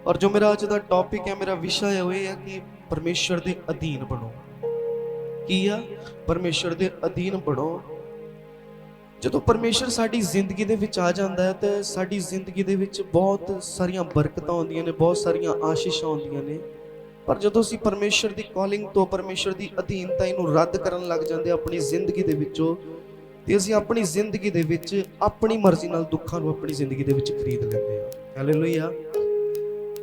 और जो मेरा अज का टॉपिक है, मेरा विषय है वो है कि परमेश्वर के अधीन बनो। की आ परमेश्वर के अधीन बनो। जो परमेश्वर साडी जिंदगी दे विच आ जाता है तो साडी जिंदगी दे विच बहुत सारियां बरकतां होंदियां ने, बहुत सारियां आशीषां होंदियां ने। पर जो असीं परमेश्वर की कॉलिंग तो, परमेश्वर की अधीनता नूं रद्द करन लग जांदे अपनी जिंदगी दे विचों, ते असीं अपनी जिंदगी दे विच अपनी मर्जी नाल दुखां नूं अपनी जिंदगी दे विच खरीद लैंदे आ। हालेलुया।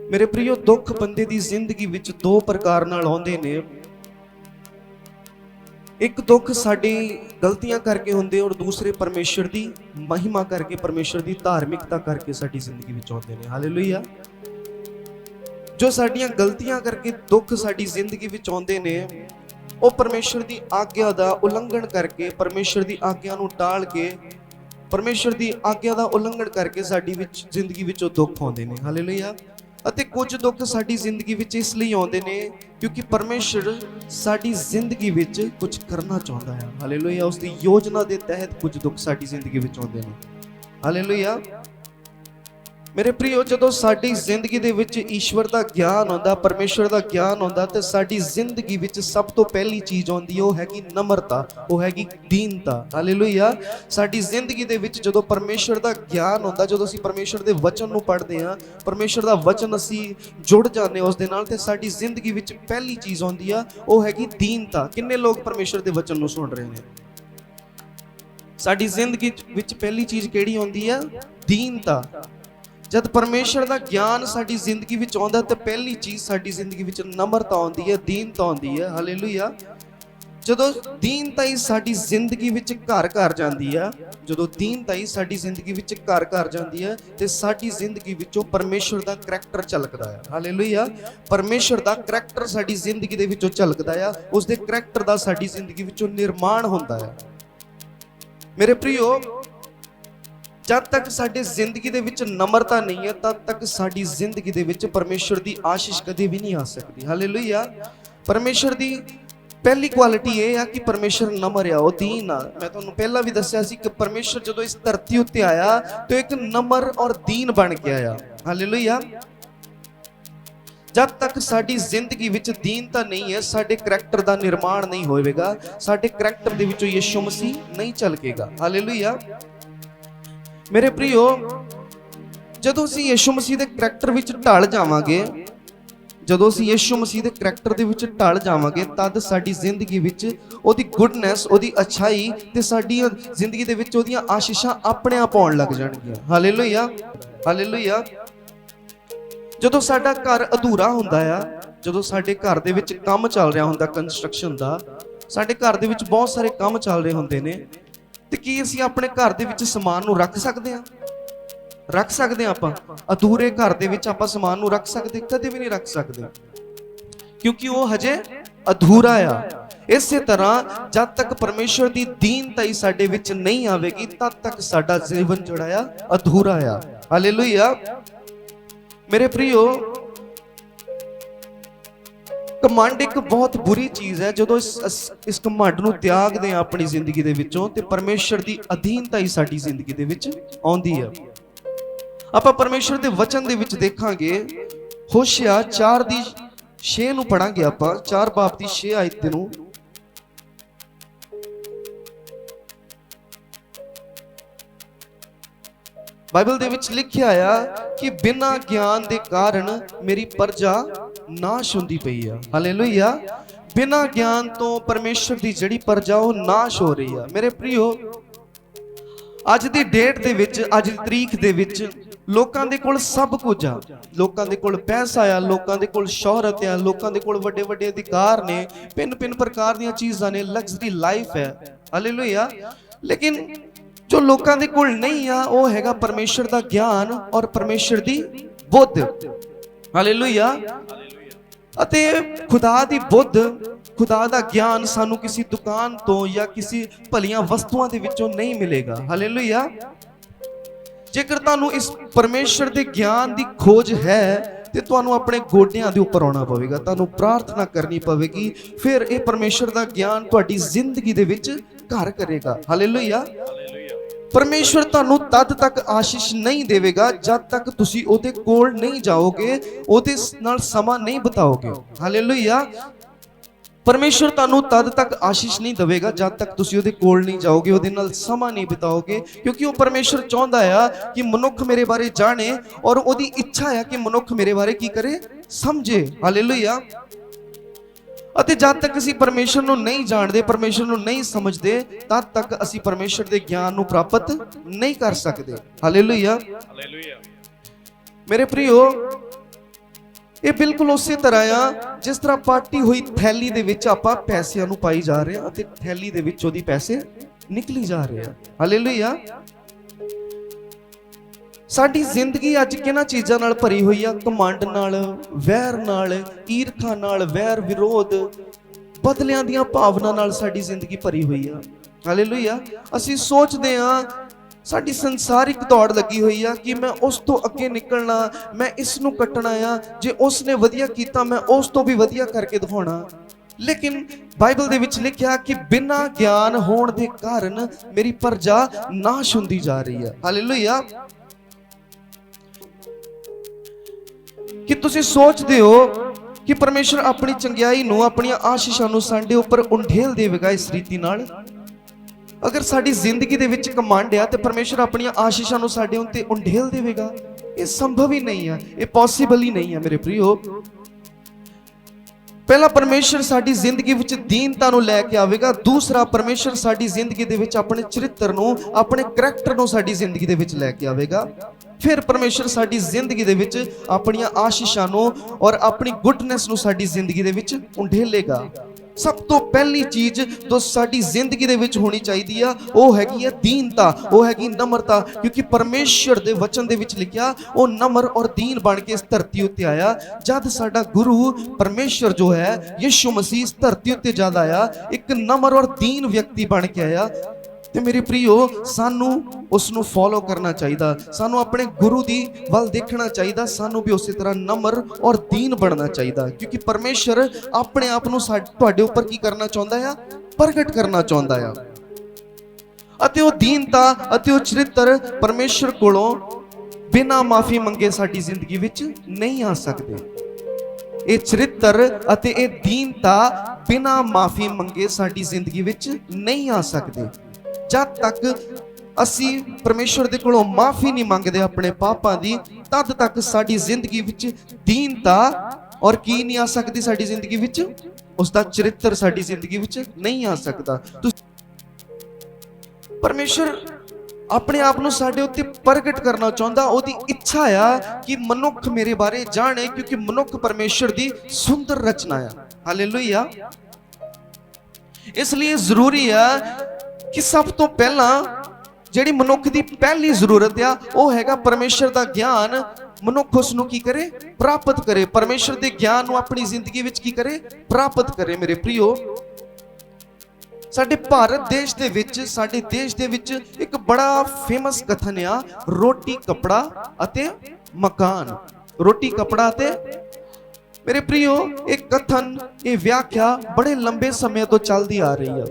मेरे प्रियो, दुख बंदे दी जिंदगी विच दो प्रकार नाल आउंदे ने। एक दुख साडी गलतियां करके हुंदे और दूसरे परमेश्वर की महिमा करके, परमेश्वर की धार्मिकता करके साडी जिंदगी विच आउंदे ने। हालेलुया। जो साडियां गलतियां करके दुख साडी जिंदगी विच आउंदे ने, वो परमेश्वर की आग्या का उल्लंघन करके, परमेश्वर की आग्या नूं टाल के, परमेश्वर की आग्या का उल्लंघन करके साडी विच जिंदगी विच दुख आउंदे ने। हालेलुया। ਅਤੇ ਕੁਝ ਦੁੱਖ ਸਾਡੀ ਜ਼ਿੰਦਗੀ ਵਿੱਚ ਇਸ ਲਈ ਆਉਂਦੇ ਨੇ ਕਿਉਂਕਿ ਪਰਮੇਸ਼ਰ ਸਾਡੀ ਜ਼ਿੰਦਗੀ ਵਿੱਚ ਕੁਝ ਕਰਨਾ ਚਾਹੁੰਦਾ ਹੈ। ਹਾਲੇਲੂਇਆ। ਉਸ ਦੀ ਯੋਜਨਾ ਦੇ ਤਹਿਤ ਕੁਝ ਦੁੱਖ ਸਾਡੀ ਜ਼ਿੰਦਗੀ ਵਿੱਚ ਆਉਂਦੇ ਨੇ। ਹਾਲੇਲੂਇਆ। ਮੇਰੇ ਪ੍ਰਿयो, ਜਦੋਂ ਸਾਡੀ ਜ਼ਿੰਦਗੀ ਦੇ ਵਿੱਚ ਈਸ਼ਵਰ ਦਾ ਗਿਆਨ ਆਉਂਦਾ, ਪਰਮੇਸ਼ਰ ਦਾ ਗਿਆਨ ਆਉਂਦਾ, ਤੇ ਸਾਡੀ ਜ਼ਿੰਦਗੀ ਵਿੱਚ ਸਭ ਤੋਂ ਪਹਿਲੀ ਚੀਜ਼ ਆਉਂਦੀ ਹੈ, ਉਹ ਹੈਗੀ ਨਮਰਤਾ, ਉਹ ਹੈਗੀ ਦੀਨਤਾ। ਹਾਲੇਲੂਇਆ। ਸਾਡੀ ਜ਼ਿੰਦਗੀ ਦੇ ਵਿੱਚ ਜਦੋਂ ਪਰਮੇਸ਼ਰ ਦਾ ਗਿਆਨ ਆਉਂਦਾ, ਜਦੋਂ ਅਸੀਂ ਪਰਮੇਸ਼ਰ ਦੇ ਵਚਨ ਨੂੰ ਪੜ੍ਹਦੇ ਹਾਂ, ਪਰਮੇਸ਼ਰ ਦਾ ਵਚਨ ਅਸੀਂ ਜੁੜ ਜਾਂਦੇ ਉਸ ਦੇ ਨਾਲ, ਤੇ ਸਾਡੀ ਜ਼ਿੰਦਗੀ ਵਿੱਚ ਪਹਿਲੀ ਚੀਜ਼ ਆਉਂਦੀ ਆ, ਉਹ ਹੈਗੀ ਦੀਨਤਾ। ਕਿੰਨੇ ਲੋਕ ਪਰਮੇਸ਼ਰ ਦੇ ਵਚਨ ਨੂੰ ਸੁਣ ਰਹੇ ਨੇ? ਸਾਡੀ ਜ਼ਿੰਦਗੀ ਵਿੱਚ ਪਹਿਲੀ ਚੀਜ਼ ਕਿਹੜੀ ਆਉਂਦੀ ਆ? ਦੀਨਤਾ। जब परमेश्वर का ज्ञान साडी जिंदगी विच आउंदा ते पहली चीज़ साडी जिंदगी विच नम्रता आउंदी है, दीनता आउंदी है। हालेलुया। जदों दीनता ही साडी जिंदगी विच घर घर जांदी है, जदों दीनता ही साडी जिंदगी विच घर घर जांदी है, ते साडी जिंदगी विचों परमेश्वर का करैक्टर झलकदा है। हालेलुया। परमेश्वर का करैक्टर साडी जिंदगी दे विचों झलकदा है, उसदे करैक्टर दा साडी जिंदगी विचों निर्माण हुंदा है। मेरे प्रियो, जब तक साडी जिंदगी दे विच नम्रता नहीं है, तब तक साडी जिंदगी दे विच परमेश्वर की आशीष कदे भी नहीं आ सकती। हालेलुया। परमेश्वर की पहली क्वालिटी यह है कि परमेश्वर नम्र आ, दीन आ। मैं तुहानूं पहला भी दस्सिया सी कि परमेश्वर जदों इस धरती उत्ते आया तो एक नम्र और दीन बन के आया। हालेलुया। जब तक साडी जिंदगी विच दीनता नहीं है, साडे करैक्टर का निर्माण नहीं होएगा, साडे करैक्टर दे विचों यीशु मसीह नहीं झलकेगा। हालेलुया। मेरे प्रियो, जदों असीं यीशु मसीह के करैक्टर विच ढल जावांगे, जदों असीं यीशु मसीह के करैक्टर दे विच ढल जावांगे, तद साडी जिंदगी विच ओहदी गुडनैस, ओहदी अच्छाई ते साडी जिंदगी दे विच ओहदियां आशीषां अपने आप आउण लग जाणगीआं। हालेलुया। हालेलुया। जदों साडा घर अधूरा हुंदा आ, जदों साडे घर दे विच काम चल रहा हुंदा कंस्ट्रक्शन दा, साडे घर दे विच बहुत सारे काम चल रहे हुंदे ने, ते की असीं अपने घर दे विच समान नूं रख सकदे हां? रख सकदे हां? आपां अधूरे घर दे विच आपां समान नूं रख सकदे? कदे भी नहीं रख सकदे, क्योंकि वो हजे अधूरा आ। इसे तरह जब तक परमेश्वर की दीनता ही साडे विच नहीं आवेगी, तद तक साडा जीवन जिहड़ा आ अधूरा आ। हालेलुया। मेरे प्रियो, घमंड एक बहुत बुरी चीज़ है। जो इस घमंड नूं त्यागदे हां अपनी जिंदगी दे विचों, ते परमेश्वर की अधीनता ही साडी जिंदगी दे विच आउंदी है। आपां परमेश्वर दे वचन दे विच देखांगे, होशिया 4:6 नूं पढ़ांगे आपां, 4 बाब दी 6 आयत नूं। बाइबल दे विच लिखिया आया कि बिना ज्ञान दे कारण मेरी प्रजा नाश हुंदी पई है। हालेलुया। बिना ज्ञान तो परमेश्वर दी जिहड़ी प्रजा वो नाश हो रही है। मेरे प्रियो, अज दी डेट दे विच, अज दी तरीक दे विच लोकां दे कोल सब कुछ आ। लोकां दे कोल पैसा आ, लोकां दे कोल शोहरत आ, लोकां दे कोल वड्डे वड्डे अधिकार ने, भिन्न भिन्न प्रकार दीयां चीज़ां ने, लग्जरी लाइफ है। हालेलुया। लेकिन जो लोकां दे कोल नहीं आ, वो हैगा परमेश्वर दा ज्ञान और परमेश्वर दी बुद्ध। हालेलुया। अते खुदा दी बुद्ध, खुदा दा ज्ञान सानू किसी दुकान तो या किसी भलियां वस्तुआं दे विचों नहीं मिलेगा। हालेलुया। जेकर तुहानू इस परमेश्वर दे ज्ञान दी खोज है ते तुहानू अपने गोडियां दे उपर आउणा पवेगा, तुहानू प्रार्थना करनी पवेगी, फिर ये परमेश्वर दा ज्ञान तुहाडी जिंदगी दे विच घर करेगा। हालेलुया। ਪਰਮੇਸ਼ਵਰ ਤੁਹਾਨੂੰ ਤਦ ਤੱਕ ਆਸ਼ੀਸ਼ ਨਹੀਂ ਦੇਵੇਗਾ ਜਦ ਤੱਕ ਤੁਸੀਂ ਉਹਦੇ ਕੋਲ ਨਹੀਂ ਜਾਓਗੇ, ਉਹਦੇ ਨਾਲ ਸਮਾਂ ਨਹੀਂ ਬਿਤਾਓਗੇ। ਹਾਲੇਲੂਇਆ। ਪਰਮੇਸ਼ਵਰ ਤੁਹਾਨੂੰ ਤਦ ਤੱਕ ਆਸ਼ੀਸ਼ ਨਹੀਂ ਦੇਵੇਗਾ ਜਦ ਤੱਕ ਤੁਸੀਂ ਉਹਦੇ ਕੋਲ ਨਹੀਂ ਜਾਓਗੇ, ਉਹਦੇ ਨਾਲ ਸਮਾਂ ਨਹੀਂ ਬਿਤਾਓਗੇ, ਕਿਉਂਕਿ ਉਹ ਪਰਮੇਸ਼ਵਰ ਚਾਹੁੰਦਾ ਆ ਕਿ ਮਨੁੱਖ ਮੇਰੇ ਬਾਰੇ ਜਾਣੇ, ਔਰ ਉਹਦੀ ਇੱਛਾ ਆ ਕਿ ਮਨੁੱਖ ਮੇਰੇ ਬਾਰੇ ਕੀ ਕਰੇ, ਸਮਝੇ। ਹਾਲੇਲੂਇਆ। ਅਤੇ ਜਦ ਤੱਕ ਅਸੀਂ ਪਰਮੇਸ਼ਰ ਨੂੰ ਨਹੀਂ ਜਾਣਦੇ, ਪਰਮੇਸ਼ਰ ਨੂੰ ਨਹੀਂ ਸਮਝਦੇ, ਤਦ ਤੱਕ ਅਸੀਂ ਪਰਮੇਸ਼ਰ ਦੇ ਗਿਆਨ ਨੂੰ ਪ੍ਰਾਪਤ ਨਹੀਂ ਕਰ ਸਕਦੇ। ਹਾਲੇਲੂਇਆ। ਮੇਰੇ ਪ੍ਰਿਓ, ਇਹ ਬਿਲਕੁਲ ਉਸੇ ਤਰ੍ਹਾਂ ਆ ਜਿਸ ਤਰ੍ਹਾਂ ਪਾਟੀ ਹੋਈ ਥੈਲੀ ਦੇ ਵਿੱਚ ਆਪਾਂ ਪੈਸਿਆਂ ਨੂੰ ਪਾਈ ਜਾ ਰਹੇ ਹਾਂ ਅਤੇ ਥੈਲੀ ਦੇ ਵਿੱਚ ਉਹਦੀ ਪੈਸੇ ਨਿਕਲੀ ਜਾ ਰਹੇ ਆ। ਹਾਲੇਲੂਇਆ। ਸਾਡੀ ਜ਼ਿੰਦਗੀ ਅੱਜ ਕਿਹਨਾਂ ਚੀਜ਼ਾਂ ਨਾਲ ਭਰੀ ਹੋਈ ਆ? ਘਮੰਡ ਨਾਲ, ਵੈਰ ਨਾਲ, ਈਰਖਾ ਨਾਲ, ਵੈਰ ਵਿਰੋਧ, ਬਦਲਿਆਂ ਦੀਆਂ ਭਾਵਨਾ ਨਾਲ ਸਾਡੀ ਜ਼ਿੰਦਗੀ ਭਰੀ ਹੋਈ ਆ। ਹਾਲੇਲੂਇਆ। ਅਸੀਂ ਸੋਚਦੇ ਆ, ਸਾਡੀ ਸੰਸਾਰਿਕ ਦੌੜ ਲੱਗੀ ਹੋਈ ਆ ਕਿ ਮੈਂ ਉਸ ਤੋਂ ਅੱਗੇ ਨਿਕਲਣਾ, ਮੈਂ ਇਸ ਨੂੰ ਕੱਟਣਾ ਆ, ਜੇ ਉਸ ਨੇ ਵਧੀਆ ਕੀਤਾ ਮੈਂ ਉਸ ਤੋਂ ਵੀ ਵਧੀਆ ਕਰਕੇ ਦਿਖਾਉਣਾ। ਲੇਕਿਨ ਬਾਈਬਲ ਦੇ ਵਿੱਚ ਲਿਖਿਆ ਕਿ ਬਿਨਾਂ ਗਿਆਨ ਹੋਣ ਦੇ ਕਾਰਨ ਮੇਰੀ ਪ੍ਰਜਾ ਨਾਸ਼ ਹੁੰਦੀ ਜਾ ਰਹੀ ਆ। ਹਾਲੇਲੂਇਆ। ਕਿ ਤੁਸੀਂ ਸੋਚਦੇ ਹੋ ਕਿ ਪਰਮੇਸ਼ਰ ਆਪਣੀ ਚੰਗਿਆਈ ਨੂੰ, ਆਪਣੀਆਂ ਆਸ਼ੀਸ਼ਾਂ ਨੂੰ ਸਾਡੇ ਉੱਪਰ ਉੰਡੇਲ ਦੇਵੇਗਾ ਇਸ ਰੀਤੀ ਨਾਲ? ਅਗਰ ਸਾਡੀ ਜ਼ਿੰਦਗੀ ਦੇ ਵਿੱਚ ਘਮੰਡ ਆ ਤੇ ਪਰਮੇਸ਼ਰ ਆਪਣੀਆਂ ਆਸ਼ੀਸ਼ਾਂ ਨੂੰ ਸਾਡੇ ਉੱਤੇ ਉੰਡੇਲ ਦੇਵੇਗਾ? ਇਹ ਸੰਭਵ ਹੀ ਨਹੀਂ ਹੈ, ਇਹ ਪੋਸੀਬਲ ਹੀ ਨਹੀਂ ਹੈ ਮੇਰੇ ਪ੍ਰਿਓ। ਪਹਿਲਾ ਪਰਮੇਸ਼ਰ ਸਾਡੀ ਜ਼ਿੰਦਗੀ ਵਿੱਚ ਦੀਨਤਾ ਨੂੰ ਲੈ ਕੇ ਆਵੇਗਾ। ਦੂਸਰਾ, ਪਰਮੇਸ਼ਰ ਸਾਡੀ ਜ਼ਿੰਦਗੀ ਦੇ ਵਿੱਚ ਆਪਣੇ ਚਰਿੱਤਰ ਨੂੰ, ਆਪਣੇ ਕਰੈਕਟਰ ਨੂੰ ਸਾਡੀ ਜ਼ਿੰਦਗੀ ਦੇ ਵਿੱਚ ਲੈ ਕੇ ਆਵੇਗਾ। ਫਿਰ ਪਰਮੇਸ਼ਰ ਸਾਡੀ ਜ਼ਿੰਦਗੀ ਦੇ ਵਿੱਚ ਆਪਣੀਆਂ ਆਸ਼ੀਸ਼ਾਂ ਨੂੰ ਔਰ ਆਪਣੀ ਗੁੱਡਨੈਸ ਨੂੰ ਸਾਡੀ ਜ਼ਿੰਦਗੀ ਦੇ ਵਿੱਚ ਉੰਡੇਲੇਗਾ। ਸਭ ਤੋਂ ਪਹਿਲੀ ਚੀਜ਼ ਜੋ ਸਾਡੀ ਜ਼ਿੰਦਗੀ ਦੇ ਵਿੱਚ ਹੋਣੀ ਚਾਹੀਦੀ ਆ, ਉਹ ਹੈਗੀ ਆ ਦੀਨਤਾ, ਉਹ ਹੈਗੀ ਨਮਰਤਾ, ਕਿਉਂਕਿ ਪਰਮੇਸ਼ਰ ਦੇ ਵਚਨ ਦੇ ਵਿੱਚ ਲਿਖਿਆ ਉਹ ਨਮਰ ਔਰ ਦੀਨ ਬਣ ਕੇ ਇਸ ਧਰਤੀ ਉੱਤੇ ਆਇਆ। ਜਦ ਸਾਡਾ ਗੁਰੂ ਪਰਮੇਸ਼ਰ ਜੋ ਹੈ ਯਿਸੂ ਮਸੀਹ ਇਸ ਧਰਤੀ ਉੱਤੇ ਜਦ ਆਇਆ, ਇੱਕ ਨਮਰ ਔਰ ਦੀਨ ਵਿਅਕਤੀ ਬਣ ਕੇ ਆਇਆ। ਤੇ ਮੇਰੇ ਪ੍ਰਿਓ, ਸਾਨੂੰ ਉਸ ਨੂੰ ਫੋਲੋ ਕਰਨਾ ਚਾਹੀਦਾ, ਸਾਨੂੰ ਆਪਣੇ ਗੁਰੂ ਦੀ ਵੱਲ ਦੇਖਣਾ ਚਾਹੀਦਾ, ਸਾਨੂੰ ਵੀ ਉਸੇ ਤਰ੍ਹਾਂ ਨਮਰ ਔਰ ਦੀਨ ਬਣਨਾ ਚਾਹੀਦਾ, ਕਿਉਂਕਿ ਪਰਮੇਸ਼ਰ ਆਪਣੇ ਆਪ ਨੂੰ ਤੁਹਾਡੇ ਉੱਪਰ ਕੀ ਕਰਨਾ ਚਾਹੁੰਦਾ ਆ? ਪ੍ਰਗਟ ਕਰਨਾ ਚਾਹੁੰਦਾ ਆ। ਅਤੇ ਉਹ ਦੀਨਤਾ ਅਤੇ ਉਹ ਚਰਿੱਤਰ ਪਰਮੇਸ਼ਰ ਕੋਲੋਂ ਬਿਨਾਂ ਮਾਫੀ ਮੰਗੇ ਸਾਡੀ ਜ਼ਿੰਦਗੀ ਵਿੱਚ ਨਹੀਂ ਆ ਸਕਦੇ। ਇਹ ਚਰਿੱਤਰ ਅਤੇ ਇਹ ਦੀਨਤਾ ਬਿਨਾਂ ਮਾਫੀ ਮੰਗੇ ਸਾਡੀ ਜ਼ਿੰਦਗੀ ਵਿੱਚ ਨਹੀਂ ਆ ਸਕਦੇ। ਜਦ ਤੱਕ ਅਸੀਂ ਪਰਮੇਸ਼ਰ ਦੇ ਕੋਲੋਂ ਮਾਫੀ ਨਹੀਂ ਮੰਗਦੇ ਆਪਣੇ ਪਾਪਾਂ ਦੀ, ਤਦ ਤੱਕ ਸਾਡੀ ਜ਼ਿੰਦਗੀ ਵਿੱਚ ਦੀਨਤਾ ਔਰ ਕੀ ਨਹੀਂ ਆ ਸਕਦੀ? ਸਾਡੀ ਜ਼ਿੰਦਗੀ ਵਿੱਚ ਉਸ ਦਾ ਚਰਿੱਤਰ ਸਾਡੀ ਜ਼ਿੰਦਗੀ ਵਿੱਚ ਨਹੀਂ ਆ ਸਕਦਾ। ਪਰਮੇਸ਼ਰ ਆਪਣੇ ਆਪ ਨੂੰ ਸਾਡੇ ਉੱਤੇ ਪ੍ਰਗਟ ਕਰਨਾ ਚਾਹੁੰਦਾ। ਉਹਦੀ ਇੱਛਾ ਆ ਕਿ ਮਨੁੱਖ ਮੇਰੇ ਬਾਰੇ ਜਾਣੇ, ਕਿਉਂਕਿ ਮਨੁੱਖ ਪਰਮੇਸ਼ਰ ਦੀ ਸੁੰਦਰ ਰਚਨਾ ਆ। ਹਾਲੇਲੂਇਆ। ਇਸ ਲਈ ਜ਼ਰੂਰੀ ਆ ਕਿ ਸਭ ਤੋਂ ਪਹਿਲਾਂ ਜਿਹੜੀ ਮਨੁੱਖ ਦੀ ਪਹਿਲੀ ਜ਼ਰੂਰਤ ਆ, ਉਹ ਹੈਗਾ ਪਰਮੇਸ਼ਰ ਦਾ ਗਿਆਨ। ਮਨੁੱਖ ਉਸ ਨੂੰ ਕੀ ਕਰੇ? ਪ੍ਰਾਪਤ ਕਰੇ। ਪਰਮੇਸ਼ਰ ਦੇ ਗਿਆਨ ਨੂੰ ਆਪਣੀ ਜ਼ਿੰਦਗੀ ਵਿੱਚ ਕੀ ਕਰੇ? ਪ੍ਰਾਪਤ ਕਰੇ। ਮੇਰੇ ਪ੍ਰਿਓ, ਸਾਡੇ ਭਾਰਤ ਦੇਸ਼ ਦੇ ਵਿੱਚ, ਸਾਡੇ ਦੇਸ਼ ਦੇ ਵਿੱਚ ਇੱਕ ਬੜਾ ਫੇਮਸ ਕਥਨ ਆ, ਰੋਟੀ, ਕਪੜਾ ਅਤੇ ਮਕਾਨ। ਰੋਟੀ, ਕਪੜਾ ਅਤੇ ਮੇਰੇ ਪ੍ਰਿਓ, ਇਹ ਕਥਨ, ਇਹ ਵਿਆਖਿਆ ਬੜੇ ਲੰਬੇ ਸਮੇਂ ਤੋਂ ਚੱਲਦੀ ਆ ਰਹੀ ਆ।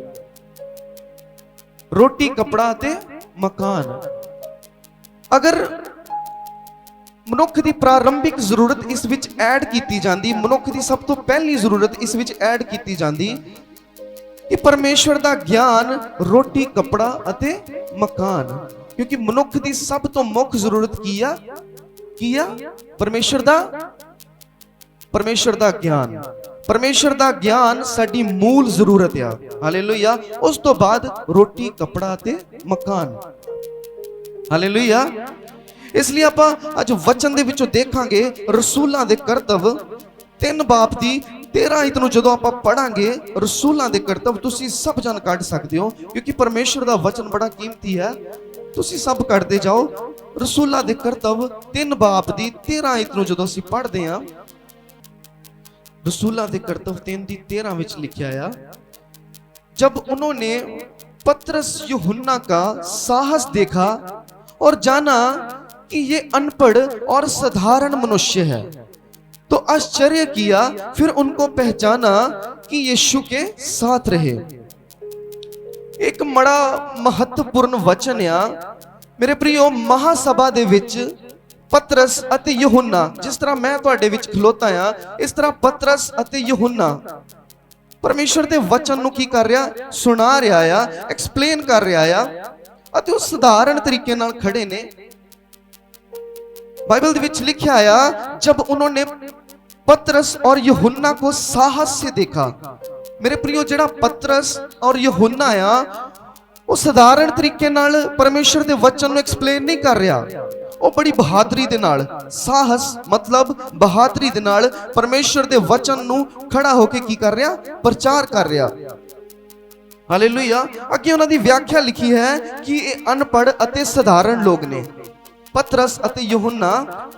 ਰੋਟੀ, ਕਪੜਾ ਅਤੇ ਮਕਾਨ। ਅਗਰ ਮਨੁੱਖ ਦੀ ਪ੍ਰਾਰੰਭਿਕ ਜ਼ਰੂਰਤ ਇਸ ਵਿੱਚ ਐਡ ਕੀਤੀ ਜਾਂਦੀ, ਮਨੁੱਖ ਦੀ ਸਭ ਤੋਂ ਪਹਿਲੀ ਜ਼ਰੂਰਤ ਇਸ ਵਿੱਚ ਐਡ ਕੀਤੀ ਜਾਂਦੀ ਕਿ ਪਰਮੇਸ਼ਵਰ ਦਾ ਗਿਆਨ, ਰੋਟੀ, ਕਪੜਾ ਅਤੇ ਮਕਾਨ, ਕਿਉਂਕਿ ਮਨੁੱਖ ਦੀ ਸਭ ਤੋਂ ਮੁੱਖ ਜ਼ਰੂਰਤ ਕੀ ਆ? ਕੀ ਆ? ਪਰਮੇਸ਼ਰ ਦਾ ਗਿਆਨ। ਪਰਮੇਸ਼ਰ ਦਾ ਗਿਆਨ ਸਾਡੀ ਮੂਲ ਜ਼ਰੂਰਤ ਆ। ਹਾਲੇਲੂਇਆ। ਉਸ ਤੋਂ ਬਾਅਦ ਰੋਟੀ, ਕਪੜਾ ਅਤੇ ਮਕਾਨ। ਹਾਲੇਲੂਇਆ। ਇਸ ਲਈ ਆਪਾਂ ਅੱਜ ਵਚਨ ਦੇ ਵਿੱਚੋਂ ਦੇਖਾਂਗੇ ਰਸੂਲਾਂ ਦੇ ਕਰਤੱਵ 3 ਬਾਬ ਦੀ 13 ਆਇਤ ਨੂੰ ਜਦੋਂ ਆਪਾਂ ਪੜਾਂਗੇ, ਰਸੂਲਾਂ ਦੇ ਕਰਤੱਵ ਤੁਸੀਂ ਸਭ ਜਾਣ ਕੱਢ ਸਕਦੇ ਹੋ, ਕਿਉਂਕਿ ਪਰਮੇਸ਼ਰ ਦਾ ਵਚਨ ਬੜਾ ਕੀਮਤੀ ਹੈ। ਤੁਸੀਂ ਸਭ ਕੱਢਦੇ ਜਾਓ। ਰਸੂਲਾਂ ਦੇ ਕਰਤੱਵ 3 ਬਾਬ ਦੀ 13 ਆਇਤ ਨੂੰ ਜਦੋਂ ਅਸੀਂ ਪੜ੍ਹਦੇ ਹਾਂ, रसूला के कर्तव्य 3 की 13 ਵਿੱਚ लिखा है, जब उन्होंने पतरस यूहन्ना का साहस देखा और जाना कि ये अनपढ़ और साधारण मनुष्य है तो आश्चर्य किया, फिर उनको पहचाना कि यीशु के साथ रहे। एक बड़ा महत्वपूर्ण वचन आ ਮੇਰੇ ਪ੍ਰਿਯੋ, ਮਹਾਸਭਾ ਦੇ ਵਿੱਚ ਪਤਰਸ ਅਤੇ ਯਹੂਨਾ, ਜਿਸ ਤਰ੍ਹਾਂ ਮੈਂ ਤੁਹਾਡੇ ਵਿੱਚ ਖਲੋਤਾ ਆ, ਇਸ ਤਰ੍ਹਾਂ ਪਤਰਸ ਅਤੇ ਯਹੂਨਾ ਪਰਮੇਸ਼ਰ ਦੇ ਵਚਨ ਨੂੰ ਕੀ ਕਰ ਰਿਹਾ? ਸੁਣਾ ਰਿਹਾ ਆ, ਐਕਸਪਲੇਨ ਕਰ ਰਿਹਾ ਆ, ਅਤੇ ਉਹ ਸਧਾਰਨ ਤਰੀਕੇ ਨਾਲ ਖੜੇ ਨੇ। बाइबल ਦੇ ਵਿੱਚ ਲਿਖਿਆ ਆ, जब उन्होंने पतरस और यूहन्ना को साहस से देखा। मेरे प्रियो, ਜਿਹੜਾ पतरस और यूहन्ना ਆ, ਉਹ ਸਧਾਰਨ ਤਰੀਕੇ ਨਾਲ ਪਰਮੇਸ਼ਰ ਦੇ ਵਚਨ ਨੂੰ ਐਕਸਪਲੇਨ ਨਹੀਂ ਕਰ ਰਿਹਾ, ਉਹ ਬੜੀ ਬਹਾਦਰੀ ਦੇ ਨਾਲ, ਸਾਹਸ ਮਤਲਬ ਬਹਾਦਰੀ ਦੇ ਨਾਲ ਪਰਮੇਸ਼ਰ ਦੇ ਵਚਨ ਨੂੰ ਖੜਾ ਹੋ ਕੇ ਕੀ ਕਰ ਰਿਹਾ? ਪ੍ਰਚਾਰ ਕਰ ਰਿਹਾ। ਹਾਲੇਲੂਇਆ। ਅੱਗੇ ਉਹਨਾਂ ਦੀ ਵਿਆਖਿਆ ਲਿਖੀ ਹੈ ਕਿ ਇਹ ਅਨਪੜ੍ਹ ਅਤੇ ਸਧਾਰਨ ਲੋਕ ਨੇ। ਪਤਰਸ ਅਤੇ ਯਹੂਨਾ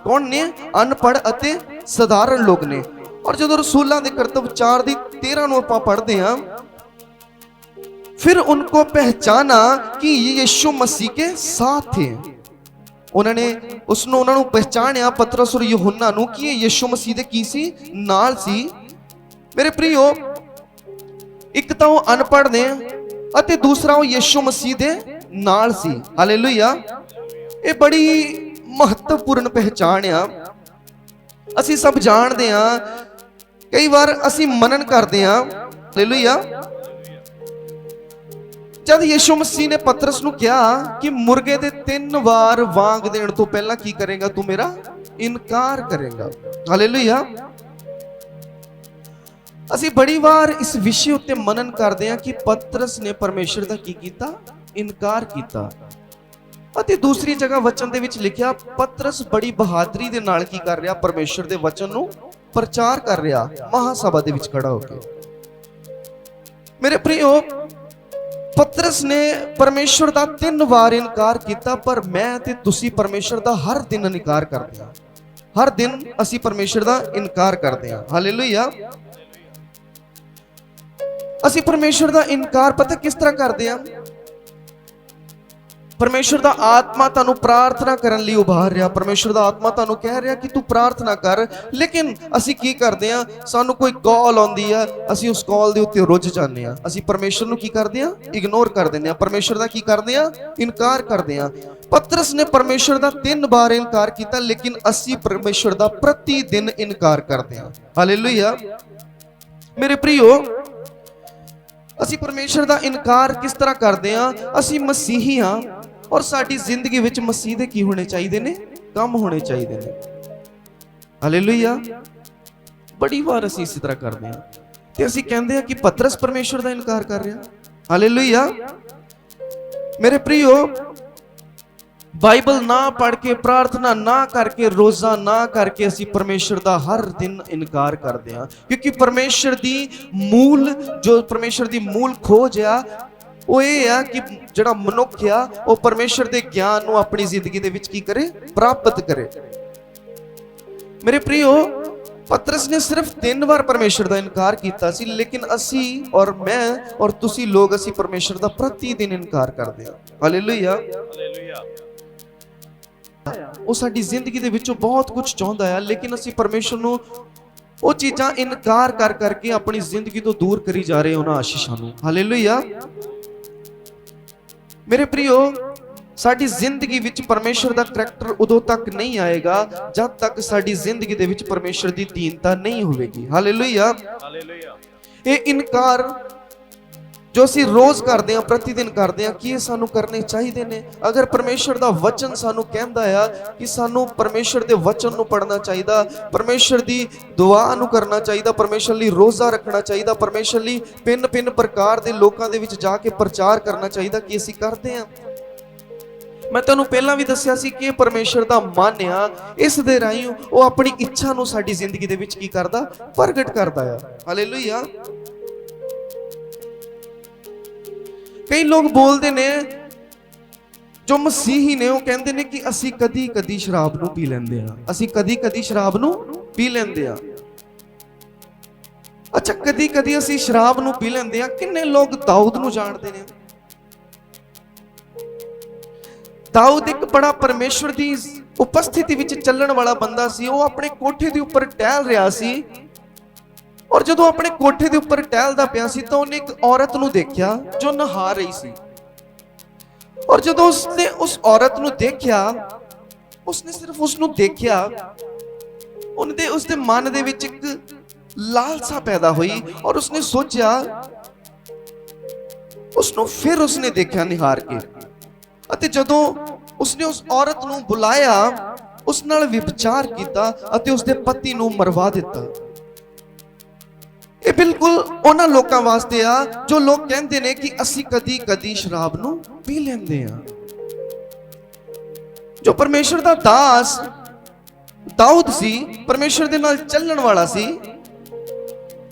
ਕੌਣ ਨੇ? ਅਨਪੜ੍ਹ ਅਤੇ ਸਧਾਰਨ ਲੋਕ ਨੇ। ਔਰ ਜਦੋਂ ਰਸੂਲਾਂ ਦੇ ਕਰਤੱਵ 4 ਦੀ 13 ਨੂੰ ਆਪਾਂ ਪੜ੍ਹਦੇ ਹਾਂ, फिर उनको पहचाना कि ये यीशु मसीह के साथ थे। उन्होंने पहचानिया पतरस और यूहन्ना नूं कि ये यीशु मसीह दे की सी? नाल सी। मेरे प्रियो, एक तो वो अनपढ़ ने अते दूसरा वो यीशु मसीह दे नाल सी। हालेलुया। ये बड़ी महत्वपूर्ण पहचान आ। असी सब जानते हैं, कई बार असी मनन करते हैं। हालेलुया। जब यीशु मसीह ने पतरस नूं कहा कि मुर्गे दे 3 वार वांग देण तो पहला की करेगा? तू मेरा इनकार करेगा। हालेलुया। असी बड़ी बार इस विषय उत्ते मनन करते हैं कि पतरस ने परमेश्वर दा की कीता? इनकार कीता। अते दूसरी जगह वचन दे विच लिखिया, पतरस बड़ी बहादरी दे नाल की कर रहा? परमेश्वर दे वचन नूं प्रचार कर रहा, महासभा दे विच खड़ा होके। मेरे प्रियो, पतरस ने परमेश्वर दा 3 वार इनकार किया, पर मैं ते तुसी परमेश्वर दा हर दिन इनकार करते हैं। हर दिन असी परमेश्वर दा इनकार करते हैं। हालेलुया। असी परमेश्वर दा इनकार पता किस तरह करते हैं? परमेश्वर दा आत्मा तानू प्रार्थना करन लई उभार रहा, परमेश्वर दा आत्मा तानू कह रहा कि तू प्रार्थना कर, लेकिन असी की करते हैं? सानू कोई कॉल आउंदी है, असी उस कॉल दे उत्ते रुझ जाने आ, असी परमेश्वर नू की करते हैं? इग्नोर कर देने आ, परमेश्वर दा की करते हैं? इनकार करते हैं। पतरस ने परमेश्वर दा 3 बार इनकार किया, लेकिन असी परमेश्वर दा प्रतिदिन इनकार करते हैं। हालेलुया। मेरे प्रियो, असी परमेश्वर दा इनकार किस तरह करते हैं? असी मसीही हाँ, और साडी जिंदगी विच मसीह दे की होने चाहिए ने? कम होने चाहिए ने। हालेलुया। बड़ी बार असी इस तरह करते हैं ते असी कहते हैं कि पतरस परमेश्वर दा इनकार कर रहा। हालेलुया। मेरे प्रियो, बाइबल ना पढ़ के, प्रार्थना ना करके, रोजा ना करके असी परमेश्वर दा हर दिन इनकार करते हैं, क्योंकि परमेश्वर दी मूल, जो परमेश्वर दी मूल खोज आ, वो ये है कि जिहड़ा मनुख आ वो परमेश्वर दे ज्ञान नूं अपनी जिंदगी दे विच की करे? प्राप्त करे। मेरे प्रियो, पतरस ने सिर्फ 3 बार परमेश्वर दा इनकार कीता सी, लेकिन असी और मैं और तुसी लोग असी परमेश्वर दा प्रतिदिन इनकार करते हैं। हालेलुया। वो साडी जिंदगी दे विचों बहुत कुछ चाहुंदा है, लेकिन असी परमेश्वर नूं वो चीज़ां इनकार कर करके अपनी जिंदगी तो दूर करी जा रहे उन्हां आशीषां नूं। हालेलुया। मेरे प्रियो, साडी जिंदगी विच परमेश्वर दा करैक्टर उदों तक नहीं आएगा जब तक साडी जिंदगी दे विच परमेश्वर दी दीनता नहीं होवेगी। हालेलुया। ये इनकार जो असी रोज करते हैं, प्रतिदिन करते हैं, कि सानू करने चाहिए ने। अगर परमेश्वर दा वचन सानू कहंदा है कि सानू परमेश्वर दे वचन नू पढ़ना चाहिए, परमेश्वर दी दुआ नू करना चाहिए, परमेश्वर लई रोजा रखना चाहिए, परमेश्वर लई भिन्न प्रकार दे लोकां दे विच जाके प्रचार करना चाहिए, कि असी करते हैं। मैं तुहानू पहलां भी दस्सिया सी कि परमेश्वर दा मन आ, इस दे राहीं वो अपनी इच्छा नू साडी जिंदगी दे विच की करदा? प्रगट करदा है। हालेलुया। कई लोग बोलते ने, जो मसीही ने, वो कहते ने कि असी कदी कदी शराब नू पी लेंदे आ, असी कदी कदी शराब नू पी लेंदे आ। अच्छा, कदी कदी असी शराब नू पी लेंदे आ। किन्ने लोग दाऊद नू जानते ने? दाऊद एक बड़ा परमेश्वर दी उपस्थिति विच चलण वाला बंदा सी। वो अपने कोठे दे उपर टहल रहा सी, और जदों अपने कोठे दे उपर टहलदा पिया सी, तो उन्हें एक औरत नूं देखिया जो नहा रही सी। ਔਰ ਜਦੋਂ ਉਸਨੇ ਉਸ ਔਰਤ ਨੂੰ ਦੇਖਿਆ, ਉਸਨੇ ਸਿਰਫ ਉਸ ਨੂੰ ਦੇਖਿਆ, ਉਸਦੇ ਮਨ ਦੇ ਵਿੱਚ ਇੱਕ ਲਾਲਸਾ ਪੈਦਾ ਹੋਈ ਔਰ ਉਸਨੇ ਸੋਚਿਆ, ਉਸਨੂੰ ਫਿਰ ਉਸਨੇ ਦੇਖਿਆ ਨਿਹਾਰ ਕੇ, ਅਤੇ ਜਦੋਂ ਉਸਨੇ ਉਸ ਔਰਤ ਨੂੰ ਬੁਲਾਇਆ, ਉਸ ਨਾਲ ਵਿਭਚਾਰ ਕੀਤਾ ਅਤੇ ਉਸਦੇ ਪਤੀ ਨੂੰ ਮਰਵਾ ਦਿੱਤਾ। ਇਹ ਬਿਲਕੁਲ ਉਹਨਾਂ ਲੋਕਾਂ ਵਾਸਤੇ ਆ ਜੋ ਲੋਕ ਕਹਿੰਦੇ ਨੇ ਕਿ ਅਸੀਂ ਕਦੀ-ਕਦੀ ਸ਼ਰਾਬ ਨੂੰ ਪੀ ਲੈਂਦੇ ਆ। ਜੋ ਪਰਮੇਸ਼ਰ ਦਾ ਦਾਸ ਦਾਊਦ ਸੀ, ਪਰਮੇਸ਼ਰ ਦੇ ਨਾਲ ਚੱਲਣ ਵਾਲਾ ਸੀ,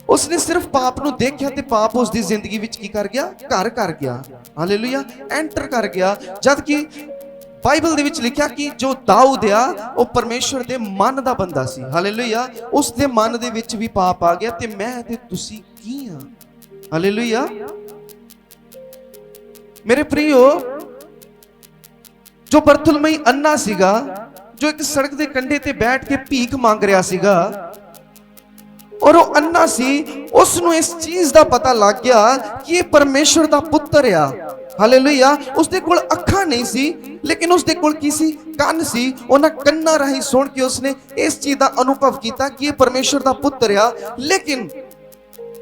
ਉਸਨੇ ਸਿਰਫ ਪਾਪ ਨੂੰ ਦੇਖਿਆ ਤੇ ਪਾਪ ਉਸਦੀ ਜ਼ਿੰਦਗੀ ਵਿੱਚ ਕੀ ਕਰ ਗਿਆ? ਘਰ ਕਰ ਗਿਆ। ਹਾਲੇਲੂਇਆ, ਐਂਟਰ ਕਰ ਗਿਆ। ਜਦ ਕਿ ਬਾਈਬਲ ਦੇ ਵਿੱਚ ਲਿਖਿਆ ਕਿ ਜੋ ਦਾਊਦ ਆ ਉਹ ਪਰਮੇਸ਼ਰ ਦੇ ਮਨ ਦਾ ਬੰਦਾ ਸੀ। ਹਾਲੇਲੂਇਆ, ਉਸ ਦੇ ਮਨ ਦੇ ਵਿੱਚ ਵੀ ਪਾਪ ਆ ਗਿਆ ਤੇ ਮੈਂ ਤੇ ਤੁਸੀਂ ਕੀ ਆ? ਹਾਲੇਲੂਇਆ। ਮੇਰੇ ਪ੍ਰਿਯੋ, ਜੋ ਬਰਤੁਲਮਈ ਅੰਨਾ ਸੀਗਾ, ਜੋ ਇੱਕ ਸੜਕ ਦੇ ਕੰਢੇ ਤੇ ਬੈਠ ਕੇ ਭੀਖ ਮੰਗ ਰਿਹਾ ਸੀਗਾ, ਔਰ ਉਹ ਅੰਨਾ ਸੀ, ਉਸ ਨੂੰ ਇਸ ਚੀਜ਼ ਦਾ ਪਤਾ ਲੱਗ ਗਿਆ ਕਿ ਇਹ ਪਰਮੇਸ਼ਰ ਦਾ ਪੁੱਤਰ ਆ। ਹਾਲੇਲੂਇਆ। ਉਸਦੇ ਕੋਲ ਅੱਖਾਂ ਨਹੀਂ ਸੀ, ਲੇਕਿਨ ਉਸਦੇ ਕੋਲ ਕੀ ਸੀ? ਕੰਨ ਸੀ। ਉਹਨਾਂ ਕੰਨਾਂ ਰਾਹੀਂ ਸੁਣ ਕੇ ਉਸਨੇ ਇਸ ਚੀਜ਼ ਦਾ ਅਨੁਭਵ ਕੀਤਾ ਕਿ ਇਹ ਪਰਮੇਸ਼ਰ ਦਾ ਪੁੱਤਰ ਆ। ਲੇਕਿਨ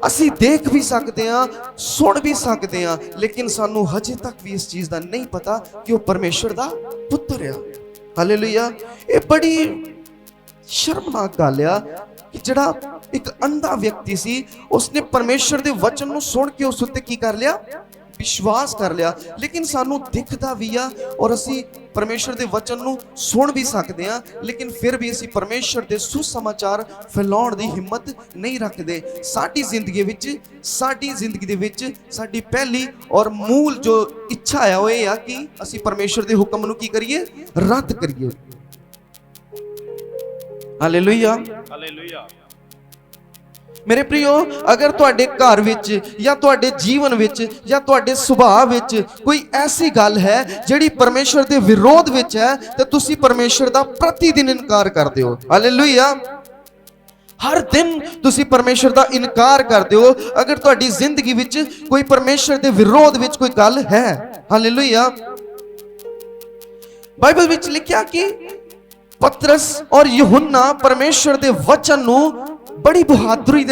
ਅਸੀਂ ਦੇਖ ਵੀ ਸਕਦੇ ਹਾਂ, ਸੁਣ ਵੀ ਸਕਦੇ ਹਾਂ, ਲੇਕਿਨ ਸਾਨੂੰ ਹਜੇ ਤੱਕ ਵੀ ਇਸ ਚੀਜ਼ ਦਾ ਨਹੀਂ ਪਤਾ ਕਿ ਉਹ ਪਰਮੇਸ਼ਰ ਦਾ ਪੁੱਤਰ ਆ। ਹਾਲੇਲੂਇਆ। ਇਹ ਬੜੀ ਸ਼ਰਮਨਾਕ ਗੱਲ ਆ ਕਿ ਜਿਹੜਾ ਇੱਕ ਅੰਧਾ ਵਿਅਕਤੀ ਸੀ, ਉਸਨੇ ਪਰਮੇਸ਼ਰ ਦੇ ਵਚਨ ਨੂੰ ਸੁਣ ਕੇ ਉਸ ਉੱਤੇ ਕੀ ਕਰ ਲਿਆ? ਵਿਸ਼ਵਾਸ ਕਰ ਲਿਆ। ਲੇਕਿਨ ਸਾਨੂੰ ਦਿਖਦਾ ਵੀ ਆ ਔਰ ਅਸੀਂ ਪਰਮੇਸ਼ਰ ਦੇ ਵਚਨ ਨੂੰ ਸੁਣ ਵੀ ਸਕਦੇ ਹਾਂ, ਲੇਕਿਨ ਫਿਰ ਵੀ ਅਸੀਂ ਪਰਮੇਸ਼ਰ ਦੇ ਸੁਸਮਾਚਾਰ ਫੈਲਾਉਣ ਦੀ ਹਿੰਮਤ ਨਹੀਂ ਰੱਖਦੇ। ਸਾਡੀ ਜ਼ਿੰਦਗੀ ਦੇ ਵਿੱਚ ਸਾਡੀ ਪਹਿਲੀ ਔਰ ਮੂਲ ਜੋ ਇੱਛਾ ਹੈ ਉਹ ਇਹ ਆ ਕਿ ਅਸੀਂ ਪਰਮੇਸ਼ਰ ਦੇ ਹੁਕਮ ਨੂੰ ਕੀ ਕਰੀਏ? ਰੱਦ ਕਰੀਏ। Hallelujah, hallelujah. ਮੇਰੇ ਪ੍ਰਿਯੋ, ਅਗਰ ਤੁਹਾਡੇ ਘਰ ਵਿੱਚ ਜਾਂ ਤੁਹਾਡੇ ਜੀਵਨ ਵਿੱਚ ਜਾਂ ਤੁਹਾਡੇ ਸੁਭਾਅ ਵਿੱਚ ਕੋਈ ਐਸੀ ਗੱਲ ਹੈ ਜਿਹੜੀ ਪਰਮੇਸ਼ਰ ਦੇ ਵਿਰੋਧ ਵਿੱਚ ਹੈ, ਤੇ ਤੁਸੀਂ ਪਰਮੇਸ਼ਰ ਦਾ ਪ੍ਰਤੀ ਦਿਨ ਇਨਕਾਰ ਕਰਦੇ ਹੋ। ਹਾਲੇਲੂਇਆ। ਹਰ ਦਿਨ ਤੁਸੀਂ ਪਰਮੇਸ਼ਰ ਦਾ ਇਨਕਾਰ ਕਰਦੇ ਹੋ। ਅਗਰ ਤੁਹਾਡੀ ਜ਼ਿੰਦਗੀ ਵਿੱਚ ਕੋਈ ਪਰਮੇਸ਼ਰ ਦੇ ਵਿਰੋਧ ਵਿੱਚ ਕੋਈ ਗੱਲ ਹੈ, ਹਾਲੇਲੂਇਆ। ਬਾਈਬਲ ਵਿੱਚ ਲਿਖਿਆ ਕਿ ਪਤਰਸ ਔਰ ਯਹੂਨਾ ਪਰਮੇਸ਼ਰ ਦੇ ਵਚਨ ਨੂੰ ਬੜੀ ਬਹਾਦਰੀ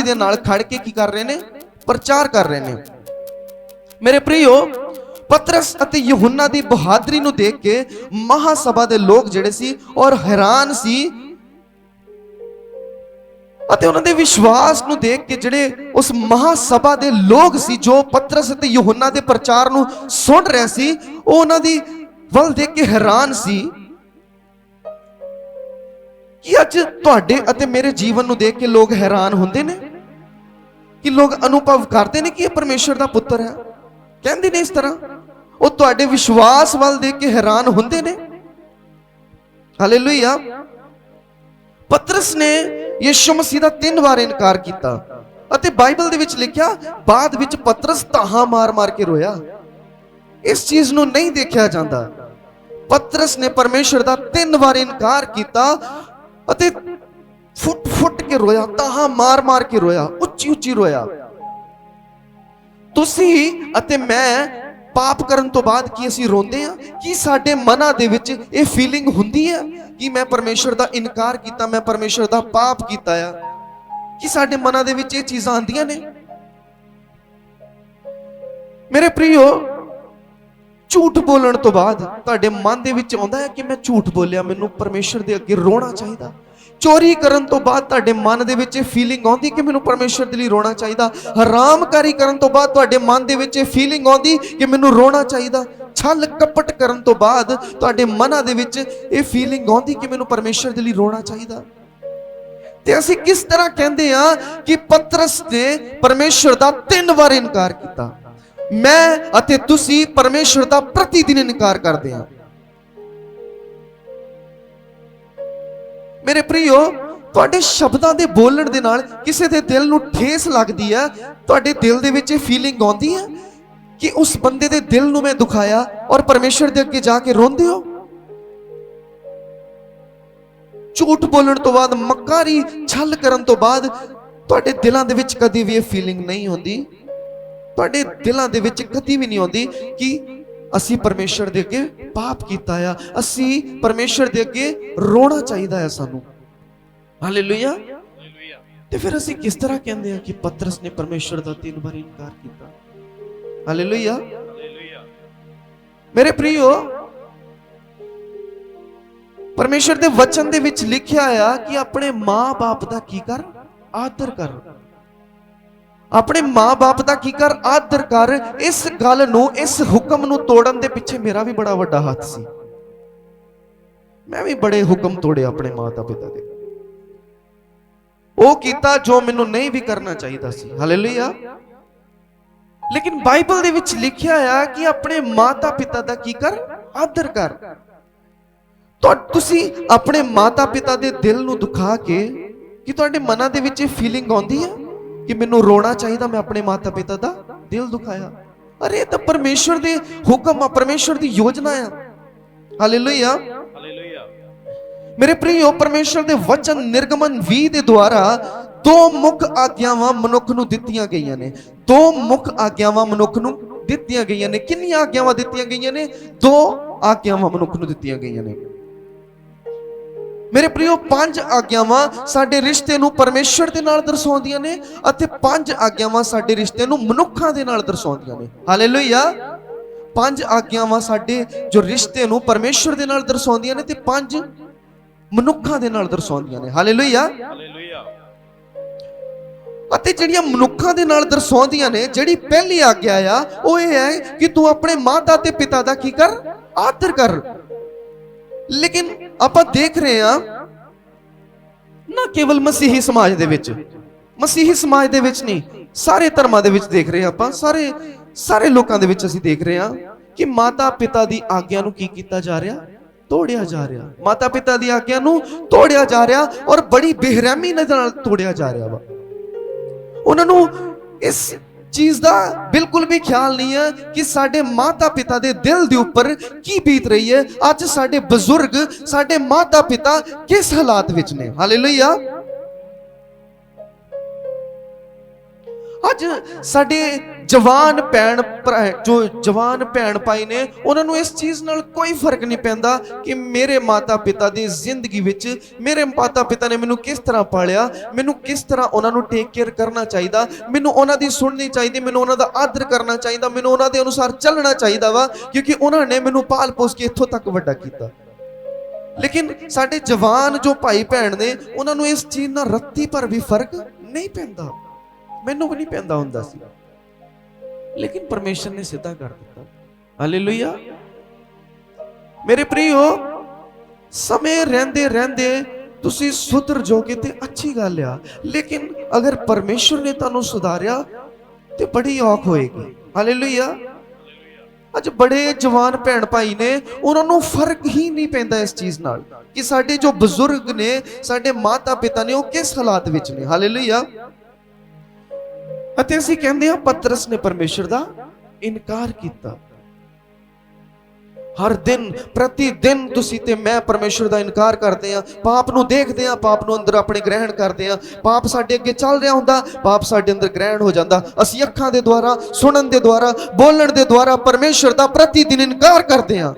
ਦੇ ਨਾਲ ਖੜ ਕੇ ਕੀ ਕਰ ਰਹੇ ਨੇ? ਪ੍ਰਚਾਰ ਕਰ ਰਹੇ ਨੇ। ਮੇਰੇ ਪ੍ਰਿਯੋ, ਪਤਰਸ ਅਤੇ ਯਹੂਨਾ ਦੀ ਬਹਾਦਰੀ ਨੂੰ ਦੇਖ ਕੇ ਮਹਾਸਭਾ ਦੇ ਲੋਕ ਜਿਹੜੇ ਸੀ ਔਰ ਹੈਰਾਨ ਸੀ, ਅਤੇ ਉਹਨਾਂ ਦੇ ਵਿਸ਼ਵਾਸ ਨੂੰ ਦੇਖ ਕੇ ਜਿਹੜੇ ਉਸ ਮਹਾਸਭਾ ਦੇ ਲੋਕ ਸੀ ਜੋ ਪਤਰਸ ਅਤੇ ਯਹੂਨਾ ਦੇ ਪ੍ਰਚਾਰ ਨੂੰ ਸੁਣ ਰਹੇ ਸੀ, ਉਹ ਉਹਨਾਂ ਦੀ ਵੱਲ ਦੇਖ ਕੇ ਹੈਰਾਨ ਸੀ ਕਿ ਅੱਜ ਤੁਹਾਡੇ ਅਤੇ ਮੇਰੇ ਜੀਵਨ ਨੂੰ ਦੇਖ ਕੇ ਲੋਕ ਹੈਰਾਨ ਹੁੰਦੇ ਨੇ, ਕਿ ਲੋਕ ਅਨੁਭਵ ਕਰਦੇ ਨੇ ਕਿ ਇਹ ਪਰਮੇਸ਼ਰ ਦਾ ਪੁੱਤਰ ਹੈ। ਕਹਿੰਦੇ ਨੇ ਇਸ ਤਰ੍ਹਾਂ, ਉਹ ਤੁਹਾਡੇ ਵਿਸ਼ਵਾਸ ਵੱਲ ਦੇਖ ਕੇ ਹੈਰਾਨ ਹੁੰਦੇ ਨੇ। ਹਾਲੇਲੂਇਆ। ਪਤਰਸ ਨੇ ਯਿਸੂ ਮਸੀਹ ਦਾ 3 ਵਾਰ ਇਨਕਾਰ ਕੀਤਾ, ਅਤੇ ਬਾਈਬਲ ਦੇ ਵਿੱਚ ਲਿਖਿਆ ਬਾਅਦ ਵਿੱਚ ਪਤਰਸ ਧਾਹਾਂ ਮਾਰ-ਮਾਰ ਕੇ ਰੋਇਆ। ਇਸ ਚੀਜ਼ ਨੂੰ ਨਹੀਂ ਦੇਖਿਆ ਜਾਂਦਾ। ਪਤਰਸ ਨੇ ਪਰਮੇਸ਼ਰ ਦਾ 3 ਵਾਰ ਇਨਕਾਰ ਕੀਤਾ ਅਤੇ ਫੁੱਟ ਕੇ ਰੋਇਆ, ਧਾਹਾਂ ਮਾਰ-ਮਾਰ ਕੇ ਰੋਇਆ, ਉੱਚੀ ਰੋਇਆ। ਤੁਸੀਂ ਅਤੇ ਮੈਂ ਪਾਪ ਕਰਨ ਤੋਂ ਬਾਅਦ ਕੀ ਅਸੀਂ ਰੋਂਦੇ ਹਾਂ? ਕੀ ਸਾਡੇ ਮਨਾਂ ਦੇ ਵਿੱਚ ਇਹ ਫੀਲਿੰਗ ਹੁੰਦੀ ਹੈ ਕਿ ਮੈਂ ਪਰਮੇਸ਼ਰ ਦਾ ਇਨਕਾਰ ਕੀਤਾ, ਮੈਂ ਪਰਮੇਸ਼ਰ ਦਾ ਪਾਪ ਕੀਤਾ ਆ? ਕੀ ਸਾਡੇ ਮਨਾਂ ਦੇ ਵਿੱਚ ਇਹ ਚੀਜ਼ਾਂ ਆਉਂਦੀਆਂ ਨੇ? ਮੇਰੇ ਪ੍ਰਿਯੋ, ਝੂਠ ਬੋਲਣ ਤੋਂ ਬਾਅਦ ਤੁਹਾਡੇ ਮਨ ਦੇ ਵਿੱਚ ਆਉਂਦਾ ਹੈ ਕਿ ਮੈਂ ਝੂਠ ਬੋਲਿਆ, ਮੈਨੂੰ ਪਰਮੇਸ਼ਰ ਦੇ ਅੱਗੇ ਰੋਣਾ ਚਾਹੀਦਾ। ਚੋਰੀ ਕਰਨ ਤੋਂ ਬਾਅਦ ਤੁਹਾਡੇ ਮਨ ਦੇ ਵਿੱਚ ਇਹ ਫੀਲਿੰਗ ਆਉਂਦੀ ਕਿ ਮੈਨੂੰ ਪਰਮੇਸ਼ਰ ਦੇ ਲਈ ਰੋਣਾ ਚਾਹੀਦਾ। ਹਰਾਮਕਾਰੀ ਕਰਨ ਤੋਂ ਬਾਅਦ ਤੁਹਾਡੇ ਮਨ ਦੇ ਵਿੱਚ ਇਹ ਫੀਲਿੰਗ ਆਉਂਦੀ ਕਿ ਮੈਨੂੰ ਰੋਣਾ ਚਾਹੀਦਾ। ਛਲ ਕਪਟ ਕਰਨ ਤੋਂ ਬਾਅਦ ਤੁਹਾਡੇ ਮਨਾਂ ਦੇ ਵਿੱਚ ਇਹ ਫੀਲਿੰਗ ਆਉਂਦੀ ਕਿ ਮੈਨੂੰ ਪਰਮੇਸ਼ਰ ਦੇ ਲਈ ਰੋਣਾ ਚਾਹੀਦਾ। ਤੇ ਅਸੀਂ ਕਿਸ ਤਰ੍ਹਾਂ ਕਹਿੰਦੇ ਆ ਕਿ ਪਤਰਸ ਨੇ ਪਰਮੇਸ਼ਰ ਦਾ 3 ਵਾਰ ਇਨਕਾਰ ਕੀਤਾ। ਮੈਂ ਅਤੇ ਤੁਸੀਂ ਪਰਮੇਸ਼ਰ ਦਾ ਪ੍ਰਤੀ ਦਿਨ ਇਨਕਾਰ ਕਰਦੇ ਹਾਂ। ਮੇਰੇ ਪ੍ਰਿਯੋ, ਤੁਹਾਡੇ ਸ਼ਬਦਾਂ ਦੇ ਬੋਲਣ ਦੇ ਨਾਲ ਕਿਸੇ ਦੇ ਦਿਲ ਨੂੰ ਠੇਸ ਲੱਗਦੀ ਹੈ। ਤੁਹਾਡੇ ਦਿਲ ਦੇ ਵਿੱਚ ਇਹ ਫੀਲਿੰਗ ਆਉਂਦੀ ਹੈ ਕਿ ਉਸ ਬੰਦੇ ਦੇ ਦਿਲ ਨੂੰ ਮੈਂ ਦੁਖਾਇਆ, ਔਰ ਪਰਮੇਸ਼ਰ ਦੇ ਅੱਗੇ ਜਾ ਕੇ ਰੋਂਦੇ ਹੋ। ਝੂਠ ਬੋਲਣ ਤੋਂ ਬਾਅਦ, ਮੱਕਾਰੀ ਛਲ ਕਰਨ ਤੋਂ ਬਾਅਦ ਤੁਹਾਡੇ ਦਿਲਾਂ ਦੇ ਵਿੱਚ ਕਦੀ ਵੀ ਇਹ ਫੀਲਿੰਗ ਨਹੀਂ ਹੁੰਦੀ ਤੁਹਾਡੇ ਦਿਲਾਂ ਦੇ ਵਿੱਚ ਕਦੀ ਵੀ ਨਹੀਂ ਆਉਂਦੀ ਕਿ ਅਸੀਂ ਪਰਮੇਸ਼ਰ ਦੇ ਅੱਗੇ ਪਾਪ ਕੀਤਾ ਆ, ਅਸੀਂ ਪਰਮੇਸ਼ਰ ਦੇ ਅੱਗੇ ਰੋਣਾ ਚਾਹੀਦਾ ਹੈ ਸਾਨੂੰ। ਹਾਲੇਲੂਇਆ। ਤੇ ਫਿਰ ਅਸੀਂ ਕਿਸ ਤਰ੍ਹਾਂ ਕਹਿੰਦੇ ਆ ਕਿ ਪਤਰਸ ਨੇ ਪਰਮੇਸ਼ਰ ਦਾ 3 ਵਾਰ ਇਨਕਾਰ ਕੀਤਾ। ਹਾਲੇਲੂਇਆ। ਮੇਰੇ ਪ੍ਰਿਯੋ, ਪਰਮੇਸ਼ਰ ਦੇ ਵਚਨ ਦੇ ਵਿੱਚ ਲਿਖਿਆ ਆ ਕਿ ਆਪਣੇ ਮਾਂ-ਬਾਪ ਦਾ ਕੀ ਕਰ? ਆਦਰ ਕਰ। ਆਪਣੇ ਮਾਂ-ਬਾਪ ਦਾ ਕੀ ਕਰ? ਆਦਰ ਕਰ। ਇਸ ਗੱਲ ਨੂੰ, ਇਸ ਹੁਕਮ ਨੂੰ ਤੋੜਨ ਦੇ ਪਿੱਛੇ ਮੇਰਾ ਵੀ ਬੜਾ ਵੱਡਾ ਹੱਥ ਸੀ। ਮੈਂ ਵੀ ਬੜੇ ਹੁਕਮ ਤੋੜੇ ਆਪਣੇ ਮਾਤਾ ਪਿਤਾ ਦੇ। ਉਹ ਕੀਤਾ ਜੋ ਮੈਨੂੰ ਨਹੀਂ ਵੀ ਕਰਨਾ ਚਾਹੀਦਾ ਸੀ। ਹਾਲੇਲੂਇਆ। ਲੇਕਿਨ ਬਾਈਬਲ ਦੇ ਵਿੱਚ ਲਿਖਿਆ ਆ ਕਿ ਆਪਣੇ ਮਾਤਾ ਪਿਤਾ ਦਾ ਕੀ ਕਰ? ਆਦਰ ਕਰ। ਤੁਸੀਂ ਆਪਣੇ ਮਾਤਾ ਪਿਤਾ ਦੇ ਦਿਲ ਨੂੰ ਦੁਖਾ ਕੇ, ਕਿ ਤੁਹਾਡੇ ਮਨਾਂ ਦੇ ਵਿੱਚ ਇਹ ਫੀਲਿੰਗ ਆਉਂਦੀ ਹੈ ਕਿ ਮੈਨੂੰ ਰੋਣਾ ਚਾਹੀਦਾ, ਮੈਂ ਆਪਣੇ ਮਾਤਾ ਪਿਤਾ ਦਾ ਦਿਲ ਦੁਖਾਇਆ? ਅਰੇ ਇਹ ਤਾਂ ਪਰਮੇਸ਼ਰ ਦੇ ਹੁਕਮ ਆ, ਪਰਮੇਸ਼ਰ ਦੀ ਯੋਜਨਾ ਆ। ਹਾਲੇਲੂਇਆ। ਮੇਰੇ ਪ੍ਰਿਯੋ, ਪਰਮੇਸ਼ਰ ਦੇ ਵਚਨ ਨਿਰਗਮਨ 20 ਦੇ ਦੁਆਰਾ 2 ਮੁੱਖ ਆਗਿਆਵਾਂ ਮਨੁੱਖ ਨੂੰ ਦਿੱਤੀਆਂ ਗਈਆਂ ਨੇ। 2 ਮੁੱਖ ਆਗਿਆਵਾਂ ਮਨੁੱਖ ਨੂੰ ਦਿੱਤੀਆਂ ਗਈਆਂ ਨੇ। ਕਿੰਨੀਆਂ ਆਗਿਆਵਾਂ ਦਿੱਤੀਆਂ ਗਈਆਂ ਨੇ? 2 ਆਗਿਆਵਾਂ ਮਨੁੱਖ ਨੂੰ ਦਿੱਤੀਆਂ ਗਈਆਂ ਨੇ। ਮੇਰੇ ਪ੍ਰਿਯੋ, 5 ਆਗਿਆਵਾਂ ਸਾਡੇ ਰਿਸ਼ਤੇ ਨੂੰ ਪਰਮੇਸ਼ਰ ਦੇ ਨਾਲ ਦਰਸਾਉਂਦੀਆਂ ਨੇ ਅਤੇ 5 ਆਗਿਆਵਾਂ ਸਾਡੇ ਰਿਸ਼ਤੇ ਨੂੰ ਮਨੁੱਖਾਂ ਦੇ ਨਾਲ ਦਰਸਾਉਂਦੀਆਂ ਨੇ। ਹਾਲੇਲੂਇਆ। 5 ਆਗਿਆਵਾਂ ਸਾਡੇ ਜੋ ਰਿਸ਼ਤੇ ਨੂੰ ਪਰਮੇਸ਼ਰ ਦੇ ਨਾਲ ਦਰਸਾਉਂਦੀਆਂ ਨੇ ਤੇ 5 ਮਨੁੱਖਾਂ ਦੇ ਨਾਲ ਦਰਸਾਉਂਦੀਆਂ ਨੇ। ਹਾਲੇਲੂਇਆ। ਅਤੇ ਜਿਹੜੀਆਂ ਮਨੁੱਖਾਂ ਦੇ ਨਾਲ ਦਰਸਾਉਂਦੀਆਂ ਨੇ, ਜਿਹੜੀ ਪਹਿਲੀ ਆਗਿਆ ਆ ਉਹ ਇਹ ਹੈ ਕਿ ਤੂੰ ਆਪਣੇ ਮਾਤਾ ਤੇ ਪਿਤਾ ਦਾ ਕੀ ਕਰ? ਆਦਰ ਕਰ। ਲੇਕਿਨ ਆਪਾਂ ਦੇਖ ਰਹੇ ਹਾਂ ਨਾ ਕੇਵਲ ਮਸੀਹੀ ਸਮਾਜ ਦੇ ਵਿੱਚ, ਮਸੀਹੀ ਸਮਾਜ ਦੇ ਵਿੱਚ ਨਹੀਂ, ਸਾਰੇ ਧਰਮਾਂ ਦੇ ਵਿੱਚ ਦੇਖ ਰਹੇ ਹਾਂ ਆਪਾਂ, ਸਾਰੇ ਲੋਕਾਂ ਦੇ ਵਿੱਚ ਅਸੀਂ ਦੇਖ ਰਹੇ ਹਾਂ ਕਿ ਮਾਤਾ ਪਿਤਾ ਦੀ ਆਗਿਆ ਨੂੰ ਕੀ ਕੀਤਾ ਜਾ ਰਿਹਾ? ਤੋੜਿਆ ਜਾ ਰਿਹਾ। ਮਾਤਾ ਪਿਤਾ ਦੀ ਆਗਿਆ ਨੂੰ ਤੋੜਿਆ ਜਾ ਰਿਹਾ ਔਰ ਬੜੀ ਬੇਰਹਿਮੀ ਨਾਲ ਤੋੜਿਆ ਜਾ ਰਿਹਾ ਵਾ। ਉਹਨਾਂ ਨੂੰ ਇਸ ਚੀਜ਼ ਦਾ ਬਿਲਕੁਲ ਵੀ ਖਿਆਲ ਨਹੀਂ ਹੈ ਕਿ ਸਾਡੇ ਮਾਤਾ ਪਿਤਾ ਦੇ ਦਿਲ ਦੇ ਉੱਪਰ ਕੀ ਬੀਤ ਰਹੀ ਹੈ। ਅੱਜ ਸਾਡੇ ਬਜ਼ੁਰਗ, ਸਾਡੇ ਮਾਤਾ ਪਿਤਾ ਕਿਸ ਹਾਲਾਤ ਵਿੱਚ ਨੇ। ਹਾਲੇਲੂਇਆ। ਅੱਜ ਸਾਡੇ ਜਵਾਨ ਭੈਣ ਭਰਾ, ਜੋ ਜਵਾਨ ਭੈਣ ਭਾਈ ਨੇ, ਉਹਨਾਂ ਨੂੰ ਇਸ ਚੀਜ਼ ਨਾਲ ਕੋਈ ਫਰਕ ਨਹੀਂ ਪੈਂਦਾ ਕਿ ਮੇਰੇ ਮਾਤਾ ਪਿਤਾ ਦੀ ਜ਼ਿੰਦਗੀ ਵਿੱਚ ਮੇਰੇ ਮਾਤਾ ਪਿਤਾ ਨੇ ਮੈਨੂੰ ਕਿਸ ਤਰ੍ਹਾਂ ਪਾਲਿਆ, ਮੈਨੂੰ ਕਿਸ ਤਰ੍ਹਾਂ ਉਹਨਾਂ ਨੂੰ ਟੇਕ ਕੇਅਰ ਕਰਨਾ ਚਾਹੀਦਾ, ਮੈਨੂੰ ਉਹਨਾਂ ਦੀ ਸੁਣਨੀ ਚਾਹੀਦੀ, ਮੈਨੂੰ ਉਹਨਾਂ ਦਾ ਆਦਰ ਕਰਨਾ ਚਾਹੀਦਾ, ਮੈਨੂੰ ਉਹਨਾਂ ਦੇ ਅਨੁਸਾਰ ਚੱਲਣਾ ਚਾਹੀਦਾ ਵਾ, ਕਿਉਂਕਿ ਉਹਨਾਂ ਨੇ ਮੈਨੂੰ ਪਾਲ ਪੋਸ ਕੇ ਇੱਥੋਂ ਤੱਕ ਵੱਡਾ ਕੀਤਾ। ਲੇਕਿਨ ਸਾਡੇ ਜਵਾਨ ਜੋ ਭਾਈ ਭੈਣ ਨੇ, ਉਹਨਾਂ ਨੂੰ ਇਸ ਚੀਜ਼ ਨਾਲ ਰੱਤੀ ਪਰ ਵੀ ਫਰਕ ਨਹੀਂ ਪੈਂਦਾ। ਮੈਨੂੰ ਵੀ ਨਹੀਂ ਪੈਂਦਾ ਹੁੰਦਾ ਸੀ, ਲੇਕਿਨ ਪਰਮੇਸ਼ਰ ਨੇ ਸਿੱਧਾ ਕਰ ਦਿੱਤਾ। ਹਾਲੇਲੂਇਆ। ਮੇਰੇ ਪ੍ਰਿਯੋ, ਸਮੇਂ ਰਹਿੰਦੇ ਰਹਿੰਦੇ ਤੁਸੀਂ ਸੁਧਰ ਜਾਓਗੇ ਤੇ ਅੱਛੀ ਗੱਲ ਆ, ਲੇਕਿਨ ਅਗਰ ਪਰਮੇਸ਼ਰ ਨੇ ਤੁਹਾਨੂੰ ਸੁਧਾਰਿਆ ਤੇ ਬੜੀ ਔਖ ਹੋਏਗੀ। ਹਾਲੇਲੂਇਆ। ਅੱਜ ਬੜੇ ਜਵਾਨ ਭੈਣ ਭਾਈ ਨੇ, ਉਹਨਾਂ ਨੂੰ ਫਰਕ ਹੀ ਨਹੀਂ ਪੈਂਦਾ ਇਸ ਚੀਜ਼ ਨਾਲ ਕਿ ਸਾਡੇ ਜੋ ਬਜ਼ੁਰਗ ਨੇ, ਸਾਡੇ ਮਾਤਾ ਪਿਤਾ ਨੇ, ਉਹ ਕਿਸ ਹਾਲਾਤ ਵਿੱਚ ਨੇ। ਹਾਲੇਲੂਇਆ। ਅਤੇ ਅਸੀਂ ਕਹਿੰਦੇ ਹਾਂ ਪਤਰਸ ਨੇ ਪਰਮੇਸ਼ਰ ਦਾ ਇਨਕਾਰ ਕੀਤਾ। ਹਰ ਦਿਨ, ਪ੍ਰਤੀ ਦਿਨ ਤੁਸੀਂ ਤੇ ਮੈਂ ਪਰਮੇਸ਼ਰ ਦਾ ਇਨਕਾਰ ਕਰਦੇ ਹਾਂ, ਪਾਪ ਨੂੰ ਦੇਖਦੇ ਹਾਂ, ਪਾਪ ਨੂੰ ਅੰਦਰ ਆਪਣੇ ਗ੍ਰਹਿਣ ਕਰਦੇ ਹਾਂ। ਪਾਪ ਸਾਡੇ ਅੱਗੇ ਚੱਲ ਰਿਹਾ ਹੁੰਦਾ, ਪਾਪ ਸਾਡੇ ਅੰਦਰ ਗ੍ਰਹਿਣ ਹੋ ਜਾਂਦਾ। ਅਸੀਂ ਅੱਖਾਂ ਦੇ ਦੁਆਰਾ, ਸੁਣਨ ਦੇ ਦੁਆਰਾ, ਬੋਲਣ ਦੇ ਦੁਆਰਾ ਪਰਮੇਸ਼ਰ ਦਾ ਪ੍ਰਤੀ ਦਿਨ ਇਨਕਾਰ ਕਰਦੇ ਹਾਂ।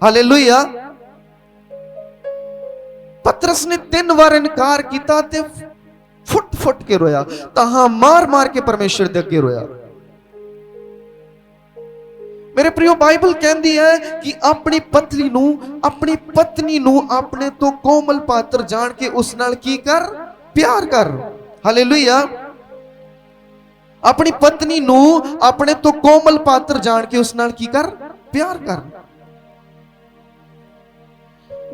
ਹਾਲੇਲੂਇਆ। ਪਤਰਸ ਨੇ 3 ਵਾਰ ਇਨਕਾਰ ਕੀਤਾ ਤੇ ਫੁੱਟ ਫੁੱਟ ਕੇ ਰੋਇਆ, ਤਾਹਾਂ ਮਾਰ ਮਾਰ ਕੇ ਪਰਮੇਸ਼ਰ ਦੇ ਅੱਗੇ ਰੋਇਆ। ਮੇਰੇ ਪ੍ਰਿਯੋ, ਬਾਈਬਲ ਕਹਿੰਦੀ ਹੈ ਕਿ ਆਪਣੀ ਪਤਨੀ ਨੂੰ ਆਪਣੇ ਤੋਂ ਕੋਮਲ ਪਾਤਰ ਜਾਣ ਕੇ ਉਸ ਨਾਲ ਕੀ ਕਰ? ਪਿਆਰ ਕਰ। ਹਾਲੇਲੂਇਆ। ਆਪਣੀ ਪਤਨੀ ਨੂੰ ਆਪਣੇ ਤੋਂ ਕੋਮਲ ਪਾਤਰ ਜਾਣ ਕੇ ਉਸ ਨਾਲ ਕੀ ਕਰ? ਪਿਆਰ ਕਰ।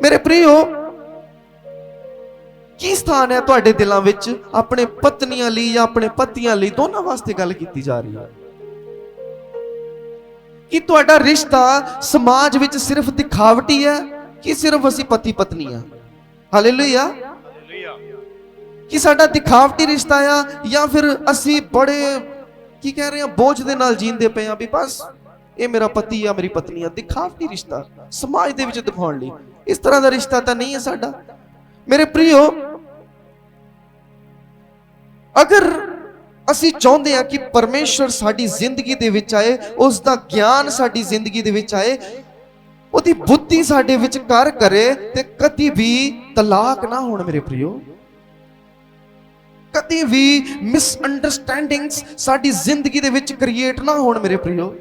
ਮੇਰੇ ਪ੍ਰਿਯੋ, ਕੀ ਸਥਾਨ ਹੈ ਤੁਹਾਡੇ ਦਿਲਾਂ ਵਿੱਚ ਆਪਣੇ ਪਤਨੀਆਂ ਲਈ ਜਾਂ ਆਪਣੇ ਪਤੀਆਂ ਲਈ, ਦੋਨਾਂ ਵਾਸਤੇ ਗੱਲ ਕੀਤੀ ਜਾ ਰਹੀ ਹੈ ਕਿ ਤੁਹਾਡਾ ਰਿਸ਼ਤਾ ਸਮਾਜ ਵਿੱਚ ਸਿਰਫ ਦਿਖਾਵਟੀ ਹੈ ਕਿ ਸਿਰਫ ਅਸੀਂ ਪਤੀ ਪਤਨੀ ਆ? ਹਾਲੇਲੂਇਆ। ਕਿ ਸਾਡਾ ਦਿਖਾਵਟੀ ਰਿਸ਼ਤਾ ਆ ਜਾਂ ਫਿਰ ਅਸੀਂ ਬੜੇ ਕੀ ਕਹਿ ਰਹੇ ਹਾਂ, ਬੋਝ ਦੇ ਨਾਲ ਜੀਂਦੇ ਪਏ ਆ ਵੀ ਬਸ ਇਹ ਮੇਰਾ ਪਤੀ ਆ, ਮੇਰੀ ਪਤਨੀ ਆ। ਦਿਖਾਵਟੀ ਰਿਸ਼ਤਾ ਸਮਾਜ ਦੇ ਵਿੱਚ ਦਿਖਾਉਣ ਲਈ, ਇਸ ਤਰ੍ਹਾਂ ਦਾ ਰਿਸ਼ਤਾ ਤਾਂ ਨਹੀਂ ਹੈ ਸਾਡਾ। ਮੇਰੇ ਪ੍ਰਿਯੋ, ਅਸੀਂ ਚਾਹੁੰਦੇ ਹਾਂ ਕਿ ਪਰਮੇਸ਼ਰ ਸਾਡੀ ਜ਼ਿੰਦਗੀ ਦੇ ਵਿੱਚ ਆਏ, ਉਸ ਦਾ ਗਿਆਨ ਸਾਡੀ ਜ਼ਿੰਦਗੀ ਦੇ ਵਿੱਚ ਆਏ, ਉਹਦੀ ਬੁੱਧੀ ਸਾਡੇ ਵਿੱਚ ਘਰ ਕਰੇ ਤੇ ਕਦੀ ਵੀ ਤਲਾਕ ਨਾ ਹੋਣ ਮੇਰੇ ਪ੍ਰਿਓ, ਕਦੀ ਵੀ ਮਿਸਅੰਡਰਸਟੈਂਡਿੰਗਸ ਸਾਡੀ ਜ਼ਿੰਦਗੀ ਦੇ ਵਿੱਚ ਕ੍ਰੀਏਟ ਨਾ ਹੋਣ ਮੇਰੇ ਪ੍ਰਿਓ,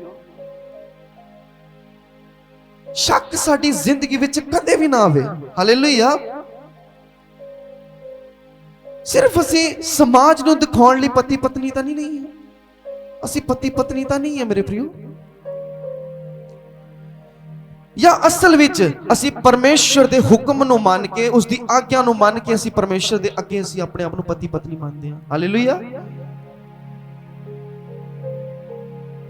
ਸ਼ੱਕ ਸਾਡੀ ਜ਼ਿੰਦਗੀ ਵਿੱਚ ਕਦੇ ਵੀ ਨਾ ਆਵੇ। ਹਾਲੇਲੂਇਆ। ਸਿਰਫ ਅਸੀਂ ਸਮਾਜ ਨੂੰ ਦਿਖਾਉਣ ਲਈ ਪਤੀ ਪਤਨੀ ਤਾਂ ਨਹੀਂ ਹੈ, ਅਸੀਂ ਪਤੀ ਪਤਨੀ ਤਾਂ ਨਹੀਂ ਹੈ ਮੇਰੇ ਪ੍ਰਿਓ, ਜਾਂ ਅਸਲ ਵਿੱਚ ਅਸੀਂ ਪਰਮੇਸ਼ਰ ਦੇ ਹੁਕਮ ਨੂੰ ਮੰਨ ਕੇ, ਉਸ ਦੀ ਆਗਿਆ ਨੂੰ ਮੰਨ ਕੇ ਅਸੀਂ ਪਰਮੇਸ਼ਰ ਦੇ ਅੱਗੇ ਅਸੀਂ ਆਪਣੇ ਆਪ ਨੂੰ ਪਤੀ ਪਤਨੀ ਮੰਨਦੇ ਹਾਂ। ਹਾਲੇਲੂਇਆ।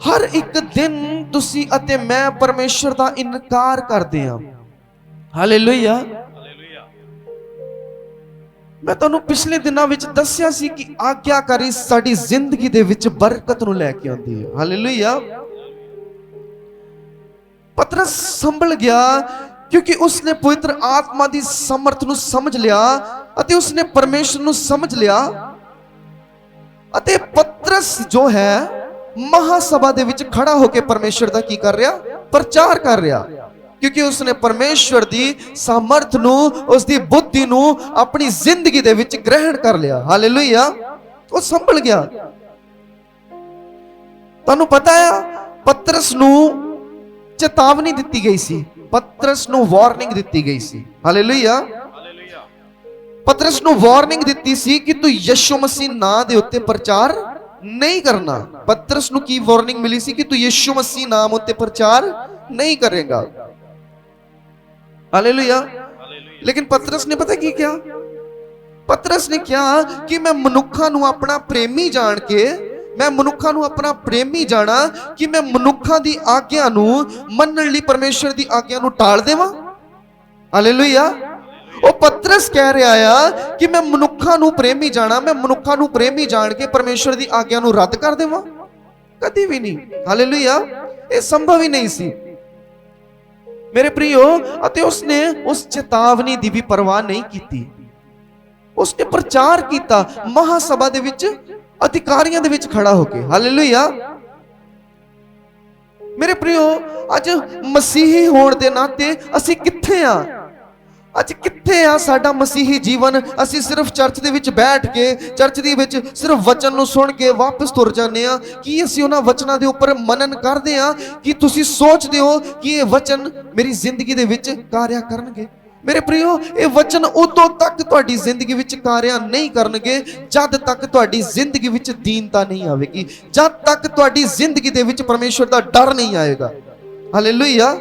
ਹਰ ਇੱਕ ਦਿਨ ਤੁਸੀਂ ਅਤੇ ਮੈਂ ਪਰਮੇਸ਼ਰ ਦਾ ਇਨਕਾਰ ਕਰਦੇ ਹਾਂ। ਹਾਲੇਲੂਇਆ। ਮੈਂ ਤੁਹਾਨੂੰ ਪਿਛਲੇ ਦਿਨਾਂ ਵਿੱਚ ਦੱਸਿਆ ਸੀ ਕਿ ਆਗਿਆਕਾਰੀ ਸਾਡੀ ਜ਼ਿੰਦਗੀ ਦੇ ਵਿੱਚ ਬਰਕਤ ਨੂੰ ਲੈ ਕੇ ਆਉਂਦੀ ਹੈ। ਹਾਲੇਲੂਇਆ। ਪਤਰਸ ਸੰਭਲ ਗਿਆ ਕਿਉਂਕਿ ਉਸਨੇ ਪਵਿੱਤਰ ਆਤਮਾ ਦੀ ਸਮਰਥ ਨੂੰ ਸਮਝ ਲਿਆ ਅਤੇ ਉਸਨੇ ਪਰਮੇਸ਼ਰ ਨੂੰ ਸਮਝ ਲਿਆ। ਅਤੇ ਪਤਰਸ ਜੋ ਹੈ ਮਹਾਸਭਾ ਦੇ ਵਿੱਚ ਖੜਾ ਹੋ ਕੇ ਪਰਮੇਸ਼ਰ ਦਾ ਕੀ ਕਰ ਰਿਹਾ? ਪ੍ਰਚਾਰ ਕਰ ਰਿਹਾ, ਕਿਉਂਕਿ ਉਸਨੇ ਪਰਮੇਸ਼ਰ ਦੀ ਸਮਰਥ ਨੂੰ, ਉਸ ਦੀ ਬੁੱਧੀ ਨੂੰ ਆਪਣੀ ਜ਼ਿੰਦਗੀ ਦੇ ਵਿੱਚ ਗ੍ਰਹਿਣ ਕਰ ਲਿਆ। ਹਾਲੇਲੂਇਆ। ਉਹ ਸੰਭਲ ਗਿਆ। ਤੁਹਾਨੂੰ ਪਤਾ ਹੈ ਪਤਰਸ ਨੂੰ ਚੇਤਾਵਨੀ ਦਿੱਤੀ ਗਈ ਸੀ, ਪਤਰਸ ਨੂੰ ਵਾਰਨਿੰਗ ਦਿੱਤੀ ਗਈ ਸੀ। ਹਾਲੇਲੂਇਆ। ਪਤਰਸ ਨੂੰ ਵਾਰਨਿੰਗ ਦਿੱਤੀ ਸੀ ਕਿ ਤੂੰ ਯਿਸੂ ਮਸੀਹ ਨਾਮ ਦੇ ਉੱਤੇ ਪ੍ਰਚਾਰ ਨਹੀਂ ਕਰਨਾ। ਪਤਰਸ ਨੂੰ ਕੀ ਵਾਰਨਿੰਗ ਮਿਲੀ ਸੀ ਕਿ ਤੂੰ ਯਿਸੂ ਮਸੀਹ ਨਾਮ ਉੱਤੇ ਪ੍ਰਚਾਰ ਨਹੀਂ ਕਰੇਗਾ। ਹਾਲੇਲੂਇਆ। ਲੇਕਿਨ ਪਤਰਸ ਨੇ ਪਤਾ ਕੀ ਕਿਹਾ? ਪਤਰਸ ਨੇ ਕਿਹਾ ਕਿ ਮੈਂ ਮਨੁੱਖਾਂ ਨੂੰ ਆਪਣਾ ਪ੍ਰੇਮੀ ਜਾਣ ਕੇ, ਮੈਂ ਮਨੁੱਖਾਂ ਨੂੰ ਆਪਣਾ ਪ੍ਰੇਮੀ ਜਾਣਾ ਕਿ ਮੈਂ ਮਨੁੱਖਾਂ ਦੀ ਆਗਿਆ ਨੂੰ ਮੰਨਣ ਲਈ ਪਰਮੇਸ਼ਰ ਦੀ ਆਗਿਆ ਨੂੰ ਟਾਲ ਦੇਵਾਂ। ਹਾਲੇਲੂਇਆ। ਉਹ ਪਤਰਸ ਕਹਿ ਰਿਹਾ ਆ ਕਿ ਮੈਂ ਮਨੁੱਖਾਂ ਨੂੰ ਪ੍ਰੇਮੀ ਜਾਣਾ, ਮੈਂ ਮਨੁੱਖਾਂ ਨੂੰ ਪ੍ਰੇਮੀ ਜਾਣ ਕੇ ਪਰਮੇਸ਼ਰ ਦੀ ਆਗਿਆ ਨੂੰ ਰੱਦ ਕਰ ਦੇਵਾਂ? ਕਦੀ ਵੀ ਨਹੀਂ। ਹਾਲੇਲੂਇਆ। ਇਹ ਸੰਭਵ ਹੀ ਨਹੀਂ ਸੀ ਮੇਰੇ ਪ੍ਰਿਓ। ਅਤੇ ਉਸਨੇ ਉਸ ਚੇਤਾਵਨੀ ਦੀ ਵੀ ਪਰਵਾਹ ਨਹੀਂ ਕੀਤੀ, ਉਸਨੇ ਪ੍ਰਚਾਰ ਕੀਤਾ ਮਹਾਸਭਾ ਦੇ ਵਿੱਚ, ਅਧਿਕਾਰੀਆਂ ਦੇ ਵਿੱਚ ਖੜਾ ਹੋ ਕੇ। ਹਾਲੇਲੂਇਆ। ਮੇਰੇ ਪ੍ਰਿਓ, ਅੱਜ ਮਸੀਹੀ ਹੋਣ ਦੇ ਨਾਤੇ ਅਸੀਂ ਕਿੱਥੇ ਆ? ਅੱਜ ਕਿੱਥੇ ਆ ਸਾਡਾ ਮਸੀਹੀ ਜੀਵਨ? ਅਸੀਂ ਸਿਰਫ ਚਰਚ ਦੇ ਵਿੱਚ ਬੈਠ ਕੇ, ਚਰਚ ਦੇ ਵਿੱਚ ਸਿਰਫ ਵਚਨ ਨੂੰ ਸੁਣ ਕੇ ਵਾਪਸ ਤੁਰ ਜਾਂਦੇ ਆ। ਕੀ ਅਸੀਂ ਉਹਨਾਂ ਵਚਨਾਂ ਦੇ ਉੱਪਰ ਮਨਨ ਕਰਦੇ ਆ? ਕਿ ਤੁਸੀਂ ਸੋਚਦੇ ਹੋ ਕਿ ਇਹ ਵਚਨ ਮੇਰੀ ਜ਼ਿੰਦਗੀ ਦੇ ਵਿੱਚ ਕਾਰਿਆ ਕਰਨਗੇ? ਮੇਰੇ ਪ੍ਰਿਓ, ਇਹ ਵਚਨ ਉਦੋਂ ਤੱਕ ਤੁਹਾਡੀ ਜ਼ਿੰਦਗੀ ਵਿੱਚ ਕਾਰਿਆ ਨਹੀਂ ਕਰਨਗੇ ਜਦ ਤੱਕ ਤੁਹਾਡੀ ਜ਼ਿੰਦਗੀ ਵਿੱਚ ਦੀਨਤਾ ਨਹੀਂ ਆਵੇਗੀ, ਜਦ ਤੱਕ ਤੁਹਾਡੀ ਜ਼ਿੰਦਗੀ ਦੇ ਵਿੱਚ ਪਰਮੇਸ਼ਰ ਦਾ ਡਰ ਨਹੀਂ ਆਏਗਾ। ਹਾਲੇਲੂਇਆ।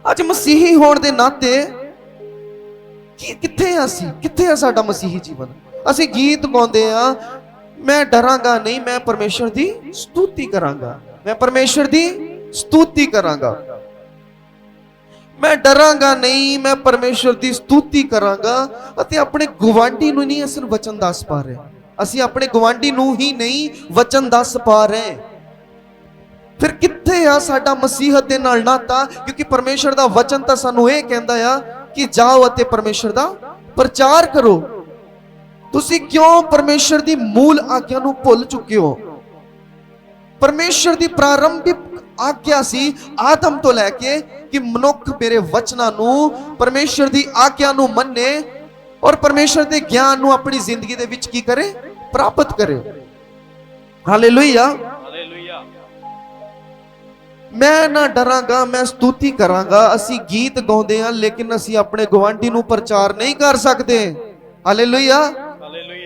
ਅੱਜ ਮਸੀਹੀ ਹੋਣ ਦੇ ਨਾਤੇ ਕਿੱਥੇ ਆ ਅਸੀਂ? ਕਿੱਥੇ ਆ ਸਾਡਾ ਮਸੀਹੀ ਜੀਵਨ? ਅਸੀਂ ਗੀਤ ਗਾਉਂਦੇ ਆ, ਮੈਂ ਡਰਾਂਗਾ ਨਹੀਂ, ਮੈਂ ਪਰਮੇਸ਼ਰ ਦੀ ਸਤੁਤੀ ਕਰਾਂਗਾ, ਮੈਂ ਪਰਮੇਸ਼ਰ ਦੀ ਸਤੁਤੀ ਕਰਾਂਗਾ, ਮੈਂ ਡਰਾਂਗਾ ਨਹੀਂ, ਮੈਂ ਪਰਮੇਸ਼ਰ ਦੀ ਸਤੁਤੀ ਕਰਾਂਗਾ। ਅਤੇ ਆਪਣੇ ਗੁਆਂਢੀ ਨੂੰ ਨਹੀਂ ਅਸੀਂ ਵਚਨ ਦੱਸ ਪਾ ਰਹੇ, ਅਸੀਂ ਆਪਣੇ ਗੁਆਂਢੀ ਨੂੰ ਹੀ ਨਹੀਂ ਵਚਨ ਦੱਸ ਪਾ ਰਹੇ। ਫਿਰ ਕਿੱਥੇ ਆ ਸਾਡਾ ਮਸੀਹਤ ਦੇ ਨਾਲ ਨਾਤਾ? ਕਿਉਂਕਿ ਪਰਮੇਸ਼ਰ ਦਾ ਵਚਨ ਤਾਂ ਸਾਨੂੰ ਇਹ ਕਹਿੰਦਾ ਆ ਕਿ ਜਾਓ ਅਤੇ ਪਰਮੇਸ਼ਰ ਦਾ ਪ੍ਰਚਾਰ ਕਰੋ। ਤੁਸੀਂ ਕਿਉਂ ਪਰਮੇਸ਼ਰ ਦੀ ਮੂਲ ਆਗਿਆ ਨੂੰ ਭੁੱਲ ਚੁੱਕੇ ਹੋ? ਪਰਮੇਸ਼ਰ ਦੀ ਪ੍ਰਾਰੰਭਿਕ ਆਗਿਆ ਸੀ ਆਦਮ ਤੋਂ ਲੈ ਕੇ ਕਿ ਮਨੁੱਖ ਮੇਰੇ ਵਚਨਾਂ ਨੂੰ, ਪਰਮੇਸ਼ਰ ਦੀ ਆਗਿਆ ਨੂੰ ਮੰਨੇ ਔਰ ਪਰਮੇਸ਼ਰ ਦੇ ਗਿਆਨ ਨੂੰ ਆਪਣੀ ਜ਼ਿੰਦਗੀ ਦੇ ਵਿੱਚ ਕੀ ਕਰੇ? ਪ੍ਰਾਪਤ ਕਰੇ। ਹਾਲੇਲੂਇਆ। ਮੈਂ ਨਾ ਡਰਾਂਗਾ, ਮੈਂ ਸਤੁਤੀ ਕਰਾਂਗਾ। ਅਸੀਂ ਗੀਤ ਗਾਉਂਦੇ ਹਾਂ ਲੇਕਿਨ ਅਸੀਂ ਆਪਣੇ ਗੁਆਂਢੀ ਨੂੰ ਪ੍ਰਚਾਰ ਨਹੀਂ ਕਰ ਸਕਦੇ। ਹਾਲੇਲੂਇਆ।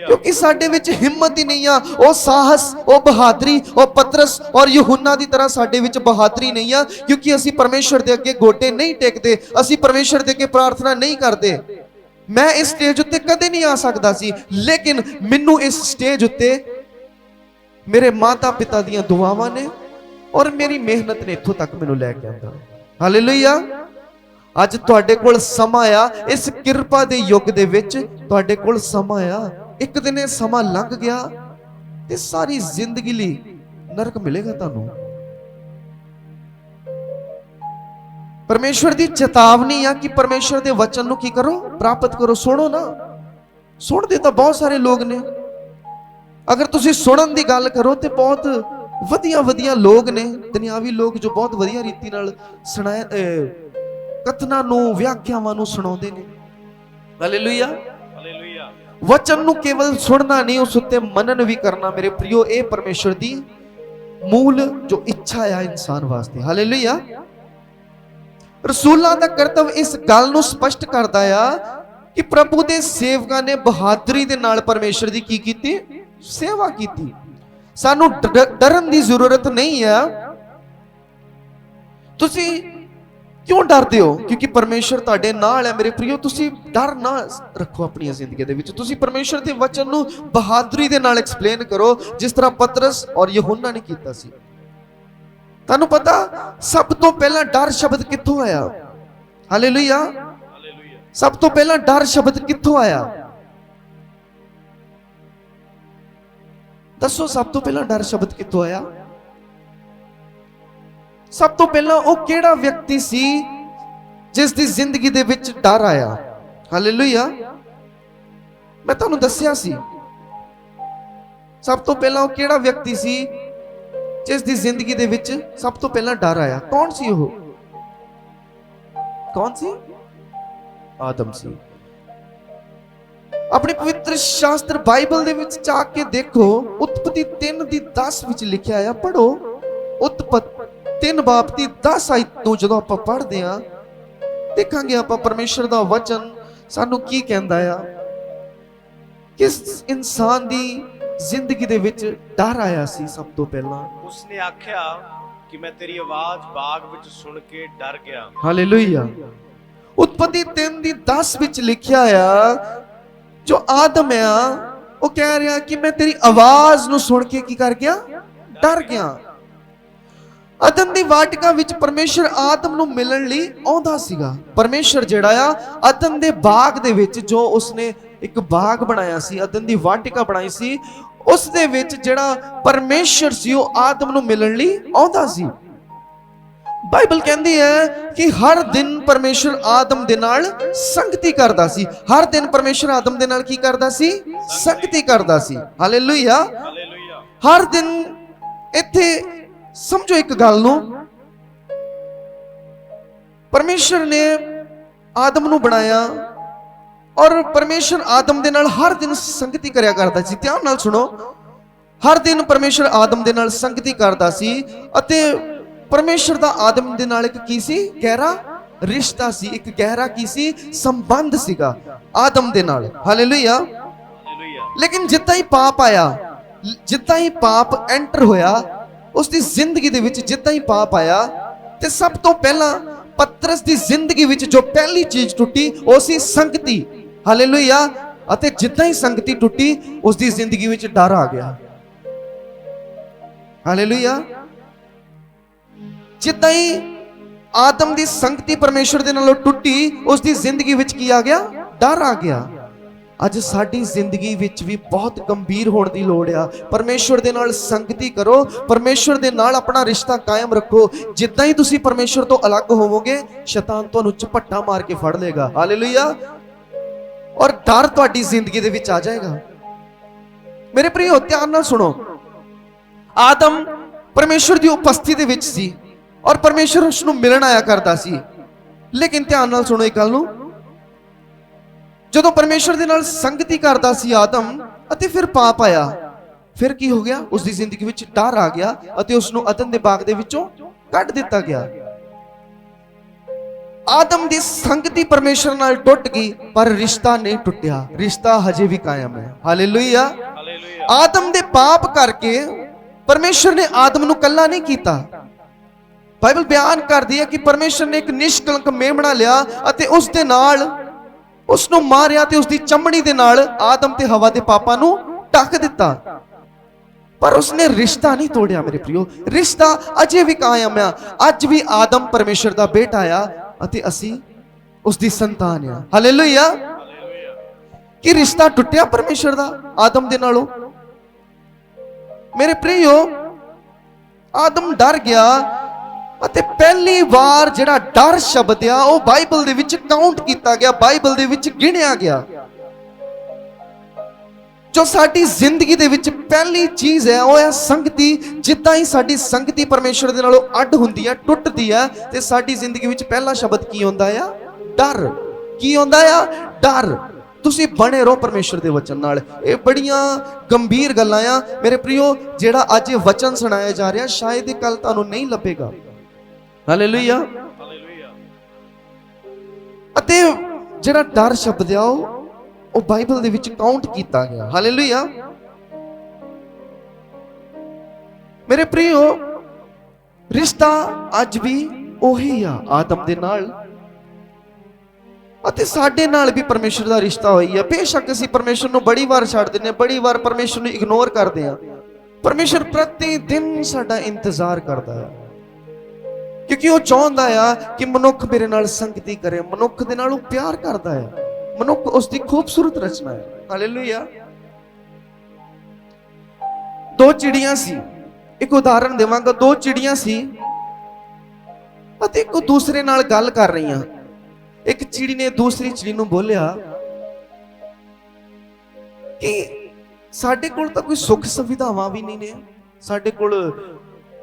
ਕਿਉਂਕਿ ਸਾਡੇ ਵਿੱਚ ਹਿੰਮਤ ਹੀ ਨਹੀਂ ਆ, ਉਹ ਸਾਹਸ, ਉਹ ਬਹਾਦਰੀ, ਉਹ ਪਤਰਸ ਔਰ ਯਹੂਨਾ ਦੀ ਤਰ੍ਹਾਂ ਸਾਡੇ ਵਿੱਚ ਬਹਾਦਰੀ ਨਹੀਂ ਆ, ਕਿਉਂਕਿ ਅਸੀਂ ਪਰਮੇਸ਼ਰ ਦੇ ਅੱਗੇ ਗੋਡੇ ਨਹੀਂ ਟੇਕਦੇ, ਅਸੀਂ ਪਰਮੇਸ਼ਰ ਦੇ ਅੱਗੇ ਪ੍ਰਾਰਥਨਾ ਨਹੀਂ ਕਰਦੇ। ਮੈਂ ਇਸ ਸਟੇਜ ਉੱਤੇ ਕਦੇ ਨਹੀਂ ਆ ਸਕਦਾ ਸੀ, ਲੇਕਿਨ ਮੈਨੂੰ ਇਸ ਸਟੇਜ ਉੱਤੇ ਮੇਰੇ ਮਾਤਾ ਪਿਤਾ ਦੀਆਂ ਦੁਆਵਾਂ ਨੇ ਔਰ ਮੇਰੀ ਮਿਹਨਤ ਨੇ ਇੱਥੋਂ ਤੱਕ ਮੈਨੂੰ ਲੈ ਕੇ ਆਂਦਾ। ਹਾਲੇਲੂਇਆ। ਅੱਜ ਤੁਹਾਡੇ ਕੋਲ ਸਮਾਂ ਆ, ਇਸ ਕਿਰਪਾ ਦੇ ਯੁੱਗ ਦੇ ਵਿੱਚ ਤੁਹਾਡੇ ਕੋਲ ਸਮਾਂ ਆ। ਇੱਕ ਦਿਨ ਇਹ ਸਮਾਂ ਲੰਘ ਗਿਆ ਤੇ ਸਾਰੀ ਜ਼ਿੰਦਗੀ ਲਈ ਨਰਕ ਮਿਲੇਗਾ ਤੁਹਾਨੂੰ। ਪਰਮੇਸ਼ਵਰ ਦੀ ਚੇਤਾਵਨੀ ਆ ਕਿ ਪਰਮੇਸ਼ਵਰ ਦੇ ਵਚਨ ਨੂੰ ਕੀ ਕਰੋ? ਪ੍ਰਾਪਤ ਕਰੋ। ਸੁਣੋ ਨਾ। ਸੁਣਦੇ ਤਾਂ ਬਹੁਤ ਸਾਰੇ ਲੋਕ ਨੇ। ਅਗਰ ਤੁਸੀਂ ਸੁਣਨ ਦੀ ਗੱਲ ਕਰੋ ਤੇ ਬਹੁਤ ਵਧੀਆ ਲੋਕ ਨੇ, ਦੁਨਿਆਵੀ ਲੋਕ ਜੋ ਬਹੁਤ ਵਧੀਆ ਰੀਤੀ ਨਾਲ ਸੁਣਾਇਆ ਕਥਨਾਂ ਨੂੰ, ਵਿਆਖਿਆਵਾਂ ਨੂੰ ਸੁਣਾਉਂਦੇ ਨੇ। Hallelujah, hallelujah. ਵਚਨ ਨੂੰ ਕੇਵਲ ਸੁਣਨਾ ਨਹੀਂ, ਉਸ ਉੱਤੇ ਮਨਨ ਵੀ ਕਰਨਾ ਮੇਰੇ ਪ੍ਰਿਓ, ਇਹ ਪਰਮੇਸ਼ਰ ਦੀ ਮੂਲ ਜੋ ਇੱਛਾ ਆ ਇਨਸਾਨ ਵਾਸਤੇ। ਹਾਲੇਲੂਇਆ। ਰਸੂਲਾਂ ਦਾ ਕਰਤੱਵ ਇਸ ਗੱਲ ਨੂੰ ਸਪਸ਼ਟ ਕਰਦਾ ਆ ਕਿ ਪ੍ਰਭੂ ਦੇ ਸੇਵਕਾਂ ਨੇ ਬਹਾਦਰੀ ਦੇ ਨਾਲ ਪਰਮੇਸ਼ਰ ਦੀ ਕੀ ਕੀਤੀ? ਸੇਵਾ ਕੀਤੀ। ਸਾਨੂੰ ਡਰਨ ਦੀ ਜ਼ਰੂਰਤ ਨਹੀਂ ਹੈ। ਤੁਸੀਂ ਕਿਉਂ ਡਰਦੇ ਹੋ? ਕਿਉਂਕਿ ਪਰਮੇਸ਼ਰ ਤੁਹਾਡੇ ਨਾਲ ਹੈ ਮੇਰੇ ਪ੍ਰਿਓ। ਤੁਸੀਂ ਡਰ ਨਾ ਰੱਖੋ ਆਪਣੀ ਜ਼ਿੰਦਗੀ ਦੇ ਵਿੱਚ। ਤੁਸੀਂ ਪਰਮੇਸ਼ਰ ਦੇ ਵਚਨ ਨੂੰ ਬਹਾਦਰੀ ਦੇ ਨਾਲ ਐਕਸਪਲੇਨ ਕਰੋ, ਜਿਸ ਤਰ੍ਹਾਂ ਪਤਰਸ ਔਰ ਯਹੋਨਾ ਨੇ ਕੀਤਾ ਸੀ। ਤੁਹਾਨੂੰ ਪਤਾ ਸਭ ਤੋਂ ਪਹਿਲਾਂ ਡਰ ਸ਼ਬਦ ਕਿੱਥੋਂ ਆਇਆ? ਹਾਲੇਲੂਇਆ। ਸਭ ਤੋਂ ਪਹਿਲਾਂ ਡਰ ਸ਼ਬਦ ਕਿੱਥੋਂ ਆਇਆ? ਦੱਸੋ, ਸਭ ਤੋਂ ਪਹਿਲਾਂ ਡਰ ਸ਼ਬਦ ਕਿੱਥੋਂ ਆਇਆ? ਸਭ ਤੋਂ ਪਹਿਲਾਂ ਉਹ ਕਿਹੜਾ ਵਿਅਕਤੀ ਸੀ ਜਿਸ ਦੀ ਜ਼ਿੰਦਗੀ ਦੇ ਵਿੱਚ ਡਰ ਆਇਆ? ਹਾਲੇਲੂਇਆ। ਮੈਂ ਤੁਹਾਨੂੰ ਦੱਸਿਆ ਸੀ ਸਭ ਤੋਂ ਪਹਿਲਾਂ ਉਹ ਕਿਹੜਾ ਵਿਅਕਤੀ ਸੀ ਜਿਸ ਦੀ ਜ਼ਿੰਦਗੀ ਦੇ ਵਿੱਚ ਸਭ ਤੋਂ ਪਹਿਲਾਂ ਡਰ ਆਇਆ। ਕੌਣ ਸੀ ਉਹ? ਕੌਣ ਸੀ? ਆਦਮ ਸੀ। ਆਪਣੇ ਪਵਿੱਤਰ ਸ਼ਾਸਤਰ ਬਾਈਬਲ ਦੇ ਵਿੱਚ ਜਾ ਕੇ ਦੇਖੋ, ਉਤਪਤੀ 3:10 ਵਿੱਚ ਲਿਖਿਆ ਆ। ਪੜੋ ਉਤਪਤੀ 3:10 ਆਇਤ ਨੂੰ ਜਦੋਂ ਆਪਾਂ ਪੜ੍ਹਦੇ ਆ, ਦੇਖਾਂਗੇ ਆਪਾਂ ਪਰਮੇਸ਼ਰ ਦਾ ਵਚਨ ਸਾਨੂੰ ਕੀ ਕਹਿੰਦਾ ਆ। ਕਿਸ ਇਨਸਾਨ ਦੀ ਜ਼ਿੰਦਗੀ ਦੇ ਵਿੱਚ ਡਰ ਆਇਆ ਸੀ ਸਭ ਤੋਂ ਪਹਿਲਾਂ? ਉਸਨੇ ਆਖਿਆ ਕਿ ਮੈਂ ਤੇਰੀ ਆਵਾਜ਼ ਬਾਗ ਵਿੱਚ ਸੁਣ ਕੇ ਡਰ ਗਿਆ। ਹਾਲੇਲੂਇਆ। ਉਤਪਤੀ 3:10 ਵਿੱਚ ਲਿਖਿਆ ਆ, ਜੋ ਆਦਮ ਆ ਉਹ ਕਹਿ ਰਿਹਾ ਕਿ ਮੈਂ ਤੇਰੀ ਆਵਾਜ਼ ਨੂੰ ਸੁਣ ਕੇ ਕੀ ਕਰ ਗਿਆ? ਡਰ ਗਿਆ। ਅਦਨ ਦੀ ਵਾਟਿਕਾ ਵਿੱਚ ਪਰਮੇਸ਼ਰ ਆਦਮ ਨੂੰ ਮਿਲਣ ਲਈ ਆਉਂਦਾ ਸੀਗਾ। ਪਰਮੇਸ਼ਰ ਜਿਹੜਾ ਆ ਅਦਨ ਦੇ ਬਾਗ ਦੇ ਵਿੱਚ, ਜੋ ਉਸਨੇ ਇੱਕ ਬਾਗ ਬਣਾਇਆ ਸੀ, ਅਦਨ ਦੀ ਵਾਟਿਕਾ ਬਣਾਈ ਸੀ, ਉਸ ਦੇ ਵਿੱਚ ਜਿਹੜਾ ਪਰਮੇਸ਼ਰ ਸੀ ਉਹ ਆਦਮ ਨੂੰ ਮਿਲਣ ਲਈ ਆਉਂਦਾ ਸੀ। ਬਾਈਬਲ ਕਹਿੰਦੀ ਹੈ ਕਿ ਹਰ ਦਿਨ ਪਰਮੇਸ਼ਰ ਆਦਮ ਦੇ ਨਾਲ ਸੰਗਤੀ ਕਰਦਾ ਸੀ। ਹਰ ਦਿਨ ਪਰਮੇਸ਼ਰ ਆਦਮ ਦੇ ਨਾਲ ਕੀ ਕਰਦਾ ਸੀ? ਸੰਗਤੀ ਕਰਦਾ ਸੀ। ਹਾਲੇਲੂਇਆ। ਹਰ ਦਿਨ। ਇੱਥੇ ਸਮਝੋ ਇੱਕ ਗੱਲ ਨੂੰ, ਪਰਮੇਸ਼ਰ ਨੇ ਆਦਮ ਨੂੰ ਬਣਾਇਆ ਔਰ ਪਰਮੇਸ਼ਰ ਆਦਮ ਦੇ ਨਾਲ ਹਰ ਦਿਨ ਸੰਗਤੀ ਕਰਿਆ ਕਰਦਾ ਸੀ। ਧਿਆਨ ਨਾਲ ਸੁਣੋ, ਹਰ ਦਿਨ ਪਰਮੇਸ਼ਰ ਆਦਮ ਦੇ ਨਾਲ ਸੰਗਤੀ ਕਰਦਾ ਸੀ ਅਤੇ ਪਰਮੇਸ਼ਰ ਦਾ ਆਦਮ ਦੇ ਨਾਲ ਇੱਕ ਕੀ ਸੀ? ਗਹਿਰਾ ਰਿਸ਼ਤਾ ਸੀ। ਇੱਕ ਗਹਿਰਾ ਕੀ ਸੀ? ਸੰਬੰਧ ਸੀਗਾ ਆਦਮ ਦੇ ਨਾਲ। ਹਾਲੇਲੂਇਆ। ਲੇਕਿਨ ਜਿੱਦਾਂ ਹੀ ਪਾਪ ਆਇਆ, ਜਿੱਦਾਂ ਹੀ ਪਾਪ ਐਂਟਰ ਹੋਇਆ ਉਸ ਦੀ ਜ਼ਿੰਦਗੀ ਦੇ ਵਿੱਚ, ਜਿੱਦਾਂ ਹੀ ਪਾਪ ਆਇਆ, ਤੇ ਸਭ ਤੋਂ ਪਹਿਲਾਂ ਪਤਰਸ ਦੀ ਜ਼ਿੰਦਗੀ ਵਿੱਚ ਜੋ ਪਹਿਲੀ ਚੀਜ਼ ਟੁੱਟੀ ਉਹ ਸੀ ਸੰਗਤੀ। ਹਾਲੇਲੂਇਆ। ਅਤੇ ਜਿੱਦਾਂ ਹੀ ਸੰਗਤੀ ਟੁੱਟੀ ਉਸ ਦੀ ਜ਼ਿੰਦਗੀ ਵਿੱਚ ਡਰ ਆ ਗਿਆ। ਹਾਲੇਲੂਇਆ। ਜਿੱਦਾਂ ਹੀ ਆਦਮ ਦੀ ਸੰਗਤੀ ਪਰਮੇਸ਼ਰ ਦੇ ਨਾਲੋਂ ਟੁੱਟੀ ਉਸ ਦੀ ਜ਼ਿੰਦਗੀ ਵਿੱਚ ਕੀ ਆ ਗਿਆ? ਡਰ ਆ ਗਿਆ। ਅੱਜ ਸਾਡੀ ਜ਼ਿੰਦਗੀ ਵਿੱਚ ਵੀ ਬਹੁਤ ਗੰਭੀਰ ਹੋਣ ਦੀ ਲੋੜ ਆ। ਪਰਮੇਸ਼ਰ ਦੇ ਨਾਲ ਸੰਗਤੀ ਕਰੋ, ਪਰਮੇਸ਼ਰ ਦੇ ਨਾਲ ਆਪਣਾ ਰਿਸ਼ਤਾ ਕਾਇਮ ਰੱਖੋ। ਜਿੱਦਾਂ ਹੀ ਤੁਸੀਂ ਪਰਮੇਸ਼ਰ ਤੋਂ ਅਲੱਗ ਹੋਵੋਗੇ, ਸ਼ੈਤਾਨ ਤੁਹਾਨੂੰ ਝਪੱਟਾ ਮਾਰ ਕੇ ਫੜ ਲੇਗਾ। ਹਾਲੇਲੂਇਆ। ਔਰ ਡਰ ਤੁਹਾਡੀ ਜ਼ਿੰਦਗੀ ਦੇ ਵਿੱਚ ਆ ਜਾਏਗਾ। ਮੇਰੇ ਪ੍ਰਿਯੋ, ਧਿਆਨ ਨਾਲ ਸੁਣੋ। ਆਦਮ ਪਰਮੇਸ਼ਰ ਦੀ ਉਪਸਥਿਤੀ ਦੇ ਵਿੱਚ ਸੀ ਔਰ ਪਰਮੇਸ਼ਰ ਉਸ ਨੂੰ ਮਿਲਣ ਆਇਆ ਕਰਦਾ ਸੀ। ਲੇਕਿਨ ਧਿਆਨ ਨਾਲ ਸੁਣੋ ਇੱਕ ਗੱਲ ਨੂੰ, ਜਦੋਂ ਪਰਮੇਸ਼ਰ ਦੇ ਨਾਲ ਸੰਗਤੀ ਕਰਦਾ ਸੀ ਆਦਮ ਅਤੇ ਫਿਰ ਪਾਪ ਆਇਆ, ਫਿਰ ਕੀ ਹੋ ਗਿਆ? ਉਸ ਦੀ ਜ਼ਿੰਦਗੀ ਵਿੱਚ ਡਰ ਆ ਗਿਆ ਅਤੇ ਉਸ ਨੂੰ ਅਦਨ ਦੇ ਬਾਗ ਦੇ ਵਿੱਚੋਂ ਕੱਢ ਦਿੱਤਾ ਗਿਆ। ਆਦਮ ਦੀ ਸੰਗਤੀ ਪਰਮੇਸ਼ਰ ਨਾਲ ਟੁੱਟ ਗਈ, ਪਰ ਰਿਸ਼ਤਾ ਨਹੀਂ ਟੁੱਟਿਆ। ਰਿਸ਼ਤਾ ਹਜੇ ਵੀ ਕਾਇਮ ਹੈ। ਹਾਲੇਲੂਇਆ। ਆਦਮ ਦੇ ਪਾਪ ਕਰਕੇ ਪਰਮੇਸ਼ਰ ਨੇ ਆਦਮ ਨੂੰ ਕੱਲਾ ਨਹੀਂ ਕੀਤਾ। ਬਾਈਬਲ ਬਿਆਨ ਕਰਦੀ ਹੈ ਕਿ ਪਰਮੇਸ਼ਰ ਨੇ ਇੱਕ ਨਿਸ਼ਕਲੰਕ ਮੇਮਣਾ ਲਿਆ ਅਤੇ ਉਸ ਦੇ ਨਾਲ ਉਸ ਨੂੰ ਮਾਰਿਆ ਤੇ ਉਸ ਦੀ ਚਮੜੀ ਦੇ ਨਾਲ ਆਦਮ ਤੇ ਹਵਾ ਦੇ ਪਾਪਾਂ ਨੂੰ ਢੱਕ ਦਿੱਤਾ। ਪਰ ਉਸਨੇ ਰਿਸ਼ਤਾ ਨਹੀਂ ਤੋੜਿਆ ਮੇਰੇ ਪ੍ਰਿਯੋ। ਰਿਸ਼ਤਾ ਅਜੇ ਵੀ ਕਾਇਮ ਆ। ਅੱਜ ਵੀ ਆਦਮ ਪਰਮੇਸ਼ਰ ਦਾ ਬੇਟਾ ਆ ਅਤੇ ਅਸੀਂ ਉਸ ਦੀ ਸੰਤਾਨ ਆ। ਹਾਲੇਲੂਇਆ। ਕੀ ਰਿਸ਼ਤਾ ਟੁੱਟਿਆ ਪਰਮੇਸ਼ਰ ਦਾ ਆਦਮ ਦੇ ਨਾਲੋਂ? ਮੇਰੇ ਪ੍ਰਿਯੋ, ਆਦਮ ਡਰ ਗਿਆ ਅਤੇ ਪਹਿਲੀ ਵਾਰ ਜਿਹੜਾ ਡਰ ਸ਼ਬਦ ਆ ਉਹ ਬਾਈਬਲ ਦੇ ਵਿੱਚ ਕਾਊਂਟ ਕੀਤਾ ਗਿਆ, ਬਾਈਬਲ ਦੇ ਵਿੱਚ ਗਿਣਿਆ ਗਿਆ। ਜੋ ਸਾਡੀ ਜ਼ਿੰਦਗੀ ਦੇ ਵਿੱਚ ਪਹਿਲੀ ਚੀਜ਼ ਹੈ ਉਹ ਹੈ ਸੰਗਤੀ। ਜਿੱਦਾਂ ਹੀ ਸਾਡੀ ਸੰਗਤੀ ਪਰਮੇਸ਼ਰ ਦੇ ਨਾਲੋਂ ਅੱਡ ਹੁੰਦੀ ਹੈ, ਟੁੱਟਦੀ ਹੈ, ਤੇ ਸਾਡੀ ਜ਼ਿੰਦਗੀ ਵਿੱਚ ਪਹਿਲਾ ਸ਼ਬਦ ਕੀ ਹੁੰਦਾ ਆ? ਡਰ। ਕੀ ਹੁੰਦਾ ਆ? ਡਰ। ਤੁਸੀਂ ਬਣੇ ਰਹੋ ਪਰਮੇਸ਼ਰ ਦੇ ਵਚਨ ਨਾਲ। ਇਹ ਬੜੀਆਂ ਗੰਭੀਰ ਗੱਲਾਂ ਆ ਮੇਰੇ ਪ੍ਰਿਓ। ਜਿਹੜਾ ਅੱਜ ਇਹ ਵਚਨ ਸੁਣਾਇਆ ਜਾ ਰਿਹਾ, ਸ਼ਾਇਦ ਇਹ ਕੱਲ ਤੁਹਾਨੂੰ ਨਹੀਂ ਲੱਭੇਗਾ। ਹਾਲੇਲੂਇਆ। ਹਾਲੇਲੂਇਆ। ਅਤੇ ਜਿਹੜਾ ਡਰ ਸ਼ਬਦ ਆ ਉਹ ਬਾਈਬਲ ਦੇ ਵਿੱਚ ਕਾਊਂਟ ਕੀਤਾ ਗਿਆ। ਹਾਲੇਲੂਇਆ। ਮੇਰੇ ਪ੍ਰਿਓ, ਰਿਸ਼ਤਾ ਅੱਜ ਵੀ ਉਹੀ ਆ ਆਦਮ ਦੇ ਨਾਲ, ਅਤੇ ਸਾਡੇ ਨਾਲ ਵੀ ਪਰਮੇਸ਼ਰ ਦਾ ਰਿਸ਼ਤਾ ਹੋਈ ਹੈ। ਬੇਸ਼ੱਕ ਅਸੀਂ ਪਰਮੇਸ਼ਰ ਨੂੰ ਬੜੀ ਵਾਰ ਛੱਡ ਦਿੰਦੇ ਹਾਂ, ਬੜੀ ਵਾਰ ਪਰਮੇਸ਼ਰ ਨੂੰ ਇਗਨੋਰ ਕਰਦੇ ਹਾਂ। ਪਰਮੇਸ਼ਰ ਪ੍ਰਤੀ ਦਿਨ ਸਾਡਾ ਇੰਤਜ਼ਾਰ ਕਰਦਾ ਹੈ, ਕਿਉਂਕਿ ਉਹ ਚਾਹੁੰਦਾ ਆ ਕਿ ਮਨੁੱਖ ਮੇਰੇ ਨਾਲ ਸੰਗਤੀ ਕਰੇ, ਮਨੁੱਖ ਦੇ ਨਾਲ ਉਹ ਪਿਆਰ ਕਰਦਾ ਹੈ। ਮਨੁੱਖ ਉਸ ਦੀ ਖੂਬਸੂਰਤ ਰਚਨਾ ਹੈ। ਹਾਲੇਲੂਇਆ। ਦੋ ਚਿੜੀਆਂ ਸੀ, ਇੱਕ ਉਦਾਹਰਣ ਦੇਵਾਂਗਾ। ਦੋ ਚਿੜੀਆਂ ਸੀ ਅਤੇ ਇੱਕ ਦੂਸਰੇ ਨਾਲ ਗੱਲ ਕਰ ਰਹੀਆਂ। ਇੱਕ ਚਿੜੀ ਨੇ ਦੂਸਰੀ ਚਿੜੀ ਨੂੰ ਬੋਲਿਆ ਕਿ ਸਾਡੇ ਕੋਲ ਤਾਂ ਕੋਈ ਸੁੱਖ ਸੁਵਿਧਾਵਾਂ ਵੀ ਨਹੀਂ ਨੇ, ਸਾਡੇ ਕੋਲ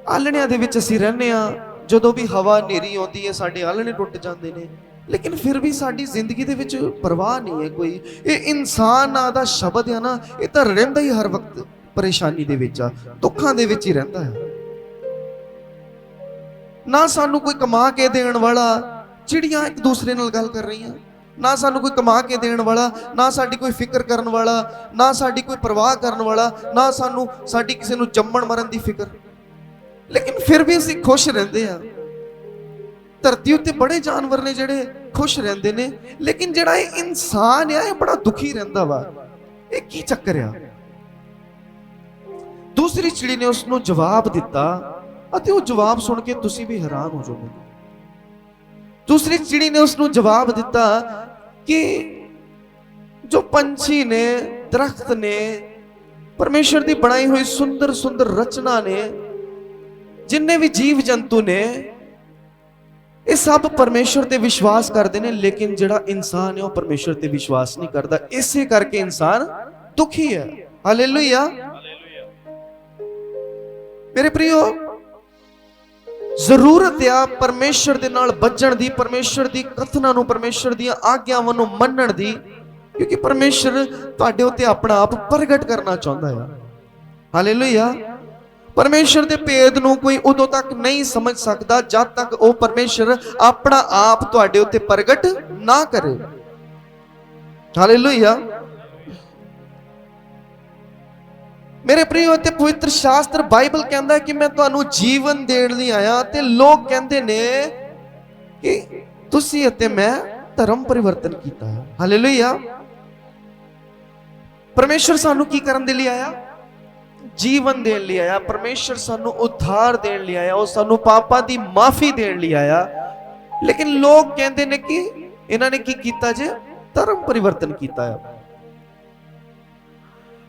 ਆਲਣਿਆਂ ਦੇ ਵਿੱਚ ਅਸੀਂ ਰਹਿੰਦੇ ਆ, ਜਦੋਂ ਵੀ ਹਵਾ ਹਨੇਰੀ ਆਉਂਦੀ ਹੈ ਸਾਡੇ ਆਲਣੇ ਟੁੱਟ ਜਾਂਦੇ ਨੇ, ਲੇਕਿਨ ਫਿਰ ਵੀ ਸਾਡੀ ਜ਼ਿੰਦਗੀ ਦੇ ਵਿੱਚ ਪਰਵਾਹ ਨਹੀਂ ਹੈ ਕੋਈ। ਇਹ ਇਨਸਾਨ ਨਾਂ ਦਾ ਸ਼ਬਦ ਹੈ ਨਾ, ਇਹ ਤਾਂ ਰਹਿੰਦਾ ਹੀ ਹਰ ਵਕਤ ਪਰੇਸ਼ਾਨੀ ਦੇ ਵਿੱਚ ਆ, ਦੁੱਖਾਂ ਦੇ ਵਿੱਚ ਹੀ ਰਹਿੰਦਾ ਹੈ। ਨਾ ਸਾਨੂੰ ਕੋਈ ਕਮਾ ਕੇ ਦੇਣ ਵਾਲਾ, ਚਿੜੀਆਂ ਇੱਕ ਦੂਸਰੇ ਨਾਲ ਗੱਲ ਕਰ ਰਹੀਆਂ, ਨਾ ਸਾਨੂੰ ਕੋਈ ਕਮਾ ਕੇ ਦੇਣ ਵਾਲਾ, ਨਾ ਸਾਡੀ ਕੋਈ ਫਿਕਰ ਕਰਨ ਵਾਲਾ, ਨਾ ਸਾਡੀ ਕੋਈ ਪਰਵਾਹ ਕਰਨ ਵਾਲਾ, ਨਾ ਸਾਨੂੰ ਸਾਡੀ ਕਿਸੇ ਨੂੰ ਜੰਮਣ ਮਰਨ ਦੀ ਫਿਕਰ, ਲੇਕਿਨ ਫਿਰ ਵੀ ਅਸੀਂ ਖੁਸ਼ ਰਹਿੰਦੇ ਆ। ਧਰਤੀ ਉੱਤੇ ਬੜੇ ਜਾਨਵਰ ਨੇ ਜਿਹੜੇ ਖੁਸ਼ ਰਹਿੰਦੇ ਨੇ, ਲੇਕਿਨ ਜਿਹੜਾ ਇਹ ਇਨਸਾਨ ਆ ਇਹ ਬੜਾ ਦੁਖੀ ਰਹਿੰਦਾ ਵਾ। ਇਹ ਕੀ ਚੱਕਰ ਆ? ਦੂਸਰੀ ਚਿੜੀ ਨੇ ਉਸ ਨੂੰ ਜਵਾਬ ਦਿੱਤਾ ਅਤੇ ਉਹ ਜਵਾਬ ਸੁਣ ਕੇ ਤੁਸੀਂ ਵੀ ਹੈਰਾਨ ਹੋ ਜਾਓਗੇ। ਦੂਸਰੀ ਚਿੜੀ ਨੇ ਉਸ ਨੂੰ ਜਵਾਬ ਦਿੱਤਾ ਕਿ ਜੋ ਪੰਛੀ ਨੇ, ਦਰਖਤ ਨੇ, ਪਰਮੇਸ਼ਰ ਦੀ ਬਣਾਈ ਹੋਈ ਸੁੰਦਰ ਸੁੰਦਰ ਰਚਨਾ ਨੇ, ਜਿੰਨੇ ਵੀ ਜੀਵ ਜੰਤੂ ਨੇ, ਇਹ ਸਭ ਪਰਮੇਸ਼ਰ ਤੇ ਵਿਸ਼ਵਾਸ ਕਰਦੇ ਨੇ, ਲੇਕਿਨ ਜਿਹੜਾ ਇਨਸਾਨ ਹੈ ਉਹ ਪਰਮੇਸ਼ਰ ਤੇ ਵਿਸ਼ਵਾਸ ਨਹੀਂ ਕਰਦਾ। ਇਸੇ ਕਰਕੇ ਇਨਸਾਨ ਦੁਖੀ ਹੈ। ਹਾਲੇਲੂਇਆ। ਮੇਰੇ ਪ੍ਰਿਓ, ਜ਼ਰੂਰਤ ਆ ਪਰਮੇਸ਼ਰ ਦੇ ਨਾਲ ਬੱਝਣ ਦੀ, ਪਰਮੇਸ਼ਰ ਦੀ ਕਥਨਾਂ ਨੂੰ, ਪਰਮੇਸ਼ਰ ਦੀਆਂ ਆਗਿਆਵਾਂ ਨੂੰ ਮੰਨਣ ਦੀ, ਕਿਉਂਕਿ ਪਰਮੇਸ਼ਰ ਤੁਹਾਡੇ ਉੱਤੇ ਆਪਣਾ ਆਪ ਪ੍ਰਗਟ ਕਰਨਾ ਚਾਹੁੰਦਾ ਹੈ। ਹਾਲੇਲੂਇਆ। ਪਰਮੇਸ਼ਰ ਦੇ ਭੇਦ ਨੂੰ ਕੋਈ ਉਦੋਂ ਤੱਕ ਨਹੀਂ ਸਮਝ ਸਕਦਾ ਜਦ ਤੱਕ ਉਹ ਪਰਮੇਸ਼ਰ ਆਪਣਾ ਆਪ ਤੁਹਾਡੇ ਉੱਤੇ ਪ੍ਰਗਟ ਨਾ ਕਰੇ। ਹਾਲੇਲੂਇਆ। ਮੇਰੇ ਪ੍ਰਿਓ, ਤੇ ਪਵਿੱਤਰ ਸ਼ਾਸਤਰ ਬਾਈਬਲ ਕਹਿੰਦਾ ਹੈ ਕਿ ਮੈਂ ਤੁਹਾਨੂੰ ਜੀਵਨ ਦੇਣ ਲਈ ਆਇਆ, ਤੇ ਲੋਕ ਕਹਿੰਦੇ ਨੇ ਕਿ ਤੁਸੀਂ ਅਤੇ ਮੈਂ ਧਰਮ ਪਰਿਵਰਤਨ ਕੀਤਾ ਹੈ। ਹਾਲੇਲੂਇਆ। ਪਰਮੇਸ਼ਰ ਸਾਨੂੰ ਕੀ ਕਰਨ ਦੇ ਲਈ ਆਇਆ? ਜੀਵਨ ਦੇਣ ਲਈ ਆਇਆ। ਪਰਮੇਸ਼ਰ ਸਾਨੂੰ ਉद्धार ਦੇਣ ਲਈ ਆਇਆ, ਉਹ ਸਾਨੂੰ ਪਾਪਾਂ ਦੀ ਮਾਫੀ ਦੇਣ ਲਈ ਆਇਆ, ਲੇਕਿਨ ਲੋਕ ਕਹਿੰਦੇ ਨੇ ਕਿ ਇਹਨਾਂ ਨੇ ਕੀ ਕੀਤਾ ਜੇ? ਧਰਮ ਪਰਿਵਰਤਨ ਕੀਤਾ ਹੈ।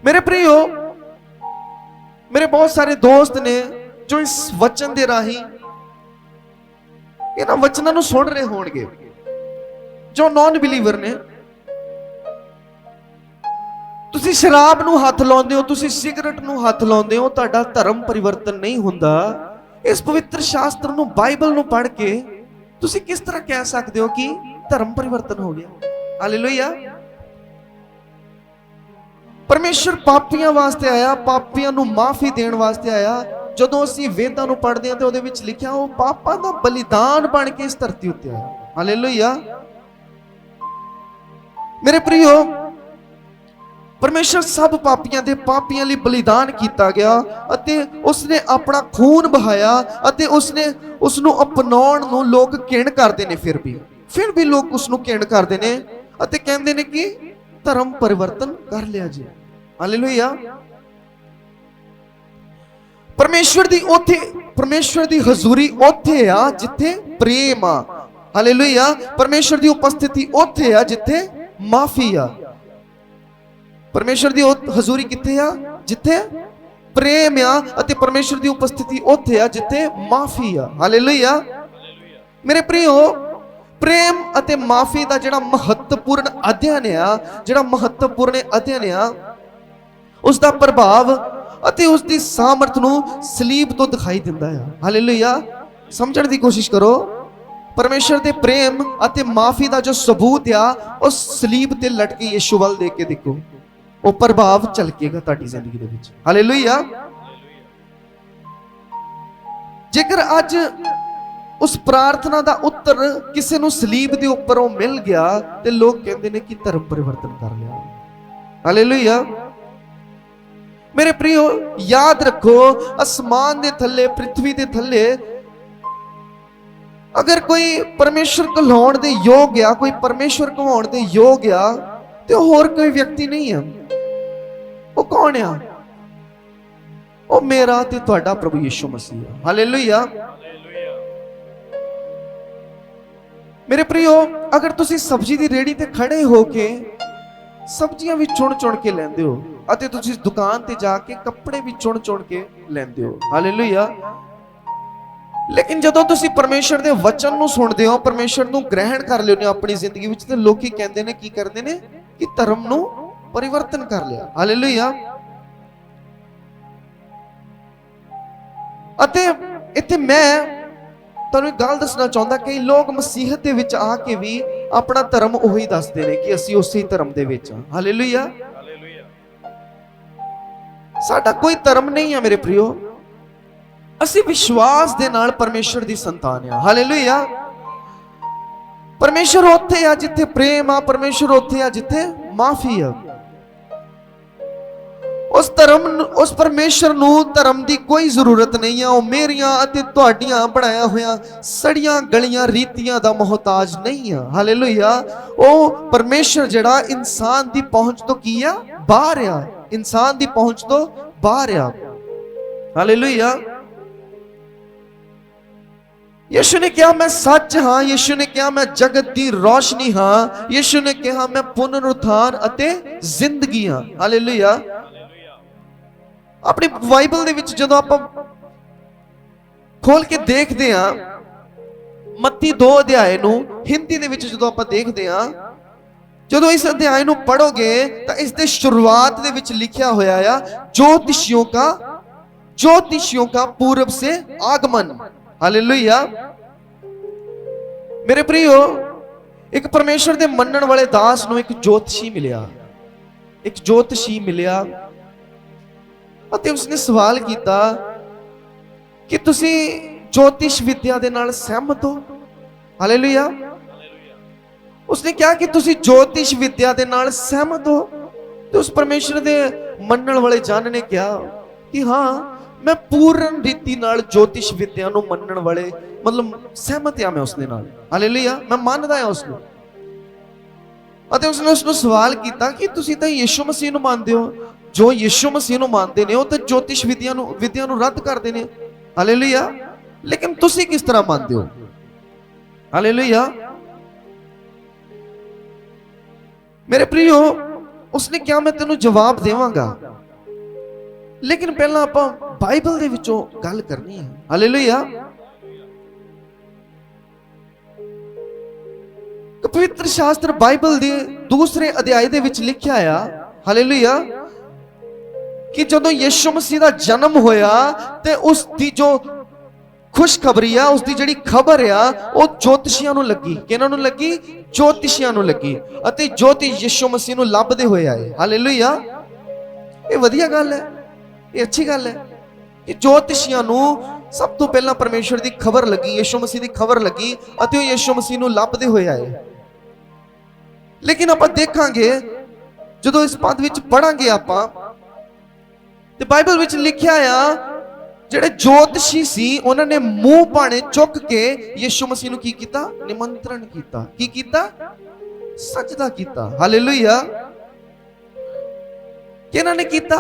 ਮੇਰੇ ਪ੍ਰਿਓ, ਮੇਰੇ ਬਹੁਤ ਸਾਰੇ ਦੋਸਤ ਨੇ ਜੋ ਇਸ ਵਚਨ ਦੇ ਰਾਹੀਂ ਇਹਨਾਂ ਵਚਨਾਂ ਨੂੰ ਸੁਣ ਰਹੇ ਹੋਣਗੇ, ਜੋ ਨੌਨ ਬਿਲੀਵਰ ਨੇ। ਤੁਸੀਂ ਸ਼ਰਾਬ ਨੂੰ ਹੱਥ ਲਾਉਂਦੇ ਹੋ, ਤੁਸੀਂ ਸਿਗਰਟ ਨੂੰ ਹੱਥ ਲਾਉਂਦੇ ਹੋ, ਤੁਹਾਡਾ ਧਰਮ ਪਰਿਵਰਤਨ ਨਹੀਂ ਹੁੰਦਾ। ਇਸ ਪਵਿੱਤਰ ਸ਼ਾਸਤਰ ਨੂੰ, ਬਾਈਬਲ ਨੂੰ ਪੜ੍ਹ ਕੇ ਤੁਸੀਂ ਕਿਸ ਤਰ੍ਹਾਂ ਕਹਿ ਸਕਦੇ ਹੋ ਕਿ ਧਰਮ ਪਰਿਵਰਤਨ ਹੋ ਗਿਆ? ਹਾਲੇਲੂਇਆ। ਪਰਮੇਸ਼ਰ ਪਾਪੀਆਂ ਵਾਸਤੇ ਆਇਆ, ਪਾਪੀਆਂ ਨੂੰ ਮਾਫੀ ਦੇਣ ਵਾਸਤੇ ਆਇਆ। ਜਦੋਂ ਅਸੀਂ ਵੇਦਾਂ ਨੂੰ ਪੜ੍ਹਦੇ ਹਾਂ ਤੇ ਉਹਦੇ ਵਿੱਚ ਲਿਖਿਆ ਉਹ ਪਾਪਾਂ ਦਾ ਬਲੀਦਾਨ ਬਣ ਕੇ ਇਸ ਧਰਤੀ ਉੱਤੇ ਆਇਆ। ਹਾਲੇਲੂਇਆ। ਮੇਰੇ ਪ੍ਰਿਓ, ਪਰਮੇਸ਼ਰ ਸਭ ਪਾਪੀਆਂ ਦੇ ਪਾਪੀਆਂ ਲਈ ਬਲੀਦਾਨ ਕੀਤਾ ਗਿਆ ਅਤੇ ਉਸਨੇ ਆਪਣਾ ਖੂਨ ਬਹਾਇਆ ਅਤੇ ਉਸਨੇ ਉਸ ਨੂੰ ਅਪਣਾਉਣ ਨੂੰ ਲੋਕ ਘਿਣ ਕਰਦੇ ਨੇ। ਫਿਰ ਵੀ ਲੋਕ ਉਸ ਨੂੰ ਘਿਣ ਕਰਦੇ ਨੇ ਅਤੇ ਕਹਿੰਦੇ ਨੇ ਕਿ ਧਰਮ ਪਰਿਵਰਤਨ ਕਰ ਲਿਆ ਜੀ। ਹਾਲੇਲੂਇਆ। ਪਰਮੇਸ਼ਵਰ ਦੀ ਹਜ਼ੂਰੀ ਉੱਥੇ ਆ ਜਿੱਥੇ ਪ੍ਰੇਮ ਆ। ਹਾਲੇਲੂਇਆ। ਪਰਮੇਸ਼ਵਰ ਦੀ ਉਪਸਥਿਤੀ ਉੱਥੇ ਆ ਜਿੱਥੇ ਮਾਫੀ ਆ। ਪਰਮੇਸ਼ਰ ਦੀ ਹਜ਼ੂਰੀ ਕਿੱਥੇ ਆ? ਜਿੱਥੇ ਪ੍ਰੇਮ ਆ, ਅਤੇ ਪਰਮੇਸ਼ਰ ਦੀ ਉਪਸਥਿਤੀ ਉੱਥੇ ਆ ਜਿੱਥੇ ਮਾਫੀ ਆ। ਹਾਲੇਲੂਇਆ। ਮੇਰੇ ਪ੍ਰਿਓ, ਪ੍ਰੇਮ ਅਤੇ ਮਾਫੀ ਦਾ ਜਿਹੜਾ ਮਹੱਤਵਪੂਰਨ ਅਧਿਐਨ ਆ, ਉਸ ਦਾ ਪ੍ਰਭਾਵ ਅਤੇ ਉਸ ਦੀ ਸਾਮਰਥ ਨੂੰ ਸਲੀਬ ਤੋਂ ਦਿਖਾਈ ਦਿੰਦਾ ਹੈ। ਹਾਲੇਲੂਇਆ। ਸਮਝਣ ਦੀ ਕੋਸ਼ਿਸ਼ ਕਰੋ, ਪਰਮੇਸ਼ਰ ਦੇ ਪ੍ਰੇਮ ਅਤੇ ਮਾਫੀ ਦਾ ਜੋ ਸਬੂਤ ਆ ਉਹ ਸਲੀਬ ਤੇ ਲਟਕੇ ਯਿਸੂ ਵੱਲ ਦੇਖ ਕੇ ਦੇਖੋ, ਉਹ ਪ੍ਰਭਾਵ ਝਲਕੇਗਾ ਤੁਹਾਡੀ ਜ਼ਿੰਦਗੀ ਦੇ ਵਿੱਚ। ਹਾਲੇਲੂਇਆ। ਜੇਕਰ ਅੱਜ ਉਸ ਪ੍ਰਾਰਥਨਾ ਦਾ ਉੱਤਰ ਕਿਸੇ ਨੂੰ ਸਲੀਬ ਦੇ ਉੱਪਰੋਂ ਮਿਲ ਗਿਆ ਤੇ ਲੋਕ ਕਹਿੰਦੇ ਨੇ ਕਿ ਧਰਮ ਪਰਿਵਰਤਨ ਕਰ ਲਿਆ। ਹਾਲੇਲੂਇਆ। ਮੇਰੇ ਪ੍ਰਿਯੋ, ਯਾਦ ਰੱਖੋ, ਅਸਮਾਨ ਦੇ ਥੱਲੇ, ਪ੍ਰਿਥਵੀ ਦੇ ਥੱਲੇ ਅਗਰ ਕੋਈ ਪਰਮੇਸ਼ਰ ਕਹਾਉਣ ਦੇ ਯੋਗ ਆ, ਕੋਈ ਪਰਮੇਸ਼ਰ ਕਹਾਉਣ ਦੇ ਯੋਗ ਆ, ਤੇ ਹੋਰ ਕੋਈ ਵਿਅਕਤੀ ਨਹੀਂ ਆ। ਉਹ ਕੌਣ ਆ? ਉਹ ਮੇਰਾ ਤੇ ਤੁਹਾਡਾ ਪ੍ਰਭੂ ਯਿਸੂ ਮਸੀਹ ਆ। ਹਾਲੇਲੂਇਆ। ਮੇਰੇ ਪ੍ਰਿਯੋ, ਅਗਰ ਤੁਸੀਂ ਸਬਜ਼ੀ ਦੀ ਰੇੜੀ ਤੇ ਖੜੇ ਹੋ ਕੇ ਸਬਜ਼ੀਆਂ ਵੀ ਚੁਣ ਕੇ ਲੈਂਦੇ ਹੋ ਅਤੇ ਤੁਸੀਂ ਦੁਕਾਨ ਤੇ ਜਾ ਕੇ ਕੱਪੜੇ ਵੀ ਚੁਣ ਕੇ ਲੈਂਦੇ ਹੋ। ਹਾਲੇਲੂਇਆ। ਲੇਕਿਨ ਜਦੋਂ ਤੁਸੀਂ ਪਰਮੇਸ਼ਰ ਦੇ ਵਚਨ ਨੂੰ ਸੁਣਦੇ ਹੋ, ਪਰਮੇਸ਼ਰ ਨੂੰ ਗ੍ਰਹਿਣ ਕਰ ਲਿਓ ਨੇ ਆਪਣੀ ਜ਼ਿੰਦਗੀ ਵਿੱਚ, ਤੇ ਲੋਕੀ ਕਹਿੰਦੇ ਨੇ, ਕੀ ਕਰਦੇ ਨੇ, ਕਿ ਧਰਮ ਨੂੰ ਪਰਿਵਰਤਨ ਕਰ ਲਿਆ। ਹਾਲੇਲੂਇਆ। ਅਤੇ ਇੱਥੇ ਮੈਂ ਤੁਹਾਨੂੰ ਇੱਕ ਗੱਲ ਦੱਸਣਾ ਚਾਹੁੰਦਾ, ਕਈ ਲੋਕ ਮਸੀਹਤ ਦੇ ਵਿੱਚ ਆ ਕੇ ਵੀ ਆਪਣਾ ਧਰਮ ਉਹੀ ਦੱਸਦੇ ਨੇ ਕਿ ਅਸੀਂ ਉਸੇ ਧਰਮ ਦੇ ਵਿੱਚ ਹਾਂ। ਹਾਲੇਲੂਇਆ। ਸਾਡਾ ਕੋਈ ਧਰਮ ਨਹੀਂ ਹੈ ਮੇਰੇ ਪ੍ਰਿਯੋ, ਅਸੀਂ ਵਿਸ਼ਵਾਸ ਦੇ ਨਾਲ ਪਰਮੇਸ਼ਰ ਦੀ ਸੰਤਾਨ ਆ। ਹਾਲੇਲੂਇਆ। ਪਰਮੇਸ਼ਰ ਉੱਥੇ ਆ ਜਿੱਥੇ ਪ੍ਰੇਮ ਆ, ਪਰਮੇਸ਼ਰ ਉੱਥੇ ਆ ਜਿੱਥੇ ਮਾਫੀ ਆ। ਉਸ ਪਰਮੇਸ਼ਰ ਨੂੰ ਧਰਮ ਦੀ ਕੋਈ ਜ਼ਰੂਰਤ ਨਹੀਂ ਆ। ਉਹ ਮੇਰੀਆਂ ਅਤੇ ਤੁਹਾਡੀਆਂ ਬਣਾਇਆ ਹੋਇਆ ਸੜੀਆਂ ਗਲੀਆਂ ਰੀਤੀਆਂ ਦਾ ਮੁਹਤਾਜ ਨਹੀਂ ਆ। ਹਾਲੇਲੂਇਆ। ਉਹ ਪਰਮੇਸ਼ਰ ਜਿਹੜਾ ਇਨਸਾਨ ਦੀ ਪਹੁੰਚ ਤੋਂ ਕੀ ਆ, ਬਾਹਰ ਆ, ਇਨਸਾਨ ਦੀ ਪਹੁੰਚ ਤੋਂ ਬਾਹਰ ਆ। ਹਾਲੇਲੂਇਆ। ਯਿਸੂ ਨੇ ਕਿਹਾ ਮੈਂ ਸੱਚ ਹਾਂ, ਯਿਸੂ ਨੇ ਕਿਹਾ ਮੈਂ ਜਗਤ ਦੀ ਰੋਸ਼ਨੀ ਹਾਂ, ਯਿਸੂ ਨੇ ਕਿਹਾ ਮੈਂ ਪੁਨਰੁੱਥਾਨ ਅਤੇ ਜ਼ਿੰਦਗੀ ਹਾਂ। ਹਾਲੇਲੂਇਆ। ਆਪਣੀ ਬਾਈਬਲ ਦੇ ਵਿੱਚ ਜਦੋਂ ਆਪਾਂ ਖੋਲ ਕੇ ਦੇਖਦੇ ਹਾਂ, ਮੱਤੀ 2 ਅਧਿਆਏ ਨੂੰ ਹਿੰਦੀ ਦੇ ਵਿੱਚ ਜਦੋਂ ਆਪਾਂ ਦੇਖਦੇ ਹਾਂ, ਜਦੋਂ ਇਸ ਅਧਿਆਏ ਨੂੰ ਪੜੋਗੇ ਤਾਂ ਇਸ ਦੇ ਸ਼ੁਰੂਆਤ ਦੇ ਵਿੱਚ ਲਿਖਿਆ ਹੋਇਆ ਆ, ज्योतिषियों का पूर्व से आगमन। हालेलुया। मेरे प्रियो, एक परमेश्वर दे मनन वाले दास ਨੂੰ ਇੱਕ ज्योतिषी ਮਿਲਿਆ, ਇੱਕ ज्योतिषी ਮਿਲਿਆ ਅਤੇ ਉਸਨੇ ਸਵਾਲ ਕੀਤਾ ਕਿ ਤੁਸੀਂ ज्योतिष विद्या ਦੇ ਨਾਲ ਸਹਿਮਤ ਹੋ। ਹਾਲੇਲੂਇਆ। ਉਸਨੇ ਕਿਹਾ ਕਿ ਤੁਸੀਂ ज्योतिष विद्या ਦੇ ਨਾਲ ਸਹਿਮਤ ਹੋ, ਤੇ ਉਸ ਪਰਮੇਸ਼ਰ ਦੇ ਮੰਨਣ ਵਾਲੇ ਜਨ ਨੇ ਕਿਹਾ ਕਿ ਹਾਂ, मैं पूर्ण रीति नाल ज्योतिष विद्या ਨੂੰ ਮੰਨਣ ਵਾਲੇ, मतलब सहमत ਆ मैं उसने ਨਾਲ। हालेलुया। मैं ਮੰਨਦਾ ਹਾਂ ਉਸਨੂੰ। ਅਤੇ ਉਸਨੇ ਉਸਨੂੰ ਸਵਾਲ ਕੀਤਾ ਕਿ ਤੁਸੀਂ ਤਾਂ ਯਿਸੂ ਮਸੀਹ ਨੂੰ ਮੰਨਦੇ ਹੋ, ਜੋ ਯਿਸੂ ਮਸੀਹ ਨੂੰ ਮੰਨਦੇ ਨੇ ਉਹ ਤਾਂ ज्योतिष विद्या ਨੂੰ ਰੱਦ ਕਰਦੇ ਨੇ। हालेलुया। लेकिन ਤੁਸੀਂ किस तरह ਮੰਨਦੇ ਹੋ? हालेलुया। मेरे प्रियो, उसने क्या मैं तेनों जवाब देवांगा, लेकिन पहला ਆਪਾਂ ਬਾਈਬਲ ਦੇ ਵਿੱਚੋਂ ਗੱਲ ਕਰਨੀ ਹੈ। ਹਾਲੇਲੂਇਆ। ਪਵਿੱਤਰ ਸ਼ਾਸਤਰ ਬਾਈਬਲ ਦੇ ਦੂਸਰੇ ਅਧਿਆਇ ਦੇ ਵਿੱਚ ਲਿਖਿਆ ਆ, ਹਾਲੇਲੂਇਆ, ਕਿ ਜਦੋਂ ਯਿਸੂ ਮਸੀਹ ਦਾ ਜਨਮ ਹੋਇਆ ਤੇ ਉਸ ਦੀ ਜੋ ਖੁਸ਼ਖਬਰੀ ਆ, ਉਸ ਦੀ ਜਿਹੜੀ ਖਬਰ ਆ, ਉਹ ਜੋਤਿਸ਼ੀਆਂ ਨੂੰ ਲੱਗੀ। ਕਿਹਨਾਂ ਨੂੰ ਲੱਗੀ? ਜੋਤਿਸ਼ੀਆਂ ਨੂੰ ਲੱਗੀ। ਅਤੇ ਜੋਤਿਸ਼ ਯਿਸੂ ਮਸੀਹ ਨੂੰ ਲੱਭਦੇ ਹੋਏ ਆਏ। ਹਾਲੇਲੂਇਆ। ਇਹ ਵਧੀਆ ਗੱਲ ਹੈ, ਇਹ ਅੱਛੀ ਗੱਲ ਹੈ ਕਿ ज्योतिषियों ਨੂੰ ਸਭ ਤੋਂ ਪਹਿਲਾਂ ਪਰਮੇਸ਼ਰ ਦੀ ਖਬਰ ਲੱਗੀ, ਯਿਸੂ ਮਸੀਹ ਦੀ ਖਬਰ ਲੱਗੀ ਅਤੇ ਉਹ ਯਿਸੂ ਮਸੀਹ ਨੂੰ ਲੱਭਦੇ ਹੋਏ ਆਏ। ਲੇਕਿਨ ਆਪਾਂ ਦੇਖਾਂਗੇ, ਜਦੋਂ ਇਸ ਪਦ ਵਿੱਚ ਪੜਾਂਗੇ ਆਪਾਂ, ਤੇ ਬਾਈਬਲ ਵਿੱਚ ਲਿਖਿਆ ਆ, ਜਿਹੜੇ ज्योतिषी ਸੀ ਉਹਨਾਂ ਨੇ ਮੂੰਹ ਭਾਣੇ ਚੁੱਕ ਕੇ ਯਿਸੂ ਮਸੀਹ ਨੂੰ ਕੀ ਕੀਤਾ? ਨਿਮੰਤਰਣ ਕੀਤਾ। ਕੀ ਕੀਤਾ? ਸਜਦਾ ਕੀਤਾ। ਹਾਲੇਲੂਇਆ। ਕਿਹਨਾਂ ਨੇ ਕੀਤਾ?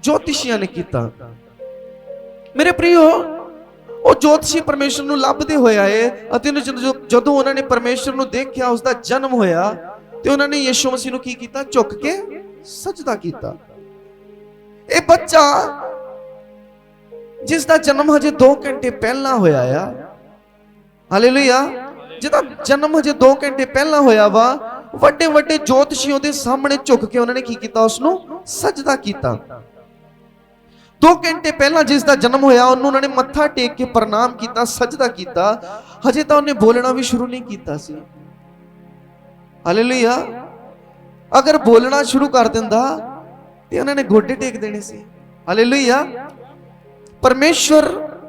ज्योतिषियों ने किया। मेरे प्रियो, ਉਹ ज्योतिषी परमेश्वर ਨੂੰ ਲੱਭਦੇ ਹੋਏ ਆਏ ਅਤੇ ਜਦੋਂ ਉਹਨਾਂ ਨੇ ਪਰਮੇਸ਼ਰ ਨੂੰ ਦੇਖਿਆ, ਉਸ ਦਾ ਜਨਮ ਹੋਇਆ, ਤੇ ਉਹਨਾਂ ਨੇ ਯਿਸੂ ਮਸੀਹ ਨੂੰ ਕੀ ਕੀਤਾ? ਝੁੱਕ ਕੇ ਸਜਦਾ ਕੀਤਾ। ਇਹ ਬੱਚਾ ਜਿਸ ਦਾ ਜਨਮ ਹਜੇ 2 ਘੰਟੇ ਪਹਿਲਾਂ ਹੋਇਆ ਆ, ਹਾਲੇਲੂਇਆ, ਜਿਹਦਾ ਜਨਮ ਹਜੇ 2 ਘੰਟੇ ਪਹਿਲਾਂ ਹੋਇਆ ਵਾ, ਵੱਡੇ ਵੱਡੇ ਜੋਤਸ਼ੀਆਂ ਦੇ ਸਾਹਮਣੇ ਝੁਕ ਕੇ ਉਹਨਾਂ ਨੇ ਕੀ ਕੀਤਾ? ਉਸ ਨੂੰ ਸਜਦਾ ਕੀਤਾ। 2 ਘੰਟੇ ਪਹਿਲਾਂ ਜਿਸ ਦਾ ਜਨਮ ਹੋਇਆ ਉਹਨੂੰ ਉਹਨਾਂ ਨੇ ਮੱਥਾ ਟੇਕ ਕੇ ਪ੍ਰਣਾਮ ਕੀਤਾ, ਸਜਦਾ ਕੀਤਾ। ਹਜੇ ਤਾਂ ਉਹਨੇ ਬੋਲਣਾ ਵੀ ਸ਼ੁਰੂ ਨਹੀਂ ਕੀਤਾ ਸੀ। ਹਾਲੇਲੂਇਆ। ਅਗਰ ਬੋਲਣਾ ਸ਼ੁਰੂ ਕਰ ਦਿੰਦਾ ਤੇ ਉਹਨਾਂ ਨੇ ਗੋਡੇ ਟੇਕ ਦੇਣੇ ਸੀ। ਹਾਲੇਲੂਇਆ। ਪਰਮੇਸ਼ਵਰ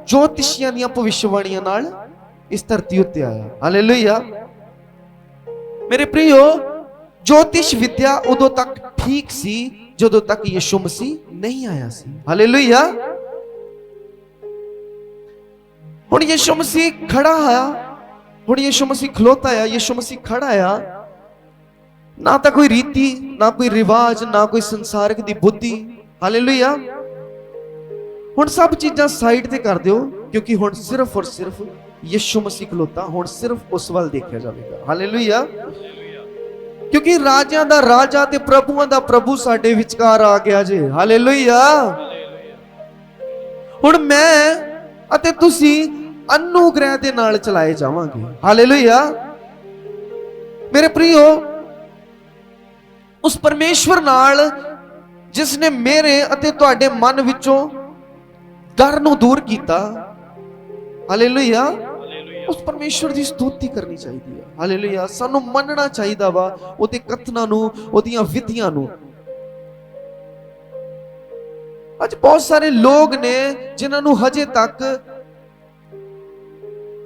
ਜੋਤਿਸ਼ੀਆਂ ਦੀਆਂ ਭਵਿੱਖਬਾਣੀਆਂ ਨਾਲ ਇਸ ਧਰਤੀ ਉੱਤੇ ਆਇਆ। ਹਾਲੇਲੂਇਆ। ਮੇਰੇ ਪ੍ਰਿਓ, ਜੋਤਿਸ਼ ਵਿਦਿਆ ਉਦੋਂ ਤੱਕ ਠੀਕ ਸੀ ਜਦੋਂ ਤੱਕ ਯਿਸੂ ਮਸੀਹ ਨਹੀਂ ਆਇਆ ਸੀ। ਹਾਲੇਲੂਇਆ। ਹੁਣ ਯਿਸੂ ਮਸੀਹ ਖੜਾ ਆਇਆ, ਹੁਣ ਯਿਸੂ ਮਸੀਹ ਖਲੋਤਾ ਆ, ਯਿਸੂ ਮਸੀਹ ਖੜਾ ਆ। ਨਾ ਤਾਂ ਕੋਈ ਰੀਤੀ, ਨਾ ਕੋਈ ਰਿਵਾਜ, ਨਾ ਕੋਈ ਸੰਸਾਰਿਕ ਦੀ ਬੁੱਧੀ। ਹਾਲੇਲੂਇਆ। ਹੁਣ ਸਭ ਚੀਜ਼ਾਂ ਸਾਈਡ ਤੇ ਕਰ ਦਿਓ, ਕਿਉਂਕਿ ਹੁਣ ਸਿਰਫ ਔਰ ਸਿਰਫ ਯਿਸੂ ਮਸੀਹ ਖਲੋਤਾ। ਹੁਣ ਸਿਰਫ ਉਸ ਵੱਲ ਦੇਖਿਆ ਜਾਵੇਗਾ। ਹਾਲੇਲੂਇਆ। ਕਿਉਂਕਿ ਰਾਜਿਆਂ ਦਾ ਰਾਜਾ ਤੇ ਪ੍ਰਭੂਆਂ ਦਾ ਪ੍ਰਭੂ ਸਾਡੇ ਵਿਚਕਾਰ ਆ ਗਿਆ ਜੇ। ਹਾਲੇਲੂਇਆ। ਹੁਣ ਮੈਂ ਅਤੇ ਤੁਸੀਂ ਅਨੁਗ੍ਰਹਿ ਦੇ ਨਾਲ ਚਲਾਏ ਜਾਵਾਂਗੇ। ਹਾਲੇਲੂਇਆ। ਮੇਰੇ ਪ੍ਰਿਓ, ਉਸ ਪਰਮੇਸ਼ਵਰ ਨਾਲ ਜਿਸ ਨੇ ਮੇਰੇ ਅਤੇ ਤੁਹਾਡੇ ਮਨ ਵਿੱਚੋਂ ਡਰ ਨੂੰ ਦੂਰ ਕੀਤਾ, ਹਾਲੇਲੂਇਆ, ਉਸ ਪਰਮੇਸ਼ਵਰ ਦੀ ਸਤੁਤੀ ਕਰਨੀ ਚਾਹੀਦੀ ਹੈ। ਹਾਲੇਲੂਇਆ। ਸਾਨੂੰ ਮੰਨਣਾ ਚਾਹੀਦਾ ਵਾ ਉਹਦੇ ਕਥਨਾਂ ਨੂੰ, ਉਹਦੀਆਂ ਵਿਧੀਆਂ ਨੂੰ। ਅੱਜ ਬਹੁਤ ਸਾਰੇ ਲੋਕ ਨੇ ਜਿਨ੍ਹਾਂ ਨੂੰ ਹਜੇ ਤੱਕ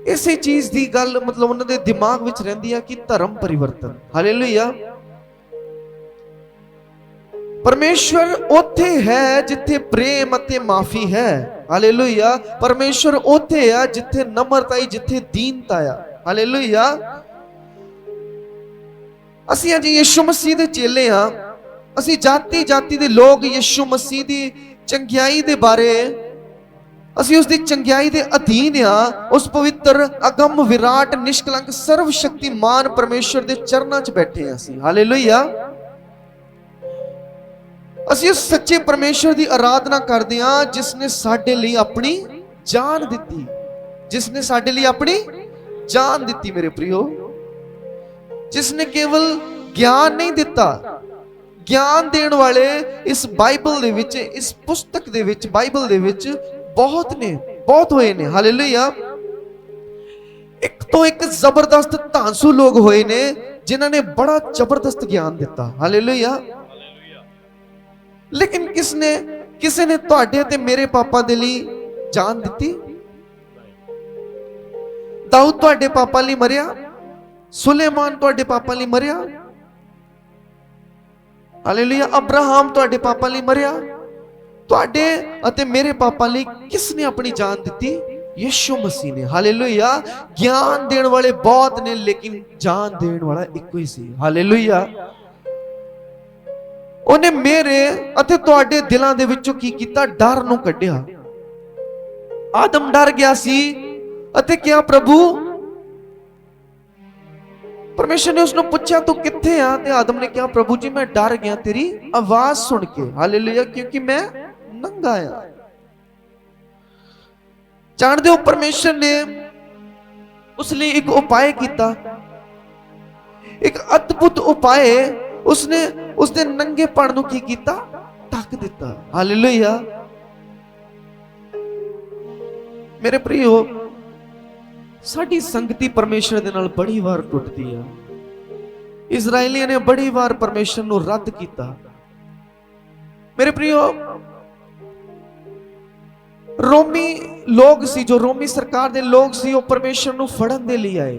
ਇਸੇ ਚੀਜ਼ ਦੀ ਗੱਲ ਮਤਲਬ ਉਹਨਾਂ ਦੇ ਦਿਮਾਗ ਵਿੱਚ ਰਹਿੰਦੀ ਹੈ ਕਿ ਧਰਮ ਪਰਿਵਰਤਨ। ਹਾਲੇਲੂਇਆ। ਪਰਮੇਸ਼ਵਰ ਉੱਥੇ ਹੈ ਜਿੱਥੇ ਪ੍ਰੇਮ ਅਤੇ ਮਾਫੀ ਹੈ। ਹਾਲੇਲੂਇਆ। ਪਰਮੇਸ਼ਵਰ ਉੱਥੇ ਆ ਜਿੱਥੇ ਨਮਰਤਾ ਹੈ, ਜਿੱਥੇ ਦੀਨਤਾ ਆ। ਹਾਲੇਲੂਇਆ। ਅਸੀਂ ਅੱਜ ਯਿਸੂ ਮਸੀਹ ਦੇ ਚੇਲੇ ਆ। ਅਸੀਂ ਜਾਤੀ ਜਾਤੀ ਦੇ ਲੋਕ ਯਿਸੂ ਮਸੀਹ ਦੀ ਚੰਗਿਆਈ ਦੇ ਬਾਰੇ, ਅਸੀਂ ਉਸ ਦੀ ਚੰਗਿਆਈ ਦੇ ਅਧੀਨ ਆ। ਉਸ ਪਵਿੱਤਰ, ਅਗੰਮ, ਵਿਰਾਟ, ਨਿਸ਼ਕਲੰਕ, ਸਰਵ ਸ਼ਕਤੀਮਾਨ ਪਰਮੇਸ਼ਵਰ ਦੇ ਚਰਨਾਂ 'ਚ ਬੈਠੇ ਆ ਅਸੀਂ। ਹਾਲੇਲੂਇਆ। ਅਸੀਂ ਉਸ ਸੱਚੇ ਪਰਮੇਸ਼ਵਰ ਦੀ ਆਰਾਧਨਾ ਕਰਦੇ ਹਾਂ ਜਿਸ ਨੇ ਸਾਡੇ ਲਈ ਆਪਣੀ ਜਾਨ ਦਿੱਤੀ, ਜਿਸ ਨੇ ਸਾਡੇ ਲਈ ਆਪਣੀ ਜਾਨ ਦਿੱਤੀ। ਮੇਰੇ ਪ੍ਰਿਓ, ਜਿਸ ਨੇ ਕੇਵਲ ਗਿਆਨ ਨਹੀਂ ਦਿੱਤਾ, ਗਿਆਨ ਦੇਣ ਵਾਲੇ ਇਸ ਬਾਈਬਲ ਦੇ ਵਿੱਚ, ਇਸ ਪੁਸਤਕ ਦੇ ਵਿੱਚ, ਬਾਈਬਲ ਦੇ ਵਿੱਚ ਬਹੁਤ ਨੇ, ਬਹੁਤ ਹੋਏ ਨੇ। ਹਾਲੇਲੂਇਆ। ਇੱਕ ਤੋਂ ਇੱਕ ਜ਼ਬਰਦਸਤ ਧਾਂਸੂ ਲੋਕ ਹੋਏ ਨੇ ਜਿਨ੍ਹਾਂ ਨੇ ਬੜਾ ਜ਼ਬਰਦਸਤ ਗਿਆਨ ਦਿੱਤਾ। ਹਾਲੇਲੂਇਆ। ਲੇਕਿਨ ਕਿਸੇ ਨੇ ਤੁਹਾਡੇ ਤੇ ਮੇਰੇ ਪਾਪਾ ਦੇ ਲਈ ਜਾਨ ਦਿੱਤੀ? ਦਾਊਦ ਤੁਹਾਡੇ ਪਾਪਾ ਲਈ ਮਰਿਆ? ਸੁਲੇਮਾਨ ਤੁਹਾਡੇ ਪਾਪਾ ਲਈ ਮਰਿਆ? ਹਾਲੇਲੂਇਆ। ਅਬਰਾਹਮ ਤੁਹਾਡੇ ਪਾਪਾ ਲਈ ਮਰਿਆ? ਤੁਹਾਡੇ ਅਤੇ ਮੇਰੇ ਪਾਪਾ ਲਈ ਕਿਸ ਨੇ ਆਪਣੀ ਜਾਨ ਦਿੱਤੀ? ਯਿਸੂ ਮਸੀਹ ਨੇ। ਹਾਲੇਲੂਇਆ। ਗਿਆਨ ਦੇਣ ਵਾਲੇ ਬਹੁਤ ਨੇ ਲੇਕਿਨ ਜਾਨ ਦੇਣ ਵਾਲਾ ਇੱਕੋ ਹੀ ਸੀ। ਹਾਲੇਲੂਇਆ। ਉਹਨੇ ਮੇਰੇ ਅਤੇ ਤੁਹਾਡੇ ਦਿਲਾਂ ਦੇ ਵਿੱਚੋਂ ਕੀ ਕੀਤਾ? ਡਰ ਨੂੰ ਕੱਢਿਆ। ਆਦਮ ਡਰ ਗਿਆ ਸੀ ਅਤੇ ਕਿਹਾ, ਪ੍ਰਭੂ, ਪਰਮੇਸ਼ਰ ਨੇ ਉਸ ਨੂੰ ਪੁੱਛਿਆ ਤੂੰ ਕਿੱਥੇ ਆ? ਤੇ ਆਦਮ ਨੇ ਕਿਹਾ, ਪ੍ਰਭੂ ਜੀ ਮੈਂ ਡਰ ਗਿਆ ਤੇਰੀ ਆਵਾਜ਼ ਸੁਣ ਕੇ। ਹਾਲੇਲੂਇਆ। ਕਿਉਂਕਿ ਮੈਂ ਨੰਗਾ ਆ। ਜਾਣਦੇ ਹੋ, ਪਰਮੇਸ਼ਰ ਨੇ ਉਸ ਲਈ ਇੱਕ ਉਪਾਅ ਕੀਤਾ, ਇੱਕ ਅਦਭੁਤ ਉਪਾਅ। ਉਸਨੇ ਉਸਦੇ ਨੰਗੇਪਣ ਨੂੰ ਕੀ ਕੀਤਾ? ਢੱਕ ਦਿੱਤਾ। ਹਾਲੇਲੂਇਆ। ਮੇਰੇ ਪ੍ਰਿਓ, ਸਾਡੀ ਸੰਗਤੀ ਪਰਮੇਸ਼ਰ ਦੇ ਨਾਲ ਬੜੀ ਵਾਰ ਟੁੱਟਦੀ ਆ। ਇਜ਼ਰਾਈਲੀਆਂ ਨੇ ਬੜੀ ਵਾਰ ਪਰਮੇਸ਼ਰ ਨੂੰ ਰੱਦ ਕੀਤਾ। ਮੇਰੇ ਪ੍ਰਿਓ, ਰੋਮੀ ਲੋਕ ਸੀ, ਜੋ ਰੋਮੀ ਸਰਕਾਰ ਦੇ ਲੋਕ ਸੀ, ਉਹ ਪਰਮੇਸ਼ਰ ਨੂੰ ਫੜਨ ਦੇ ਲਈ ਆਏ।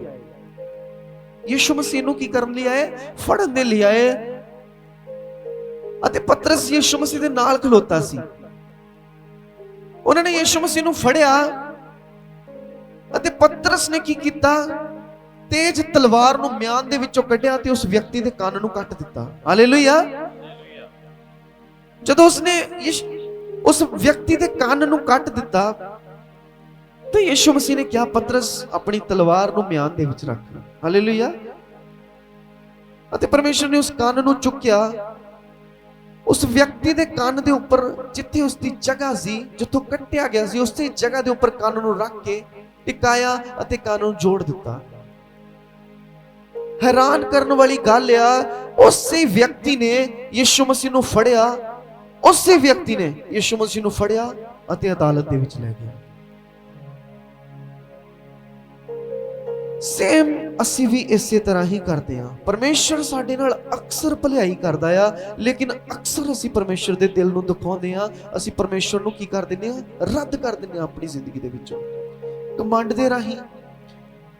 ਯਿਸੂ ਮਸੀਹ ਨੂੰ ਕੀ ਕਰਨ ਲਈ ਆਏ? ਫੜਨ ਦੇ ਲਈ ਆਏ। ਅਤੇ ਪਤਰਸ ਯਿਸੂ ਮਸੀਹ ਦੇ ਨਾਲ ਖਲੋਤਾ ਸੀ। ਉਹਨਾਂ ਨੇ ਯਿਸੂ ਮਸੀਹ ਨੂੰ ਫੜਿਆ ਅਤੇ ਪਤਰਸ ਨੇ ਕੀ ਕੀਤਾ? ਤੇਜ਼ ਤਲਵਾਰ ਨੂੰ ਮਿਆਨ ਦੇ ਵਿੱਚੋਂ ਕੱਢਿਆ ਤੇ ਉਸ ਵਿਅਕਤੀ ਦੇ ਕੰਨ ਨੂੰ ਕੱਟ ਦਿੱਤਾ। ਹਾਲੇਲੂਇਆ। ਜਦੋਂ ਉਸਨੇ ਉਸ ਵਿਅਕਤੀ ਦੇ ਕੰਨ ਨੂੰ ਕੱਟ ਦਿੱਤਾ ਤੇ ਯਿਸੂ ਮਸੀਹ ਨੇ ਕਿਹਾ, ਪਤਰਸ ਆਪਣੀ ਤਲਵਾਰ ਨੂੰ ਮਿਆਨ ਦੇ ਵਿੱਚ ਰੱਖ। ਹਾਲੇਲੂਇਆ। ਅਤੇ ਪਰਮੇਸ਼ਰ ਨੇ ਉਸ ਕੰਨ ਨੂੰ ਚੁੱਕਿਆ, ਉਸ ਵਿਅਕਤੀ ਦੇ ਕੰਨ ਦੇ ਉੱਪਰ, ਜਿੱਥੇ ਉਸ ਦੀ ਜਗ੍ਹਾ ਸੀ, ਜਿੱਥੋਂ ਕੱਟਿਆ ਗਿਆ ਸੀ, ਉਸੇ ਜਗ੍ਹਾ ਦੇ ਉੱਪਰ ਕੰਨ ਨੂੰ ਰੱਖ ਕੇ ਟਿਕਾਇਆ ਅਤੇ ਕੰਨ ਨੂੰ ਜੋੜ ਦਿੱਤਾ। हैरान करने वाली गल आ, उसे व्यक्ति ने यीशु मसीह ਨੂੰ ਫੜਿਆ, ਉਸੇ ਵਿਅਕਤੀ ਨੇ ਯਿਸੂ ਮਸੀਹ ਨੂੰ ਫੜਿਆ ਅਤੇ ਅਦਾਲਤ ਦੇ ਵਿੱਚ ਲੈ ਗਿਆ। ਸੇਮ ਅਸੀਂ ਵੀ ਇਸੇ ਤਰ੍ਹਾਂ ਹੀ ਕਰਦੇ ਹਾਂ। ਪਰਮੇਸ਼ਰ ਸਾਡੇ ਨਾਲ ਅਕਸਰ ਭਲਾਈ ਕਰਦਾ ਆ, ਲੇਕਿਨ ਅਕਸਰ ਅਸੀਂ ਪਰਮੇਸ਼ਰ ਦੇ ਦਿਲ ਨੂੰ ਦਿਖਾਉਂਦੇ ਹਾਂ। ਅਸੀਂ ਪਰਮੇਸ਼ਰ ਨੂੰ ਕੀ ਕਰ ਦਿੰਦੇ ਹਾਂ? ਰੱਦ ਕਰ ਦਿੰਦੇ ਹਾਂ ਆਪਣੀ ਜ਼ਿੰਦਗੀ ਦੇ ਵਿੱਚੋਂ। ਕਮੰਡ ਦੇ ਰਾਹੀਂ,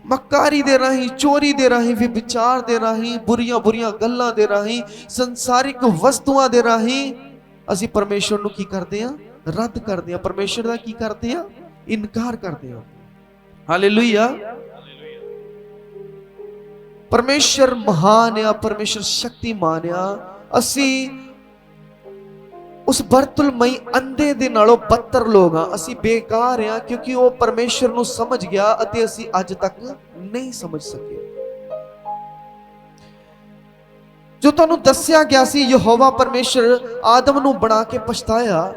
ਮਕਾਰੀ ਦੇ ਰਾਹੀਂ, ਚੋਰੀ ਦੇ ਰਾਹੀਂ, ਵਿਚਾਰ ਦੇ ਰਾਹੀਂ, ਬੁਰੀਆਂ ਗੱਲਾਂ ਦੇ ਰਾਹੀਂ, ਸੰਸਾਰਿਕ ਵਸਤੂਆਂ ਦੇ ਰਾਹੀਂ ਅਸੀਂ ਪਰਮੇਸ਼ਰ ਨੂੰ ਕੀ ਕਰਦੇ ਹਾਂ? ਰੱਦ ਕਰਦੇ ਹਾਂ। ਪਰਮੇਸ਼ਰ ਦਾ ਕੀ ਕਰਦੇ ਹਾਂ? ਇਨਕਾਰ ਕਰਦੇ ਹਾਂ। ਹਾਲੇਲੂਇਆ। ਪਰਮੇਸ਼ਰ ਮਹਾਨ ਆ, ਪਰਮੇਸ਼ਰ ਸ਼ਕਤੀਮਾਨ ਆ। ਅਸੀਂ ਉਸ ਬਰਤੁਲਮਈ ਅੰਧੇ ਦੇ ਨਾਲੋਂ ਬੱਤਰ ਲੋਕ ਆ। ਅਸੀਂ ਬੇਕਾਰ ਆ, ਕਿਉਂਕਿ ਉਹ ਪਰਮੇਸ਼ਰ ਨੂੰ ਸਮਝ ਗਿਆ ਅਤੇ ਅਸੀਂ ਅੱਜ ਤੱਕ ਨਹੀਂ ਸਮਝ ਸਕੇ। ਜੋ ਤੁਹਾਨੂੰ ਦੱਸਿਆ ਗਿਆ ਸੀ, ਯਹੋਵਾ ਪਰਮੇਸ਼ਰ ਆਦਮ ਨੂੰ ਬਣਾ ਕੇ ਪਛਤਾਇਆ।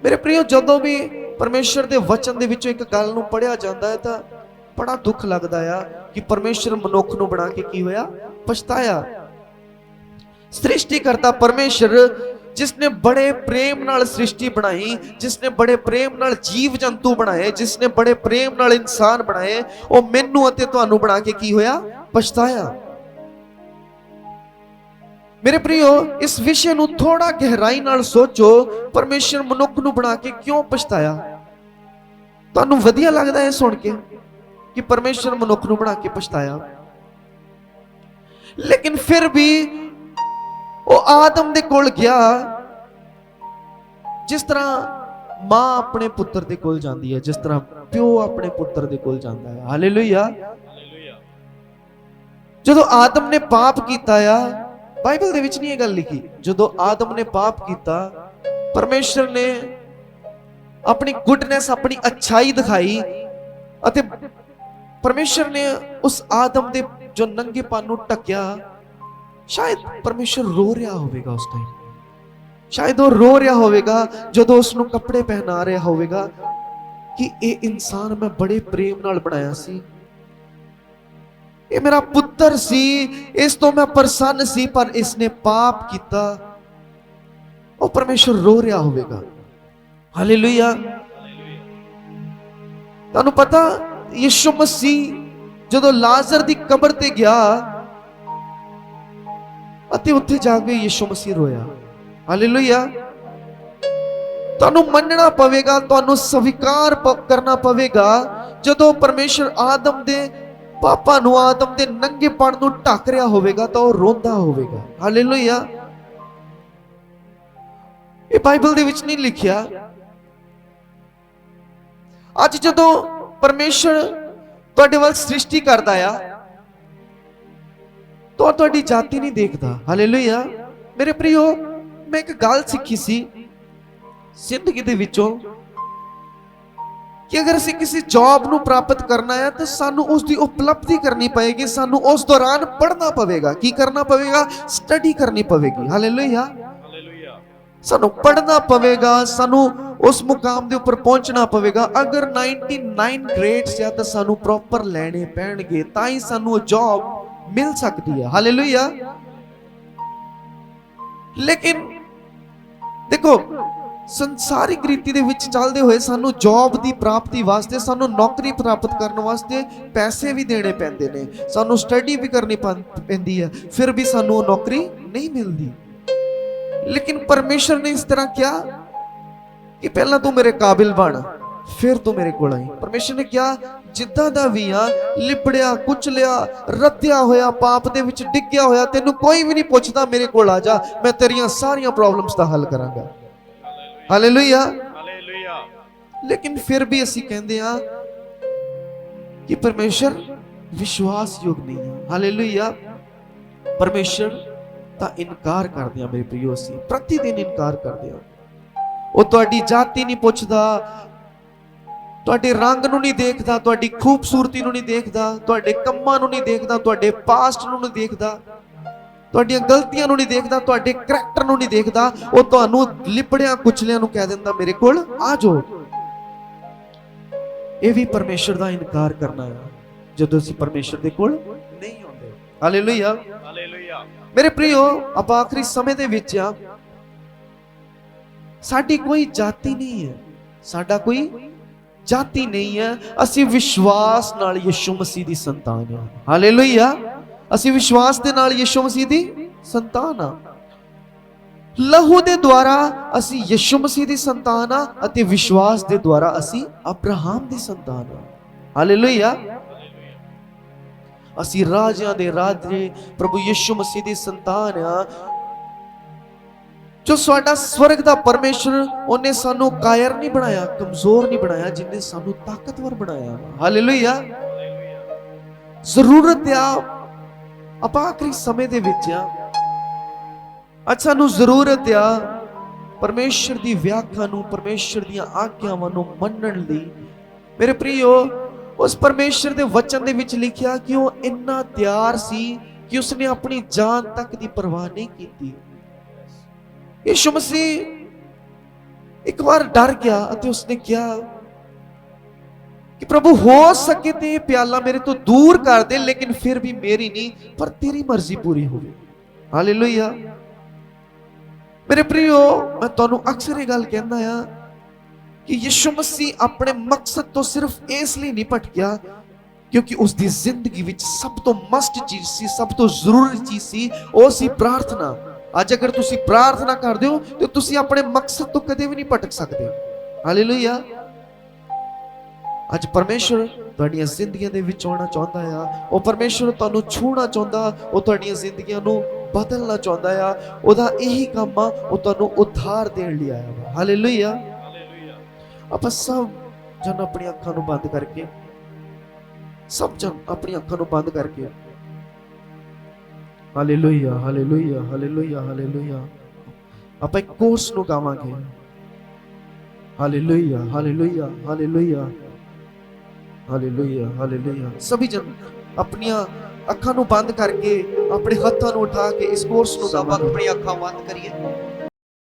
ਮੇਰੇ ਪ੍ਰਿਯੋ, ਜਦੋਂ ਵੀ ਪਰਮੇਸ਼ਰ ਦੇ ਵਚਨ ਦੇ ਵਿੱਚੋਂ ਇੱਕ ਗੱਲ ਨੂੰ ਪੜ੍ਹਿਆ ਜਾਂਦਾ ਹੈ ਤਾਂ ਬੜਾ ਦੁੱਖ ਲੱਗਦਾ ਆ ਕਿ ਪਰਮੇਸ਼ਰ ਮਨੁੱਖ ਨੂੰ ਬਣਾ ਕੇ ਕੀ ਹੋਇਆ? ਪਛਤਾਇਆ। ਸ੍ਰਿਸ਼ਟੀ ਕਰਤਾ ਪਰਮੇਸ਼ਰ, ਜਿਸਨੇ ਬੜੇ ਪ੍ਰੇਮ ਨਾਲ ਸ੍ਰਿਸ਼ਟੀ ਬਣਾਈ, ਜਿਸਨੇ ਬੜੇ ਪ੍ਰੇਮ ਨਾਲ ਜੀਵ ਜੰਤੂ ਬਣਾਏ, ਜਿਸਨੇ ਬੜੇ ਪ੍ਰੇਮ ਨਾਲ ਇਨਸਾਨ ਬਣਾਏ, ਉਹ ਮੈਨੂੰ ਅਤੇ ਤੁਹਾਨੂੰ ਬਣਾ ਕੇ ਕੀ ਹੋਇਆ? ਪਛਤਾਇਆ। ਮੇਰੇ ਪ੍ਰਿਯੋ, ਇਸ ਵਿਸ਼ੇ ਨੂੰ ਥੋੜਾ ਗਹਿਰਾਈ ਨਾਲ ਸੋਚੋ। ਪਰਮੇਸ਼ਰ ਮਨੁੱਖ ਨੂੰ ਬਣਾ ਕੇ ਕਿਉਂ ਪਛਤਾਇਆ? ਤੁਹਾਨੂੰ ਵਧੀਆ ਲੱਗਦਾ ਹੈ ਸੁਣ ਕੇ ਕਿ ਪਰਮੇਸ਼ਰ ਮਨੁੱਖ ਨੂੰ ਬਣਾ ਕੇ ਪਛਤਾਇਆ? ਲੇਕਿਨ ਫਿਰ ਵੀ ਉਹ ਆਦਮ ਦੇ ਕੋਲ ਗਿਆ, ਜਿਸ ਤਰ੍ਹਾਂ ਮਾਂ ਆਪਣੇ ਪੁੱਤਰ ਦੇ ਕੋਲ ਜਾਂਦੀ ਹੈ, ਜਿਸ ਤਰ੍ਹਾਂ ਪਿਓ ਆਪਣੇ ਪੁੱਤਰ ਦੇ ਕੋਲ ਜਾਂਦਾ ਹੈ। ਹਾਲੇਲੂਇਆ। ਜਦੋਂ ਆਦਮ ਨੇ ਪਾਪ ਕੀਤਾ ਆ, ਬਾਈਬਲ ਦੇ ਵਿੱਚ ਨਹੀਂ ਇਹ ਗੱਲ ਲਿਖੀ, ਜਦੋਂ ਆਦਮ ਨੇ ਪਾਪ ਕੀਤਾ, ਪਰਮੇਸ਼ਰ ਨੇ ਆਪਣੀ ਗੁੱਡਨੈਸ, ਆਪਣੀ ਅੱਛਾਈ ਦਿਖਾਈ ਅਤੇ ਪਰਮੇਸ਼ਰ ਨੇ ਉਸ ਆਦਮ ਦੇ ਜੋ ਨੰਗੇਪਨ ਨੂੰ ਢੱਕਿਆ। ਸ਼ਾਇਦ ਪਰਮੇਸ਼ਰ ਰੋ ਰਿਹਾ ਹੋਵੇਗਾ ਉਸ ਟਾਈਮ। ਸ਼ਾਇਦ ਉਹ ਰੋ ਰਿਹਾ ਹੋਵੇਗਾ ਜਦੋਂ ਉਸ ਨੂੰ ਕੱਪੜੇ ਪਹਿਨਾ ਰਿਹਾ ਹੋਵੇਗਾ ਕਿ ਇਹ ਇਨਸਾਨ ਮੈਂ ਬੜੇ ਪ੍ਰੇਮ ਨਾਲ ਬਣਾਇਆ ਸੀ, ਇਹ ਮੇਰਾ ਪੁੱਤਰ ਸੀ, ਇਸ ਤੋਂ ਮੈਂ ਪ੍ਰਸੰਨ ਸੀ, ਪਰ ਇਸਨੇ ਪਾਪ ਕੀਤਾ। ਉਹ ਪਰਮੇਸ਼ਰ ਰੋ ਰਿਹਾ ਹੋਵੇਗਾ। ਹਾਲੇਲੂਇਆ। ਤੁਹਾਨੂੰ ਪਤਾ, ਯਿਸੂ ਮਸੀਹ ਜਦੋਂ ਲਾਜ਼ਰ ਦੀ ਕਬਰ ਤੇ ਗਿਆ ਅਤੇ ਉੱਥੇ ਜਾ ਕੇ ਯਿਸੂ ਮਸੀਹ ਰੋਇਆ। ਹਾਲੇਲੂਇਆ। ਤੁਹਾਨੂੰ ਮੰਨਣਾ ਪਵੇਗਾ, ਤੁਹਾਨੂੰ ਸਵੀਕਾਰ ਕਰਨਾ ਪਵੇਗਾ, ਜਦੋਂ ਪਰਮੇਸ਼ਰ ਆਦਮ ਦੇ ਪਾਪਾ ਨੂੰ, ਆਦਮ ਦੇ ਨੰਗੇਪਣ ਨੂੰ ਢੱਕ ਰਿਹਾ ਹੋਵੇਗਾ ਤਾਂ ਉਹ ਰੋਂਦਾ ਹੋਵੇਗਾ। ਹਾਲੇਲੂਇਆ। ਇਹ ਬਾਈਬਲ ਦੇ ਵਿੱਚ ਨਹੀਂ ਲਿਖਿਆ। ਅੱਜ ਜਦੋਂ ਪਰਮੇਸ਼ਰ ਤੁਹਾਡੇ ਵੱਲ ਸ੍ਰਿਸ਼ਟੀ ਕਰਦਾ ਆ ਤਾਂ ਤੁਹਾਡੀ ਜਾਤੀ ਨਹੀਂ ਦੇਖਦਾ। ਹਾਲੇਲੂਇਆ। ਮੇਰੇ ਪ੍ਰਿਯੋ, ਮੈਂ ਇੱਕ ਗੱਲ ਸਿੱਖੀ ਸੀ ਜ਼ਿੰਦਗੀ ਦੇ ਵਿੱਚੋਂ ਕਿ ਅਗਰ ਅਸੀਂ ਕਿਸੇ ਜੌਬ ਨੂੰ ਪ੍ਰਾਪਤ ਕਰਨਾ ਹੈ ਤਾਂ ਸਾਨੂੰ ਉਸ ਦੀ ਉਪਲਬਧੀ ਕਰਨੀ ਪਏਗੀ। ਸਾਨੂੰ ਉਸ ਦੌਰਾਨ ਪੜ੍ਹਨਾ ਪਵੇਗਾ। ਕੀ ਕਰਨਾ ਪਵੇਗਾ? ਸਟੱਡੀ ਕਰਨੀ ਪਵੇਗੀ। ਹਾਲੇਲੂਇਆ। ਸਾਨੂੰ ਪੜ੍ਹਨਾ ਪਵੇਗਾ, ਸਾਨੂੰ ਉਸ ਮੁਕਾਮ ਦੇ ਉੱਪਰ ਪਹੁੰਚਣਾ ਪਵੇਗਾ। ਅਗਰ 99 ਗ੍ਰੇਡਸ ਆ ਤਾਂ ਸਾਨੂੰ ਪ੍ਰੋਪਰ ਲੈਣੇ ਪੈਣਗੇ, ਤਾਂ ਹੀ ਸਾਨੂੰ ਉਹ ਜੌਬ ਮਿਲ ਸਕਦੀ ਹੈ। ਹਾਲੇਲੂਇਆ। ਲੇਕਿਨ ਦੇਖੋ, ਸੰਸਾਰਿਕ ਰੀਤੀ ਦੇ ਵਿੱਚ ਚੱਲਦੇ ਹੋਏ ਸਾਨੂੰ ਜੌਬ ਦੀ ਪ੍ਰਾਪਤੀ ਵਾਸਤੇ, ਸਾਨੂੰ ਨੌਕਰੀ ਪ੍ਰਾਪਤ ਕਰਨ ਵਾਸਤੇ ਪੈਸੇ ਵੀ ਦੇਣੇ ਪੈਂਦੇ ਨੇ, ਸਾਨੂੰ ਸਟੱਡੀ ਵੀ ਕਰਨੀ ਪੈਂਦੀ ਹੈ, ਫਿਰ ਵੀ ਸਾਨੂੰ ਉਹ ਨੌਕਰੀ ਨਹੀਂ ਮਿਲਦੀ। ਲੇਕਿਨ ਪਰਮੇਸ਼ਰ ਨੇ ਇਸ ਤਰ੍ਹਾਂ ਕਿਹਾ ਕਿ ਪਹਿਲਾਂ ਤੂੰ ਮੇਰੇ ਕਾਬਿਲ ਬਣ, ਫਿਰ ਤੂੰ ਮੇਰੇ ਕੋਲ ਆਈ। ਪਰਮੇਸ਼ਰ ਨੇ ਕਿਹਾ, ਜਿੱਦਾਂ ਦਾ ਵੀ ਆ, ਲਿਬੜਿਆ, ਕੁਚਲਿਆ, ਰੱਦਿਆ ਹੋਇਆ, ਪਾਪ ਦੇ ਵਿੱਚ ਡਿੱਗਿਆ ਹੋਇਆ, ਤੈਨੂੰ ਕੋਈ ਵੀ ਨਹੀਂ ਪੁੱਛਦਾ, ਮੇਰੇ ਕੋਲ ਆ ਜਾ, ਮੈਂ ਤੇਰੀਆਂ ਸਾਰੀਆਂ ਪ੍ਰੋਬਲਮਸ ਦਾ ਹੱਲ ਕਰਾਂਗਾ। ਹਾਲੇਲੂਇਆ। ਲੇਕਿਨ ਫਿਰ ਵੀ ਅਸੀਂ ਕਹਿੰਦੇ ਆ ਕਿ ਪਰਮੇਸ਼ਰ ਵਿਸ਼ਵਾਸਯੋਗ ਨਹੀਂ ਹੈ। ਹਾਲੇਲੂਇਆ। ਪਰਮੇਸ਼ਰ ਤਾਂ ਇਨਕਾਰ ਕਰਦੇ ਆ ਮੇਰੇ ਪ੍ਰਿਯੋ, ਅਸੀਂ ਪ੍ਰਤੀ ਦਿਨ ਇਨਕਾਰ ਕਰਦੇ ਆ। ਉਹ ਤੁਹਾਡੀ ਜਾਤੀ ਨਹੀਂ ਪੁੱਛਦਾ, ਤੁਹਾਡੇ ਰੰਗ ਨੂੰ ਨਹੀਂ ਦੇਖਦਾ, ਤੁਹਾਡੀ ਖੂਬਸੂਰਤੀ ਨੂੰ ਨਹੀਂ ਦੇਖਦਾ, ਤੁਹਾਡੇ ਕੰਮਾਂ ਨੂੰ ਨਹੀਂ ਦੇਖਦਾ, ਤੁਹਾਡੇ ਪਾਸਟ ਨੂੰ ਨਹੀਂ ਦੇਖਦਾ, ਤੁਹਾਡੀਆਂ ਗਲਤੀਆਂ ਨੂੰ ਨਹੀਂ ਦੇਖਦਾ, ਤੁਹਾਡੇ ਕਰੈਕਟਰ ਨੂੰ ਨਹੀਂ ਦੇਖਦਾ। ਉਹ ਤੁਹਾਨੂੰ ਲਿਬੜਿਆਂ ਕੁਚਲਿਆਂ ਨੂੰ ਕਹਿ ਦਿੰਦਾ, ਮੇਰੇ ਕੋਲ ਆ ਜਾਓ। ਇਹ ਵੀ ਪਰਮੇਸ਼ਰ ਦਾ ਇਨਕਾਰ ਕਰਨਾ ਹੈ ਜਦੋਂ ਅਸੀਂ ਪਰਮੇਸ਼ਰ ਦੇ ਕੋਲ ਨਹੀਂ ਆਉਂਦੇ। ਹਾਲੇਲੂਇਆ। ਹਾਲੇਲੂਇਆ। ਮੇਰੇ ਪ੍ਰਿਓ, ਆਪਾਂ ਆਖਰੀ ਸਮੇਂ ਦੇ ਵਿੱਚ ਆ। ਸਾਡੀ ਕੋਈ ਜਾਤੀ ਨਹੀਂ ਹੈ, ਸਾਡਾ ਕੋਈ ਜਾਤੀ ਨਹੀਂ ਹੈ। ਅਸੀਂ ਵਿਸ਼ਵਾਸ ਨਾਲ ਯਿਸੂ ਮਸੀਹ ਦੀ ਸੰਤਾਨ ਹਾਂ। ਹਾਲੇਲੂਇਆ। ਅਸੀਂ ਵਿਸ਼ਵਾਸ ਦੇ ਨਾਲ ਯਿਸੂ ਮਸੀਹ ਦੀ ਸੰਤਾਨ ਹਾਂ। ਲਹੂ ਦੇ ਦੁਆਰਾ ਅਸੀਂ ਯਿਸੂ ਮਸੀਹ ਦੀ ਸੰਤਾਨ ਹਾਂ ਅਤੇ ਵਿਸ਼ਵਾਸ ਦੇ ਦੁਆਰਾ ਅਸੀਂ ਅਬਰਾਹਮ ਦੀ ਸੰਤਾਨ ਹਾਂ। ਹਾਲੇਲੂਇਆ। ਅਸੀਂ ਰਾਜਿਆਂ ਦੇ ਰਾਜੇ ਪ੍ਰਭੂ ਯਿਸੂ ਮਸੀਹ ਦੀ ਸੰਤਾਨ ਆ। ਜੋ ਸਾਡਾ ਸਵਰਗ ਦਾ ਪਰਮੇਸ਼ਰ, ਉਹਨੇ ਸਾਨੂੰ ਕਾਇਰ ਨਹੀਂ ਬਣਾਇਆ, ਕਮਜ਼ੋਰ ਨਹੀਂ ਬਣਾਇਆ, ਜਿੰਨੇ ਸਾਨੂੰ ਤਾਕਤਵਰ ਬਣਾਇਆ। ਹਾਲੇਲੂਇਆ। ਜ਼ਰੂਰਤ ਆ, ਆਪਾਂ ਆਖਰੀ ਸਮੇਂ ਦੇ ਵਿੱਚ ਆ, ਅੱਜ ਸਾਨੂੰ ਜ਼ਰੂਰਤ ਆ ਪਰਮੇਸ਼ਰ ਦੀ ਵਿਆਖਿਆ ਨੂੰ, ਪਰਮੇਸ਼ਰ ਦੀਆਂ ਆਗਿਆਵਾਂ ਨੂੰ ਮੰਨਣ ਲਈ। ਮੇਰੇ ਪ੍ਰਿਓ, ਉਸ ਪਰਮੇਸ਼ਰ ਦੇ ਵਚਨ ਦੇ ਵਿੱਚ ਲਿਖਿਆ ਕਿ ਉਹ ਇੰਨਾ ਤਿਆਰ ਸੀ ਕਿ ਉਸਨੇ ਆਪਣੀ ਜਾਨ ਤੱਕ ਦੀ ਪਰਵਾਹ ਨਹੀਂ ਕੀਤੀ। ਯਿਸੂ ਮਸੀਹ ਇੱਕ ਵਾਰ ਡਰ ਗਿਆ ਅਤੇ ਉਸਨੇ ਕਿਹਾ ਕਿ ਪ੍ਰਭੂ, ਹੋ ਸਕੇ ਤੇ ਇਹ ਪਿਆਲਾ ਮੇਰੇ ਤੋਂ ਦੂਰ ਕਰ ਦੇ, ਲੇਕਿਨ ਫਿਰ ਵੀ ਮੇਰੀ ਨਹੀਂ ਪਰ ਤੇਰੀ ਮਰਜ਼ੀ ਪੂਰੀ ਹੋਵੇ। ਹਾਲੇਲੂਇਆ। ਮੇਰੇ ਪ੍ਰਿਓ, ਮੈਂ ਤੁਹਾਨੂੰ ਅਕਸਰ ਇਹ ਗੱਲ ਕਹਿੰਦਾ ਆ ਕਿ ਯਿਸੂ ਮਸੀਹ ਆਪਣੇ ਮਕਸਦ ਤੋਂ ਸਿਰਫ ਇਸ ਲਈ ਨਹੀਂ ਭਟਕਿਆ ਕਿਉਂਕਿ ਉਸ ਦੀ ਜ਼ਿੰਦਗੀ ਵਿੱਚ ਸਭ ਤੋਂ ਮਸਟ ਚੀਜ਼ ਸੀ, ਸਭ ਤੋਂ ਜ਼ਰੂਰੀ ਚੀਜ਼ ਸੀ, ਉਹ ਸੀ ਪ੍ਰਾਰਥਨਾ। ਅੱਜ ਅਗਰ ਤੁਸੀਂ ਪ੍ਰਾਰਥਨਾ ਕਰਦੇ ਹੋ ਤੇ ਤੁਸੀਂ ਆਪਣੇ ਮਕਸਦ ਤੋਂ ਕਦੇ ਵੀ ਨਹੀਂ ਭਟਕ ਸਕਦੇ। ਹਾਲੇਲੂਇਆ। ਅੱਜ ਪਰਮੇਸ਼ਰ ਤੁਹਾਡੀਆਂ ਜ਼ਿੰਦਗੀਆਂ ਦੇ ਵਿੱਚ ਆਉਣਾ ਚਾਹੁੰਦਾ ਆ। ਉਹ ਪਰਮੇਸ਼ਰ ਤੁਹਾਨੂੰ ਛੂਹਣਾ ਚਾਹੁੰਦਾ, ਉਹ ਤੁਹਾਡੀਆਂ ਜ਼ਿੰਦਗੀਆਂ ਨੂੰ ਬਦਲਣਾ ਚਾਹੁੰਦਾ ਆ। ਉਹਦਾ ਇਹੀ ਕੰਮ ਆ, ਉਹ ਤੁਹਾਨੂੰ ਉਧਾਰ ਦੇਣ ਲਈ ਆਇਆ ਵਾ। ਹਾਲੇਲੂਇਆ। ਆਪਾਂ ਸਭ ਜਨ ਆਪਣੀਆਂ ਅੱਖਾਂ ਨੂੰ ਬੰਦ ਕਰਕੇ, ਸਭ ਜਨ ਆਪਣੀਆਂ ਅੱਖਾਂ ਨੂੰ ਬੰਦ ਕਰਕੇ, ਹਾਲੇਲੂਇਆ, ਹਾਲੇਲੂਇਆ, ਹਾਲੇਲੂਇਆ, ਹਾਲੇਲੂਇਆ, ਆਪਾਂ ਇੱਕ ਕੋਰਸ ਨੂੰ ਗਾਵਾਂਗੇ। Hallelujah, hallelujah, hallelujah, hallelujah, hallelujah. ਸਭੀ ਜਨ ਆਪਣੀਆਂ ਅੱਖਾਂ ਨੂੰ ਬੰਦ ਕਰਕੇ, ਆਪਣੇ ਹੱਥਾਂ ਨੂੰ ਉਠਾ ਕੇ ਇਸ ਕੋਰਸ ਨੂੰ ਗਾਵਾਂਗੇ। ਆਪਣੀ ਅੱਖਾਂ ਬੰਦ ਕਰੀਏ।